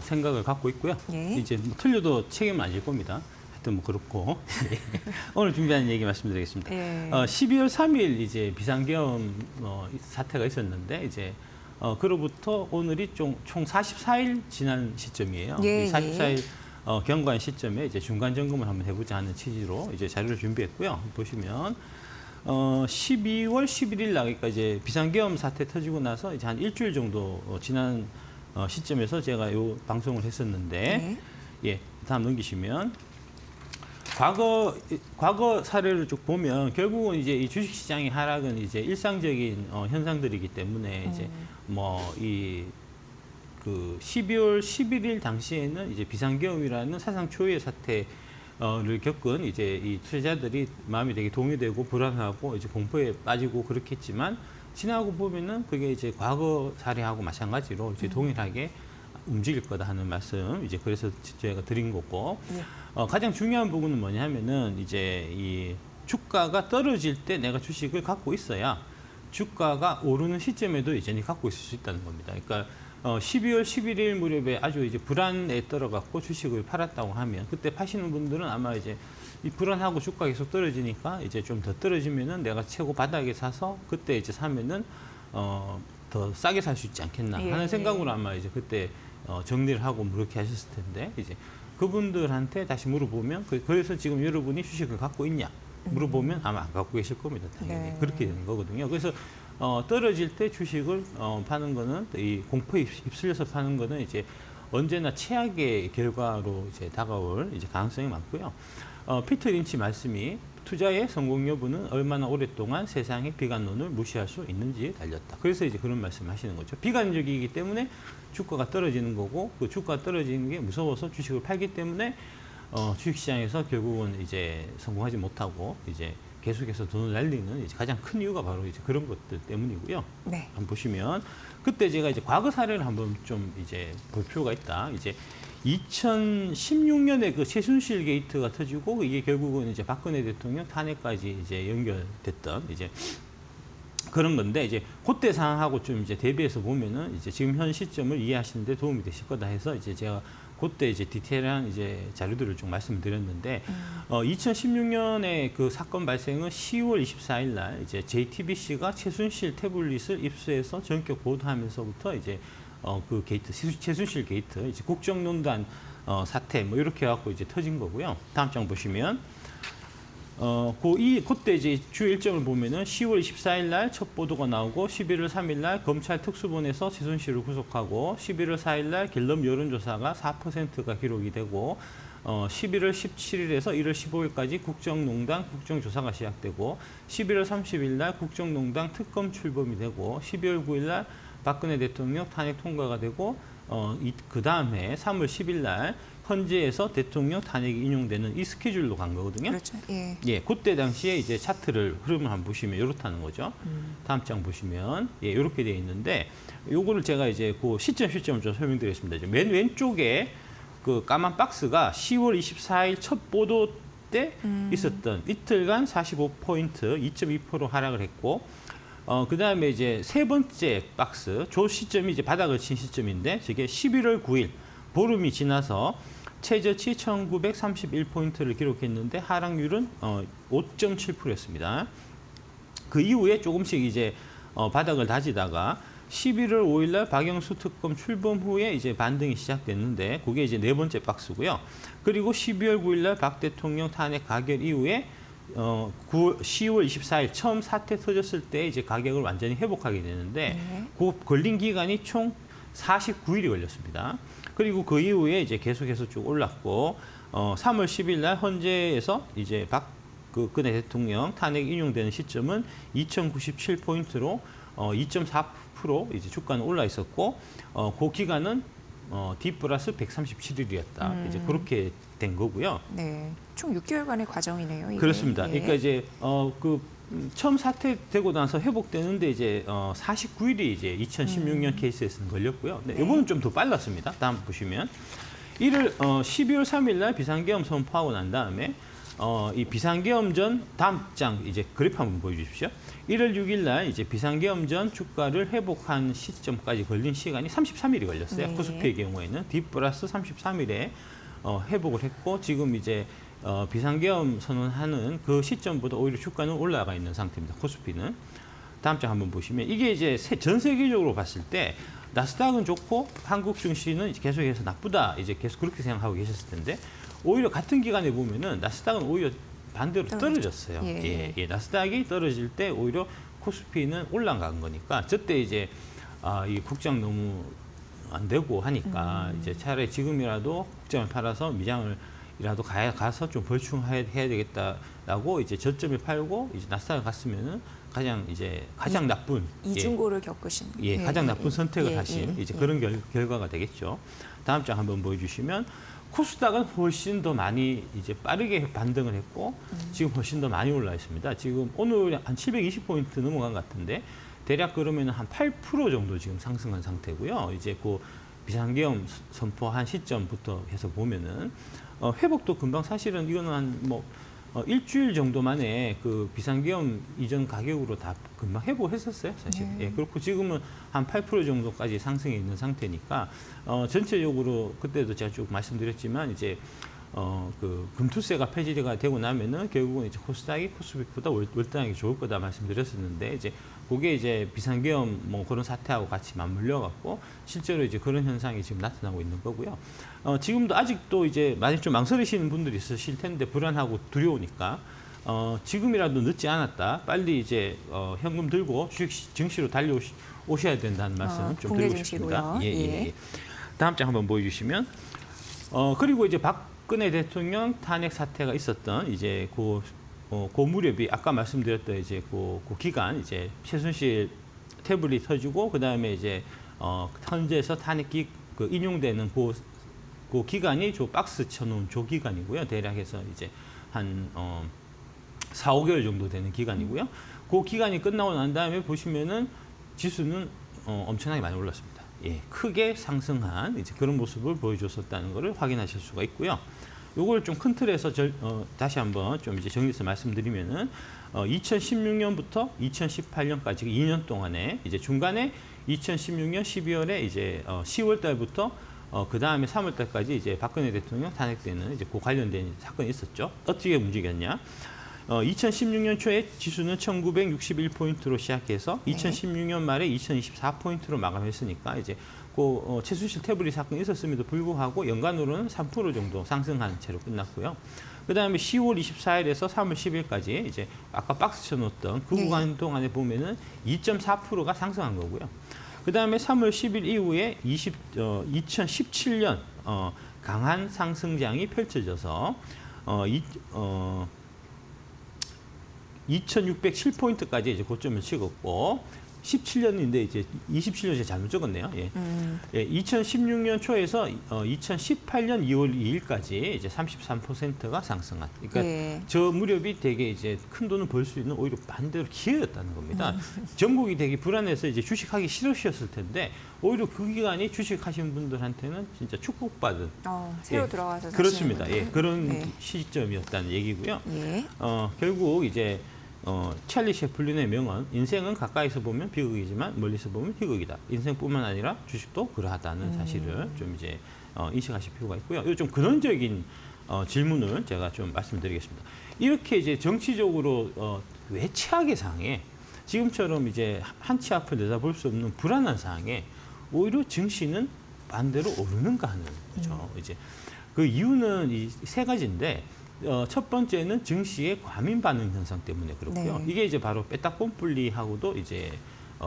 생각을 갖고 있고요. 예. 이제 뭐 틀려도 책임은 안 질 겁니다. 하여튼 뭐 그렇고 오늘 준비한 얘기 말씀드리겠습니다. 예. 12월 3일 이제 비상계엄 사태가 있었는데 이제 그로부터 오늘이 총 44일 지난 시점이에요. 예, 이 44일 경과한 시점에 이제 중간 점검을 한번 해보자 하는 취지로 이제 자료를 준비했고요. 보시면 12월 11일 나니까 이제 비상계엄 사태 터지고 나서 이제 한 일주일 정도 지난 시점에서 제가 요 방송을 했었는데, 예, 다음 넘기시면 과거 사례를 쭉 보면 결국은 이제 이 주식시장의 하락은 이제 일상적인 현상들이기 때문에 이제 뭐 이 그 12월 11일 당시에는 이제 비상계엄이라는 사상 초유의 사태를 겪은 이제 이 투자자들이 마음이 되게 동요되고 불안하고 이제 공포에 빠지고 그렇겠지만 지나고 보면은 그게 이제 과거 사례하고 마찬가지로 이제 동일하게 움직일 거다 하는 말씀 이제 그래서 제가 드린 거고 가장 중요한 부분은 뭐냐면은 이제 이 주가가 떨어질 때 내가 주식을 갖고 있어야 주가가 오르는 시점에도 여전히 갖고 있을 수 있다는 겁니다. 그러니까 12월 11일 무렵에 아주 이제 불안에 떨어갖고 주식을 팔았다고 하면 그때 파시는 분들은 아마 이제 이 불안하고 주가 계속 떨어지니까 이제 좀 더 떨어지면은 내가 최고 바닥에 사서 그때 이제 사면은 더 싸게 살 수 있지 않겠나 하는 생각으로 아마 이제 그때 정리를 하고 그렇게 하셨을 텐데 이제 그분들한테 다시 물어보면 그래서 지금 여러분이 주식을 갖고 있냐 물어보면 아마 안 갖고 계실 겁니다. 당연히 네. 그렇게 되는 거거든요. 그래서 떨어질 때 주식을 파는 거는 이 공포에 휩쓸려서 파는 거는 이제 언제나 최악의 결과로 이제 다가올 이제 가능성이 많고요. 피터 린치 말씀이 투자의 성공 여부는 얼마나 오랫동안 세상의 비관론을 무시할 수 있는지에 달렸다. 그래서 이제 그런 말씀하시는 거죠. 비관적이기 때문에 주가가 떨어지는 거고 그 주가가 떨어지는 게 무서워서 주식을 팔기 때문에 주식시장에서 결국은 이제 성공하지 못하고 이제 계속해서 돈을 날리는 이제 가장 큰 이유가 바로 이제 그런 것들 때문이고요. 네. 한번 보시면 그때 제가 이제 과거 사례를 한번 좀 이제 볼 필요가 있다. 이제 2016년에 그 최순실 게이트가 터지고 이게 결국은 이제 박근혜 대통령 탄핵까지 이제 연결됐던 이제 그런 건데 이제 그때 상황하고 좀 이제 대비해서 보면은 이제 지금 현 시점을 이해하시는 데 도움이 되실 거다 해서 이제 제가 그때 이제 디테일한 이제 자료들을 좀 말씀드렸는데 2016년에 그 사건 발생은 10월 24일 날 이제 JTBC가 최순실 태블릿을 입수해서 전격 보도하면서부터 이제 그 게이트 최순실 게이트 이제 국정농단 사태 뭐 이렇게 해갖고 이제 터진 거고요. 다음 장 보시면 그때 이제 주 일정을 보면은 10월 24일 날 첫 보도가 나오고 11월 3일 날 검찰 특수본에서 최순실을 구속하고 11월 4일 날 갤럽 여론조사가 4%가 기록이 되고 11월 17일에서 1월 15일까지 국정농단 국정조사가 시작되고 11월 30일 날 국정농단 특검 출범이 되고 12월 9일 날 박근혜 대통령 탄핵 통과가 되고 그 다음에 3월 10일 날 헌재에서 대통령 탄핵이 인용되는 이 스케줄로 간 거거든요. 그렇죠. 예. 예, 그때 당시에 이제 차트를 흐름을 한번 보시면 이렇다는 거죠. 다음 장 보시면 예, 이렇게 되어 있는데 요거를 제가 이제 그 시점을 좀 설명드리겠습니다. 맨 왼쪽에 그 까만 박스가 10월 24일 첫 보도 때 있었던 이틀간 45포인트 2.2% 하락을 했고 그 다음에 이제 세 번째 박스, 저 시점이 이제 바닥을 친 시점인데, 저게 11월 9일, 보름이 지나서 최저치 1931포인트를 기록했는데, 하락률은 5.7%였습니다. 그 이후에 조금씩 이제 바닥을 다지다가 11월 5일 날 박영수 특검 출범 후에 이제 반등이 시작됐는데, 그게 이제 네 번째 박스고요. 그리고 12월 9일 날 박 대통령 탄핵 가결 이후에 10월 24일 처음 사태 터졌을 때 이제 가격을 완전히 회복하게 되는데 그 걸린 기간이 총 49일이 걸렸습니다. 그리고 그 이후에 이제 계속해서 쭉 올랐고 3월 10일 날 헌재에서 이제 박근혜 대통령 탄핵 인용되는 시점은 2,097포인트로 2.4% 이제 주가는 올라 있었고 그 기간은 D 플러스 137일이었다. 이제 그렇게 된 거고요. 네, 총 6개월간의 과정이네요. 이게. 그렇습니다. 예. 그러니까 이제 처음 사태되고 나서 회복되는데 이제 49일이 이제 2016년 케이스에서는 걸렸고요. 네, 이거는 좀 더 빨랐습니다. 다음 보시면 12월 3일 날 비상계엄 선포하고 난 다음에 이 비상계엄 전 다음 장 이제 그래프 한번 보여주십시오. 1월 6일 날 이제 비상계엄 전 주가를 회복한 시점까지 걸린 시간이 33일이 걸렸어요. 네. 코스피의 경우에는 D 플러스 33일에 회복을 했고 지금 이제 비상계엄 선언하는 그 시점보다 오히려 주가는 올라가 있는 상태입니다. 코스피는. 다음 장 한번 보시면 이게 이제 전 세계적으로 봤을 때 나스닥은 좋고 한국 증시는 계속해서 나쁘다 이제 계속 그렇게 생각하고 계셨을 텐데 오히려 같은 기간에 보면은 나스닥은 오히려 반대로 떨어졌어요. 예. 예, 나스닥이 떨어질 때 오히려 코스피는 올라간 거니까 저때 이제 이 국장 너무 안 되고 하니까 이제 차라리 지금이라도 국장을 팔아서 미장을이라도 가서 좀 벌충해야 되겠다라고 이제 저점에 팔고 이제 나스닥을 갔으면은 가장 나쁜 이중고를 겪으신 가장 나쁜 선택을 예, 하신 예, 이제 예. 그런 결과가 되겠죠. 다음 장 한번 보여주시면 코스닥은 훨씬 더 많이 이제 빠르게 반등을 했고 지금 훨씬 더 많이 올라 있습니다. 지금 오늘 한 720포인트 넘어간 것 같은데 대략 그러면 한 8% 정도 지금 상승한 상태고요. 이제 그 비상계엄 선포한 시점부터 해서 보면은 회복도 금방 사실은 이거는 한 뭐 일주일 정도 만에 그 비상계엄 이전 가격으로 다 금방 회복했었어요, 사실. 예, 그렇고 지금은 한 8% 정도까지 상승해 있는 상태니까 전체적으로 그때도 제가 쭉 말씀드렸지만 이제 그 금투세가 폐지가 되고 나면은 결국은 이제 코스닥이 코스피보다 월등하게 좋을 거다 말씀드렸었는데 이제 그게 이제 비상계엄 뭐 그런 사태하고 같이 맞물려 갖고 실제로 이제 그런 현상이 지금 나타나고 있는 거고요. 지금도 아직도 이제 많이 좀 망설이시는 분들이 있으실 텐데 불안하고 두려우니까 지금이라도 늦지 않았다. 빨리 이제 현금 들고 주식 증시로 달려오셔야 된다는 말씀 좀 드리고 싶습니다. 예. 다음 장 한번 보여주시면 그리고 이제 박근혜 대통령 탄핵 사태가 있었던 이제 그 무렵이 아까 말씀드렸던 이제 그 기간 이제 최순실 태블릿 터지고 그 다음에 이제 현재에서 탄핵 그 인용되는 그 기간이 저 박스 쳐놓은 저 기간이고요. 대략 해서 이제 한 4, 5개월 정도 되는 기간이고요. 그 기간이 끝나고 난 다음에 보시면은 지수는 엄청나게 많이 올랐습니다. 예, 크게 상승한 이제 그런 모습을 보여줬었다는 것을 확인하실 수가 있고요. 요걸 좀 큰 틀에서 다시 한번 좀 이제 정리해서 말씀드리면은 2016년부터 2018년까지 2년 동안에 이제 중간에 2016년 12월에 이제 10월 달부터 그 다음에 3월 달까지 이제 박근혜 대통령 탄핵되는 이제 그 관련된 사건이 있었죠. 어떻게 움직였냐? 2016년 초에 지수는 1961포인트로 시작해서 2016년 말에 2024포인트로 마감했으니까 이제 그 최순실 태블릿 사건이 있었음에도 불구하고 연간으로는 3% 정도 상승한 채로 끝났고요. 그다음에 10월 24일에서 3월 10일까지 이제 아까 박스 쳐놓았던 그 구간 동안에 보면은 2.4%가 상승한 거고요. 그다음에 3월 10일 이후에 2017년 강한 상승장이 펼쳐져서 2,607포인트까지 이제 고점을 찍었고 17년인데 이제 27년 제가 잘못 적었네요. 예. 2016년 초에서 2018년 2월 2일까지 이제 33%가 상승한. 그러니까 저 무렵이 되게 이제 큰 돈을 벌 수 있는 오히려 반대로 기회였다는 겁니다. 전국이 되게 불안해서 이제 주식하기 싫으셨을 텐데 오히려 그 기간이 주식하신 분들한테는 진짜 축복받은. 새로 들어와서 그렇습니다. 예, 그런 시점이었다는 얘기고요. 결국 이제 찰리 채플린의 명언, 인생은 가까이서 보면 비극이지만 멀리서 보면 희극이다. 인생뿐만 아니라 주식도 그러하다는 사실을 좀 이제 인식하실 필요가 있고요. 이거 좀 근원적인 질문을 제가 좀 말씀드리겠습니다. 이렇게 이제 정치적으로 왜 최악의 상황에 지금처럼 이제 한 치 앞을 내다볼 수 없는 불안한 상황에 오히려 증시는 반대로 오르는가 하는 거죠. 이제 그 이유는 이 세 가지인데. 첫 번째는 증시의 과민 반응 현상 때문에 그렇고요. 이게 이제 바로 빼딱꼼뿔리하고도 이제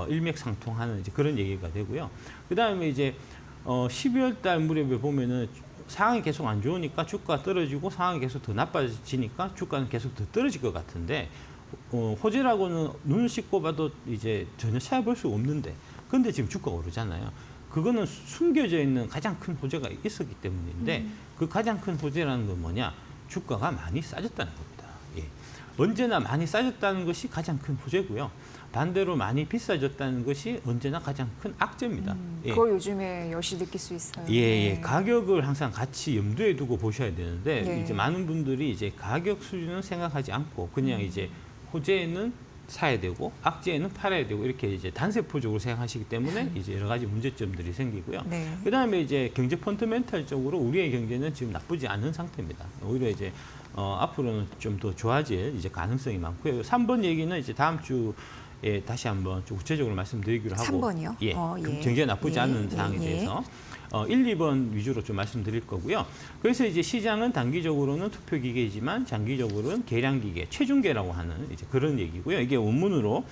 일맥상통하는 이제 그런 얘기가 되고요. 그 다음에 이제 12월 달 무렵에 보면은 상황이 계속 안 좋으니까 주가 떨어지고 상황이 계속 더 나빠지니까 주가는 계속 더 떨어질 것 같은데 호재라고는 눈을 씻고 봐도 이제 전혀 찾아볼 수 없는데 근데 지금 주가가 오르잖아요. 그거는 숨겨져 있는 가장 큰 호재가 있었기 때문인데 그 가장 큰 호재라는 건 뭐냐? 주가가 많이 싸졌다는 겁니다. 예. 언제나 많이 싸졌다는 것이 가장 큰 호재고요. 반대로 많이 비싸졌다는 것이 언제나 가장 큰 악재입니다. 그걸 요즘에 여실히 느낄 수 있어요. 가격을 항상 같이 염두에 두고 보셔야 되는데 이제 많은 분들이 이제 가격 수준은 생각하지 않고 그냥 이제 호재는 사야 되고 악재에는 팔아야 되고 이렇게 이제 단세포적으로 생각하시기 때문에 이제 여러 가지 문제점들이 생기고요. 그다음에 이제 경제 펀더멘탈적으로 우리의 경제는 지금 나쁘지 않은 상태입니다. 오히려 이제 앞으로는 좀 더 좋아질 이제 가능성이 많고요. 3번 얘기는 이제 다음 주에 다시 한번 좀 구체적으로 말씀드리기로 하고 3번이요? 예. 경제가 나쁘지 않은 상황에 대해서 1, 2번 위주로 좀 말씀드릴 거고요. 그래서 이제 시장은 단기적으로는 투표 기계이지만 장기적으로는 계량 기계, 체중계라고 하는 이제 그런 얘기고요. 이게 원문으로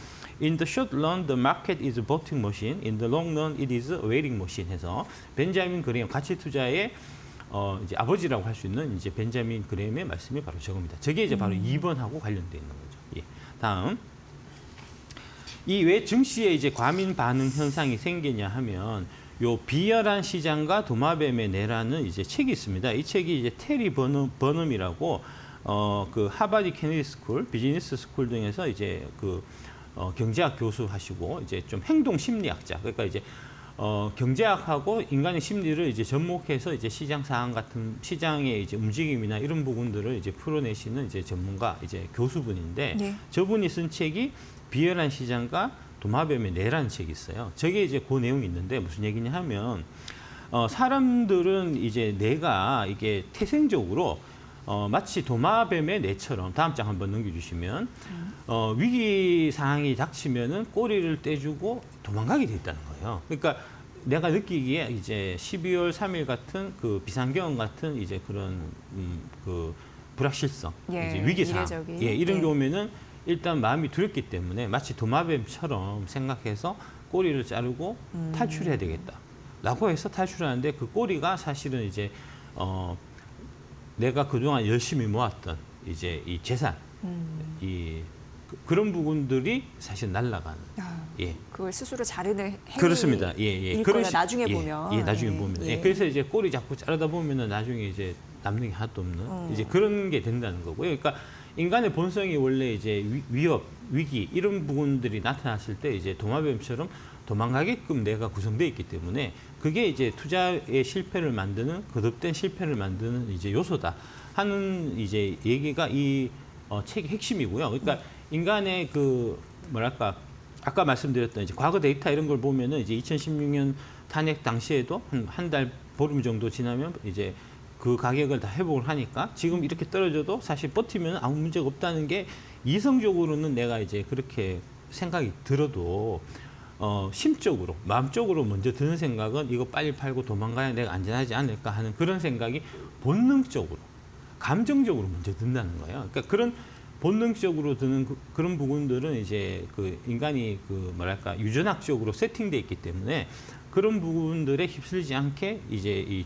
In the short run, the market is a voting machine. In the long run, it is a waiting machine. 해서 벤자민 그레엄 가치 투자의 이제 아버지라고 할 수 있는 이제 벤자민 그레엄의 말씀이 바로 저겁니다. 저게 이제 바로 2번하고 관련되어 있는 거죠. 예. 다음. 이 왜 증시에 이제 과민 반응 현상이 생기냐 하면 요 비열한 시장과 도마뱀의 내라는 이제 책이 있습니다. 이 책이 이제 테리 버넘이라고 그 하버드 케네디 스쿨, 비즈니스 스쿨 등에서 이제 그 경제학 교수 하시고 이제 좀 행동 심리학자. 그러니까 이제 경제학하고 인간의 심리를 이제 접목해서 이제 시장 상황 같은 시장의 이제 움직임이나 이런 부분들을 이제 풀어내시는 이제 전문가 이제 교수분인데 네. 저분이 쓴 책이 비열한 시장과 도마뱀의 뇌라는 책이 있어요. 저게 이제 그 내용이 있는데 무슨 얘기냐 하면 사람들은 이제 뇌가 이게 태생적으로 마치 도마뱀의 뇌처럼 다음 장 한번 넘겨주시면 위기 상황이 닥치면은 꼬리를 떼주고 도망가게 돼 있다는 거예요. 그러니까 내가 느끼기에 이제 12월 3일 같은 그 비상경험 같은 이제 그런 그 불확실성, 예, 이제 위기 상황, 이례적인. 예, 이런 예. 게 오면은 일단 마음이 두렵기 때문에 마치 도마뱀처럼 생각해서 꼬리를 자르고 탈출해야 되겠다라고 해서 탈출하는데 그 꼬리가 사실은 이제 내가 그동안 열심히 모았던 이제 이 재산, 그런 부분들이 사실 날아가는. 예. 그걸 스스로 자르는 행위. 그렇습니다. 예, 예. 일 거다, 나중에 보면. 예, 나중에 예, 보면. 예. 예. 그래서 이제 꼬리 자꾸 자르다 보면은 나중에 이제 남는 게 하나도 없는 이제 그런 게 된다는 거고요. 그러니까 인간의 본성이 원래 이제 위협, 위기 이런 부분들이 나타났을 때 이제 도마뱀처럼 도망가게끔 뇌가 구성되어 있기 때문에 그게 이제 투자의 실패를 만드는 거듭된 실패를 만드는 이제 요소다 하는 이제 얘기가 이 책의 핵심이고요. 그러니까 인간의 그 뭐랄까 아까 말씀드렸던 이제 과거 데이터 이런 걸 보면은 이제 2016년 탄핵 당시에도 한 달 보름 정도 지나면 이제 그 가격을 다 회복을 하니까 지금 이렇게 떨어져도 사실 버티면 아무 문제가 없다는 게 이성적으로는 내가 이제 그렇게 생각이 들어도 심적으로 마음적으로 먼저 드는 생각은 이거 빨리 팔고 도망가야 내가 안전하지 않을까 하는 그런 생각이 본능적으로 감정적으로 먼저 든다는 거예요. 그러니까 그런 본능적으로 드는 그런 부분들은 이제 그 인간이 그 뭐랄까 유전학적으로 세팅돼 있기 때문에 그런 부분들에 휩쓸리지 않게 이제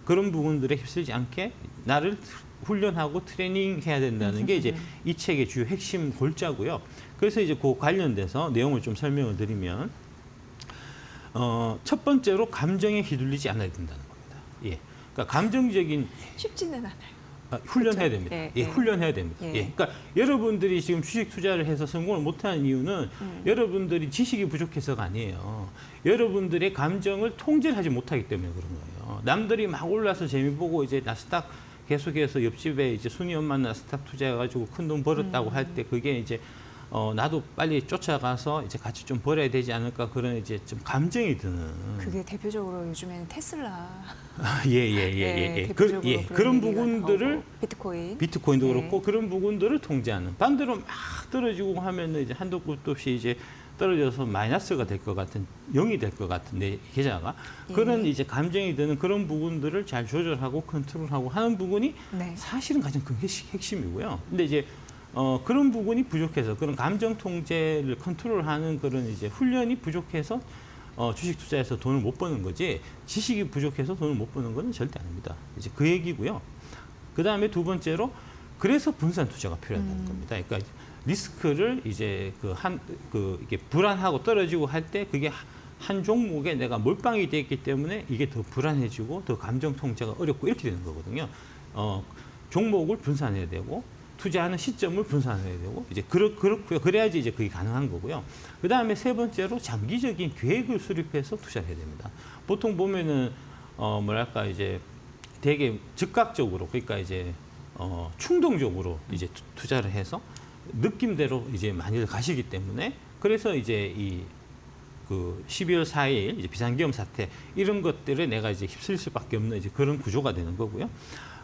그런 부분들에 휩쓸리지 않게 나를 훈련하고 트레이닝해야 된다는 게 이제 이 책의 주요 핵심 골자고요. 그래서 이제 그 관련돼서 내용을 좀 설명을 드리면 첫 번째로 감정에 휘둘리지 않아야 된다는 겁니다. 예, 그러니까 감정적인 쉽지는 않아요. 훈련해야 됩니다. 예, 예, 예. 훈련해야 됩니다. 예. 예. 그러니까 여러분들이 지금 주식 투자를 해서 성공을 못하는 이유는 여러분들이 지식이 부족해서가 아니에요. 여러분들의 감정을 통제를 하지 못하기 때문에 그런 거예요. 남들이 막 올라서 재미 보고 이제 나스닥 계속해서 옆집에 이제 순이 엄마 나스닥 투자해가지고 큰 돈 벌었다고 할 때 그게 이제 나도 빨리 쫓아가서 이제 같이 좀 벌어야 되지 않을까 그런 이제 좀 감정이 드는. 그게 대표적으로 요즘에는 테슬라. 예. 대표적으로 예. 그런 그런 얘기가 부분들을 나오고, 비트코인도 예. 그렇고 그런 부분들을 통제하는. 반대로 막 떨어지고 하면은 이제 한도 끝도 없이 이제 떨어져서 마이너스가 될 것 같은 0이 될 것 같은 내 계좌가 그런 이제 감정이 드는 그런 부분들을 잘 조절하고 컨트롤하고 하는 부분이 네. 사실은 가장 큰 핵심이고요. 근데 이제 그런 부분이 부족해서 그런 감정 통제를 컨트롤하는 그런 이제 훈련이 부족해서 주식 투자에서 돈을 못 버는 거지 지식이 부족해서 돈을 못 버는 건 절대 아닙니다. 이제 그 얘기고요. 그 다음에 두 번째로 그래서 분산 투자가 필요하다는 겁니다. 그러니까 리스크를 이제 이게 불안하고 떨어지고 할 때 그게 한 종목에 내가 몰빵이 돼 있기 때문에 이게 더 불안해지고 더 감정 통제가 어렵고 이렇게 되는 거거든요. 종목을 분산해야 되고 투자하는 시점을 분산해야 되고 이제 그렇고요. 그래야지 이제 그게 가능한 거고요. 그 다음에 세 번째로 장기적인 계획을 수립해서 투자를 해야 됩니다. 보통 보면은 뭐랄까 이제 되게 즉각적으로 그러니까 이제 충동적으로 이제 투자를 해서 느낌대로 이제 많이들 가시기 때문에 그래서 이제 그 12월 4일 이제 비상계엄 사태 이런 것들에 내가 이제 휩쓸릴 수밖에 없는 이제 그런 구조가 되는 거고요.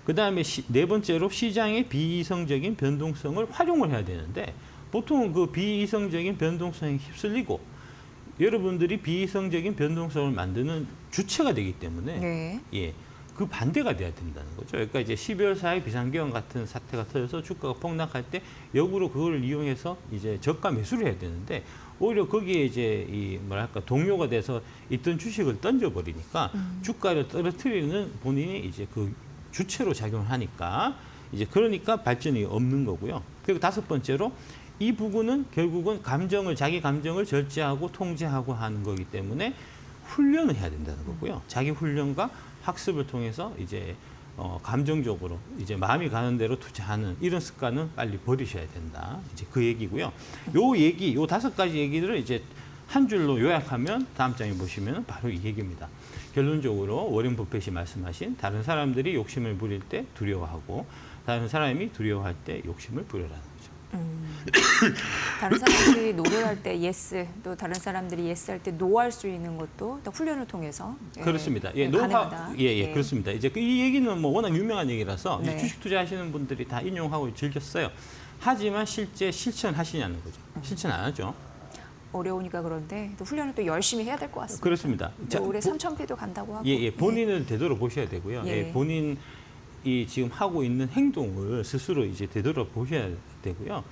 그 다음에 네 번째로 시장의 비이성적인 변동성을 활용을 해야 되는데 보통 그 비이성적인 변동성에 휩쓸리고 여러분들이 비이성적인 변동성을 만드는 주체가 되기 때문에 네. 예, 그 반대가 돼야 된다는 거죠. 그러니까 이제 12월 4일 비상계엄 같은 사태가 터져서 주가가 폭락할 때 역으로 그걸 이용해서 이제 저가 매수를 해야 되는데 오히려 거기에 이제 이 뭐랄까 동료가 돼서 있던 주식을 던져버리니까 주가를 떨어뜨리는 본인이 이제 그 주체로 작용을 하니까 이제 그러니까 발전이 없는 거고요. 그리고 다섯 번째로 이 부분은 결국은 자기 감정을 절제하고 통제하고 하는 거기 때문에 훈련을 해야 된다는 거고요. 자기 훈련과 학습을 통해서 이제 감정적으로 이제 마음이 가는 대로 투자하는 이런 습관은 빨리 버리셔야 된다. 이제 그 얘기고요. 요 다섯 가지 얘기들을 이제 한 줄로 요약하면 다음 장에 보시면 바로 이 얘기입니다. 결론적으로 워렌 버핏이 말씀하신 다른 사람들이 욕심을 부릴 때 두려워하고 다른 사람이 두려워할 때 욕심을 부려라는 거죠. 다른 사람들이 노를 할 때 예스, 또 다른 사람들이 예스 할 때 노 할 수 있는 것도 또 훈련을 통해서 그렇습니다. 예, 가능하다. 예, 그렇습니다. 이제 이 얘기는 뭐 워낙 유명한 얘기라서 네. 주식 투자하시는 분들이 다 인용하고 즐겼어요. 하지만 실제 실천하시냐는 거죠. 실천 안 하죠. 어려우니까 그런데 또 훈련을 또 열심히 해야 될 것 같습니다. 그렇습니다. 자, 올해 3,000피도 간다고 하고. 예, 본인을 되돌아보셔야 되고요. 예. 예, 본인이 지금 하고 있는 행동을 스스로 이제 되돌아보셔야 되고요.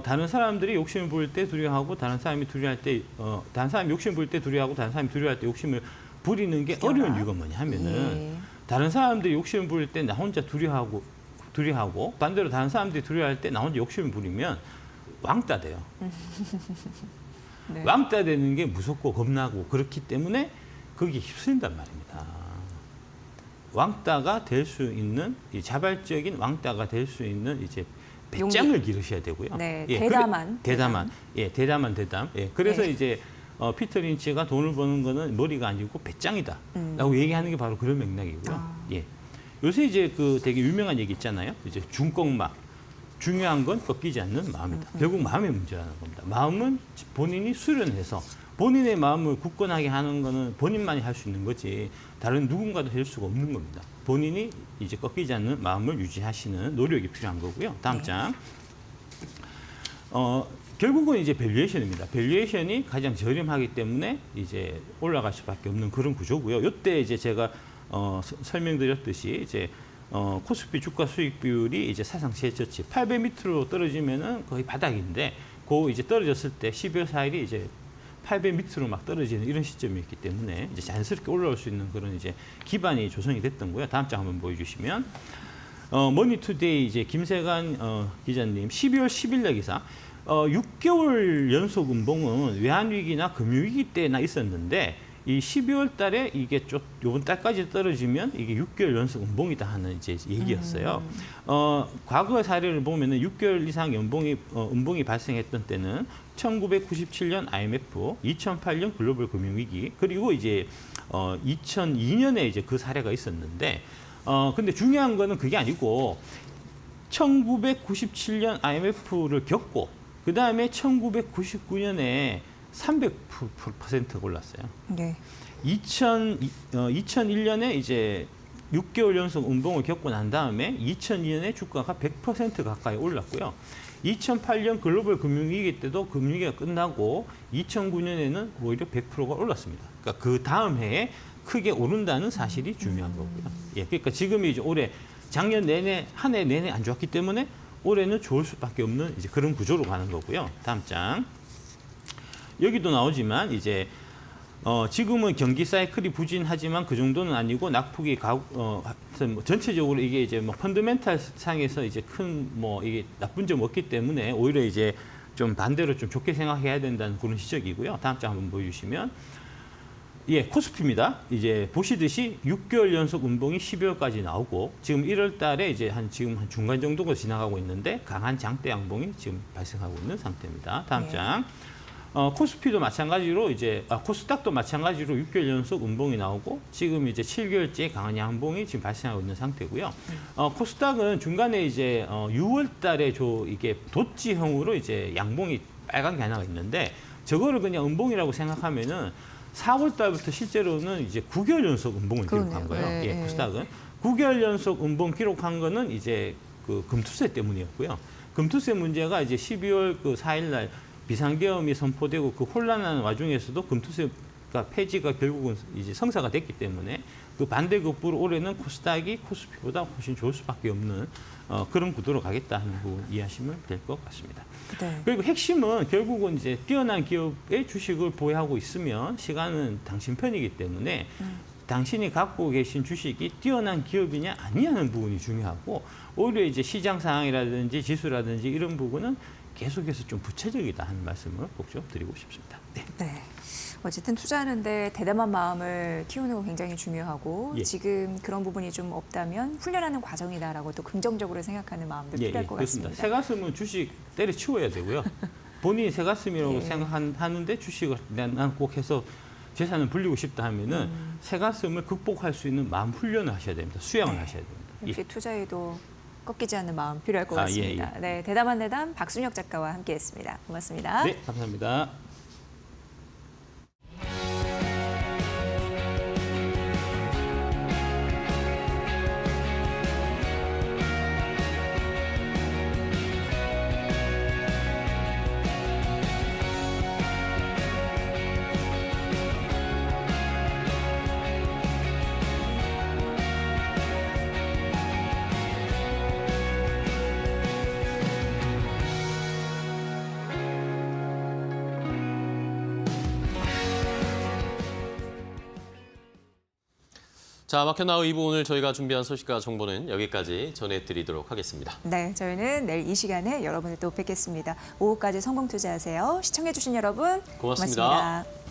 다른 사람들이 욕심을 부릴 때 두려워하고 다른 사람이 두려워할 때 다른 사람이 욕심을 부릴 때 두려워하고 다른 사람이 두려워할 때 욕심을 부리는 게 어려운 이유가 뭐냐 하면은 예. 다른 사람들이 욕심을 부릴 때 나 혼자 두려워하고 반대로 다른 사람들이 두려워할 때 나 혼자 욕심을 부리면 왕따 돼요. 네. 왕따 되는 게 무섭고 겁나고 그렇기 때문에 거기에 휩쓸린단 말입니다. 왕따가 될 수 있는 이 자발적인 왕따가 될 수 있는 이제 배짱을 기르셔야 되고요. 네, 예, 대담한. 대담. 예, 그래서 네. 이제 피터 린치가 돈을 버는 거는 머리가 아니고 배짱이다라고 얘기하는 게 바로 그런 맥락이고요. 예. 요새 이제 그 되게 유명한 얘기 있잖아요. 이제 중꺾막. 중요한 건 꺾이지 않는 마음이다. 결국 마음의 문제라는 겁니다. 마음은 본인이 수련해서 본인의 마음을 굳건하게 하는 거는 본인만이 할 수 있는 거지 다른 누군가도 할 수가 없는 겁니다. 본인이 이제 꺾이지 않는 마음을 유지하시는 노력이 필요한 거고요. 다음 장. 결국은 이제 밸류에이션입니다. 밸류에이션이 가장 저렴하기 때문에 이제 올라갈 수밖에 없는 그런 구조고요. 이때 이제 제가 설명드렸듯이 이제 코스피 주가 수익 비율이 이제 사상 최저치 800 밑으로 떨어지면은 거의 바닥인데 그 이제 떨어졌을 때 12월 4일이 이제 800 밑으로 막 떨어지는 이런 시점이었기 때문에 이제 자연스럽게 올라올 수 있는 그런 이제 기반이 조성이 됐던 거예요. 다음 장 한번 보여주시면 머니투데이 이제 김세관 기자님 12월 10일 날 기사 6개월 연속 음봉은 외환위기나 금융위기 때나 있었는데 이 12월 달에 이게 요번 달까지 떨어지면 이게 6개월 연속 음봉이다 하는 이제 얘기였어요. 과거 사례를 보면은 6개월 이상 음봉이 발생했던 때는 1997년 IMF, 2008년 글로벌 금융위기, 그리고 이제 2002년에 이제 그 사례가 있었는데 근데 중요한 거는 그게 아니고 1997년 IMF를 겪고 그 다음에 1999년에 300%가 올랐어요. 네. 2001년에 이제 6개월 연속 음봉을 겪고 난 다음에 2002년에 주가가 100% 가까이 올랐고요. 2008년 글로벌 금융위기 때도 금융위기가 끝나고 2009년에는 오히려 100%가 올랐습니다. 그러니까 그 다음 해에 크게 오른다는 사실이 중요한 거고요. 예, 그러니까 지금이 이제 올해 작년 내내 한 해 내내 안 좋았기 때문에 올해는 좋을 수밖에 없는 이제 그런 구조로 가는 거고요. 다음 장. 여기도 나오지만 이제 지금은 경기 사이클이 부진하지만 그 정도는 아니고 낙폭이 전체적으로 이게 이제 뭐 펀더멘탈 상에서 이제 큰 뭐 이게 나쁜 점 없기 때문에 오히려 이제 좀 반대로 좀 좋게 생각해야 된다는 그런 시적이고요. 다음 장 한번 보여주시면 예, 코스피입니다. 이제 보시듯이 6개월 연속 음봉이 12월까지 나오고 지금 1월 달에 이제 지금 한 중간 정도가 지나가고 있는데 강한 장대 양봉이 지금 발생하고 있는 상태입니다. 다음 장. 코스피도 마찬가지로 이제 코스닥도 마찬가지로 6개월 연속 음봉이 나오고 지금 이제 7개월째 강한 양봉이 지금 발생하고 있는 상태고요. 코스닥은 중간에 이제 6월 달에 이게 돛지형으로 이제 양봉이 빨간 게 하나가 있는데 저거를 그냥 음봉이라고 생각하면은 4월 달부터 실제로는 이제 9개월 연속 음봉을 기록한 거예요. 네, 예, 코스닥은 9개월 연속 음봉 기록한 거는 이제 그 금투세 때문이었고요. 금투세 문제가 이제 12월 그 4일 날 비상계엄이 선포되고 그 혼란한 와중에서도 금투세가 폐지가 결국은 이제 성사가 됐기 때문에 그 반대급부로 올해는 코스닥이 코스피보다 훨씬 좋을 수밖에 없는 그런 구도로 가겠다 하는 부분 이해하시면 될 것 같습니다. 네. 그리고 핵심은 결국은 이제 뛰어난 기업의 주식을 보유하고 있으면 시간은 당신 편이기 때문에 당신이 갖고 계신 주식이 뛰어난 기업이냐 아니냐는 부분이 중요하고 오히려 이제 시장 상황이라든지 지수라든지 이런 부분은 계속해서 좀 부채적이다 하는 말씀을 꼭 좀 드리고 싶습니다. 네. 네. 어쨌든 투자하는데 대담한 마음을 키우는 건 굉장히 중요하고 예. 지금 그런 부분이 좀 없다면 훈련하는 과정이다라고 또 긍정적으로 생각하는 마음도 필요할 것 그렇습니다. 같습니다. 새 가슴은 주식 때려치워야 되고요. 본인이 새 가슴이라고 예. 생각하는데 주식을 난 꼭 해서 재산을 불리고 싶다 하면은 새 가슴을 극복할 수 있는 마음 훈련을 하셔야 됩니다. 수양을 하셔야 됩니다. 역시 투자에도 꺾이지 않는 마음 필요할 것 아, 같습니다. 예, 예. 네, 대담한 내담 박순혁 작가와 함께했습니다. 고맙습니다. 네, 감사합니다. 자, 마켓나우 2부 오늘 저희가 준비한 소식과 정보는 여기까지 전해드리도록 하겠습니다. 네, 저희는 내일 이 시간에 여러분을 또 뵙겠습니다. 오후까지 성공 투자하세요. 시청해주신 여러분 고맙습니다. 고맙습니다.